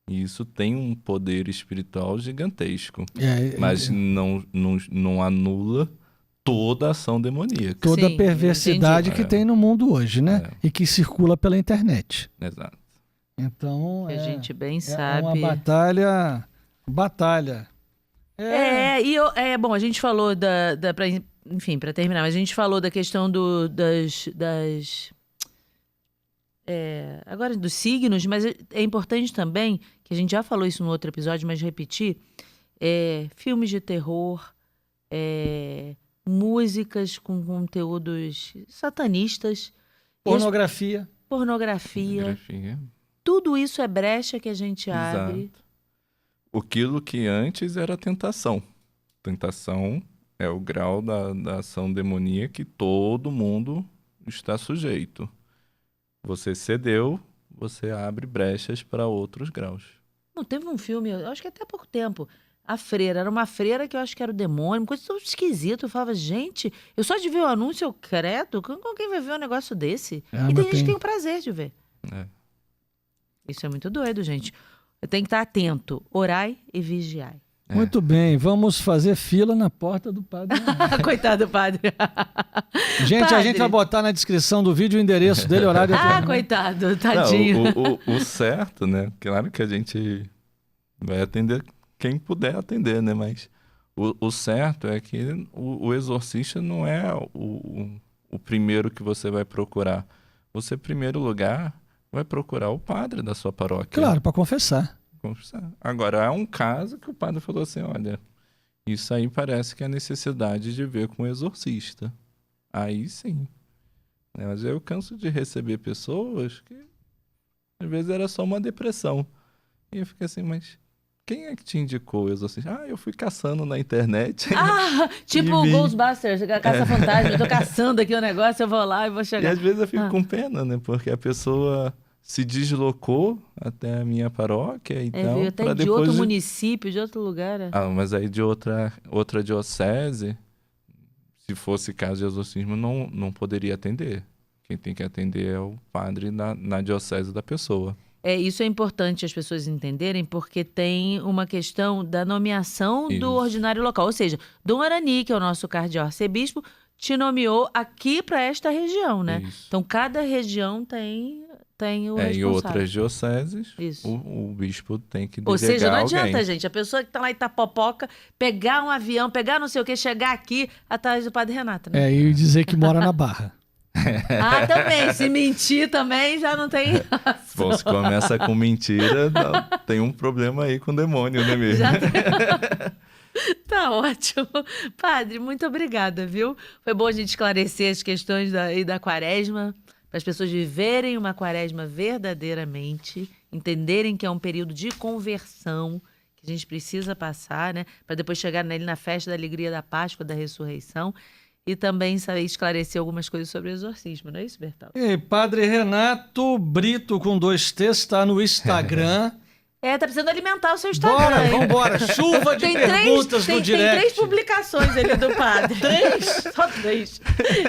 E isso tem um poder espiritual gigantesco. Mas não anula toda a ação demoníaca. Toda a perversidade que tem no mundo hoje, né? E que circula pela internet. Exato. Então, a gente bem sabe. É uma batalha. Bom, a gente falou para terminar, mas a gente falou da questão agora dos signos, mas é importante também, que a gente já falou isso no outro episódio, mas repetir, filmes de terror, músicas com conteúdos satanistas. Pornografia. Tudo isso é brecha que a gente abre. Exato. Aquilo que antes era tentação. Tentação é o grau da ação demoníaca que todo mundo está sujeito. Você cedeu, você abre brechas para outros graus. Não, teve um filme, eu acho que até há pouco tempo, A Freira. Era uma freira que eu acho que era o demônio, uma coisa tão esquisita. Eu falava, gente, eu só de ver o anúncio, eu credo, quem vai ver um negócio desse? E tem gente que tem o prazer de ver. Isso é muito doido, gente. Tem que estar atento. Orai e vigiai. Muito bem, vamos fazer fila na porta do padre. Coitado do padre. Gente, Padre. a gente vai botar na descrição do vídeo o endereço dele, horário e Coitado, tadinho. Não, o certo, né? Claro que a gente vai atender quem puder atender, né? Mas o certo é que o exorcista não é o primeiro que você vai procurar. Você, em primeiro lugar, vai procurar o padre da sua paróquia. Claro, para confessar. Agora, há um caso que o padre falou assim, olha, isso aí parece que é a necessidade de ver com o exorcista. Aí sim. Mas eu canso de receber pessoas que às vezes era só uma depressão. E eu fico assim, mas quem é que te indicou o exorcista? Eu fui caçando na internet. Tipo o Ghostbusters, a caça-fantasma. Eu tô caçando aqui o negócio, eu vou lá e vou chegar. E às vezes eu fico com pena, né? Porque a pessoa se deslocou até a minha paróquia e tal. Veio até de outro município, de outro lugar. Mas aí de outra diocese, se fosse caso de exorcismo, não poderia atender. Quem tem que atender é o padre na diocese da pessoa. Isso é importante as pessoas entenderem, porque tem uma questão da nomeação do ordinário local. Ou seja, Dom Arani, que é o nosso cardeal-arcebispo, te nomeou aqui para esta região, né? Isso. Então, cada região tem o responsável. Em outras dioceses, o bispo tem que delegar. Ou seja, não alguém. adianta, gente, a pessoa que está lá em Itapopoca pegar um avião, pegar não sei o que, chegar aqui atrás do padre Renato, né? E dizer que mora na Barra. Também. Se mentir também, já não tem razão. Bom, se começa com mentira, tem um problema aí com o demônio, né mesmo? Tá ótimo. Padre, muito obrigada, viu? Foi bom a gente esclarecer as questões da quaresma, para as pessoas viverem uma quaresma verdadeiramente, entenderem que é um período de conversão que a gente precisa passar, né? Para depois chegar nele na festa da alegria da Páscoa, da ressurreição. E também saber esclarecer algumas coisas sobre o exorcismo, não é isso, Bertal? Padre Renato Brito, com 2 T's, está no Instagram. Tá precisando alimentar o seu Instagram. Vambora. Chuva de perguntas no direct. Tem 3 publicações ali do padre. 3? Só 3.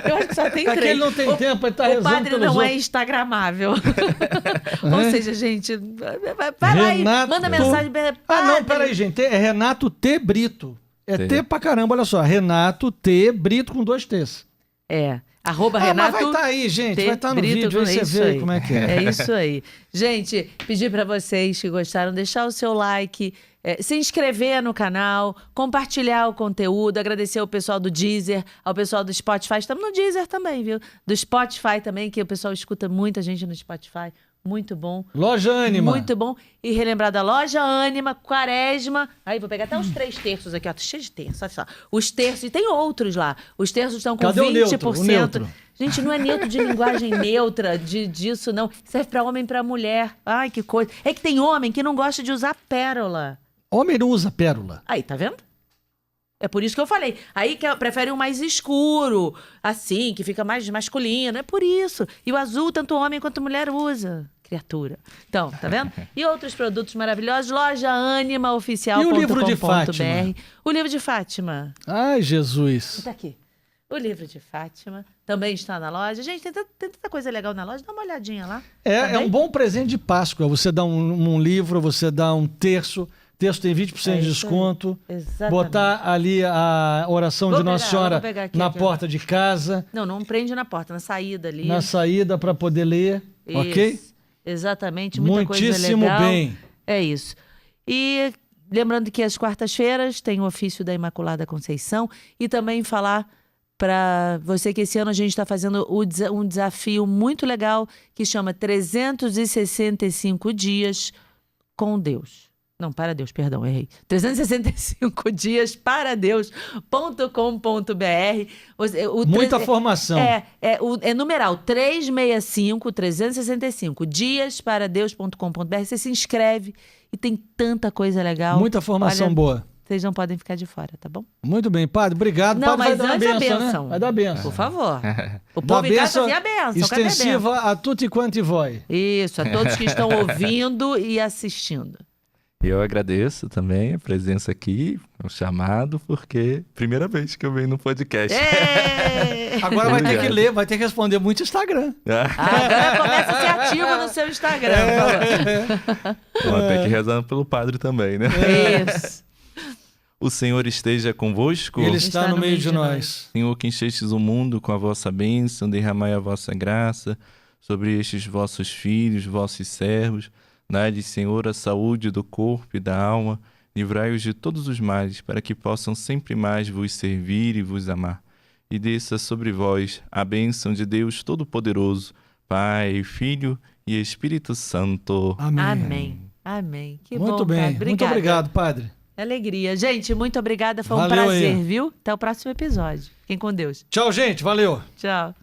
Eu acho que só tem 3. Porque ele não tem tempo, ele tá rezando. O padre não é instagramável. Ou seja, gente, vai lá e manda mensagem. Não, peraí, gente. É Renato T. Brito. T pra caramba, olha só. Renato T. Brito com 2 T's. @Renato. Mas vai estar aí, gente. Vai estar no vídeo, aí você vê como é que é. É isso aí. Gente, pedir para vocês que gostaram, deixar o seu like, se inscrever no canal, compartilhar o conteúdo, agradecer ao pessoal do Deezer, ao pessoal do Spotify. Estamos no Deezer também, viu? Do Spotify também, que o pessoal escuta muita gente no Spotify. Muito bom. Loja Ânima. Muito bom. E relembrar da Loja Ânima, Quaresma. Aí, vou pegar até os 3 terços aqui, ó. Tá cheio de terços, olha só. Os terços, e tem outros lá. Os terços estão com 20%. O neutro? Gente, não é neutro de linguagem neutra, disso não. Serve pra homem e pra mulher. Ai, que coisa. É que tem homem que não gosta de usar pérola. Homem não usa pérola. Aí, tá vendo? É por isso que eu falei. Aí que prefere um mais escuro, assim, que fica mais masculino. É por isso. E o azul, tanto homem quanto mulher usa. Criatura. Então, tá vendo? E outros produtos maravilhosos. Loja Ânima Oficial. E o livro de Fátima? O livro de Fátima. Ai, Jesus. Tá aqui. O livro de Fátima também está na loja. Gente, tem tanta coisa legal na loja. Dá uma olhadinha lá. É um bom presente de Páscoa. Você dá um livro, você dá um terço. Texto tem 20% de desconto. Exatamente. Botar ali a oração de Nossa Senhora na porta de casa. Não prende na porta, na saída ali. Na saída para poder ler, isso. ok? Exatamente, muita coisa legal. Muitíssimo bem. É isso. E lembrando que às quartas-feiras tem o ofício da Imaculada Conceição e também falar para você que esse ano a gente está fazendo um desafio muito legal que chama 365 dias com Deus. Não, para Deus, perdão, errei. 365 dias para Deus.com.br. Muita formação. É numeral 365 dias para Deus.com.br. Você se inscreve e tem tanta coisa legal. Muita formação boa. Vocês não podem ficar de fora, tá bom? Muito bem, padre, obrigado. Não, padre, mas vai dar antes a benção, benção, né? Vai dar a benção. Por favor. O povo em casa fazia a benção. Extensiva a tutti quanti voi. Isso, a todos que estão ouvindo e assistindo. E eu agradeço também a presença aqui, o chamado, porque primeira vez que eu venho no podcast. Agora vai ter que ler, vai ter que responder muito Instagram. Agora começa a ser ativo no seu Instagram, por favor. Vou ter que rezar pelo padre também, né? Isso. O Senhor esteja convosco. Ele está no meio de nós. Senhor, que enchestes o mundo com a vossa bênção, derramai a vossa graça sobre estes vossos filhos, vossos servos. Dai-lhes, Senhor, a saúde do corpo e da alma. Livrai-os de todos os males, para que possam sempre mais vos servir e vos amar. E desça sobre vós a bênção de Deus Todo-Poderoso, Pai, Filho e Espírito Santo. Amém. Amém. Amém. Que Muito bom, bem. Padre. Muito Obrigada. obrigado, Padre. Alegria. Gente, muito obrigada. Foi um Valeu prazer, aí. viu? Até o próximo episódio. Fiquem com Deus. Tchau, gente. Valeu. Tchau.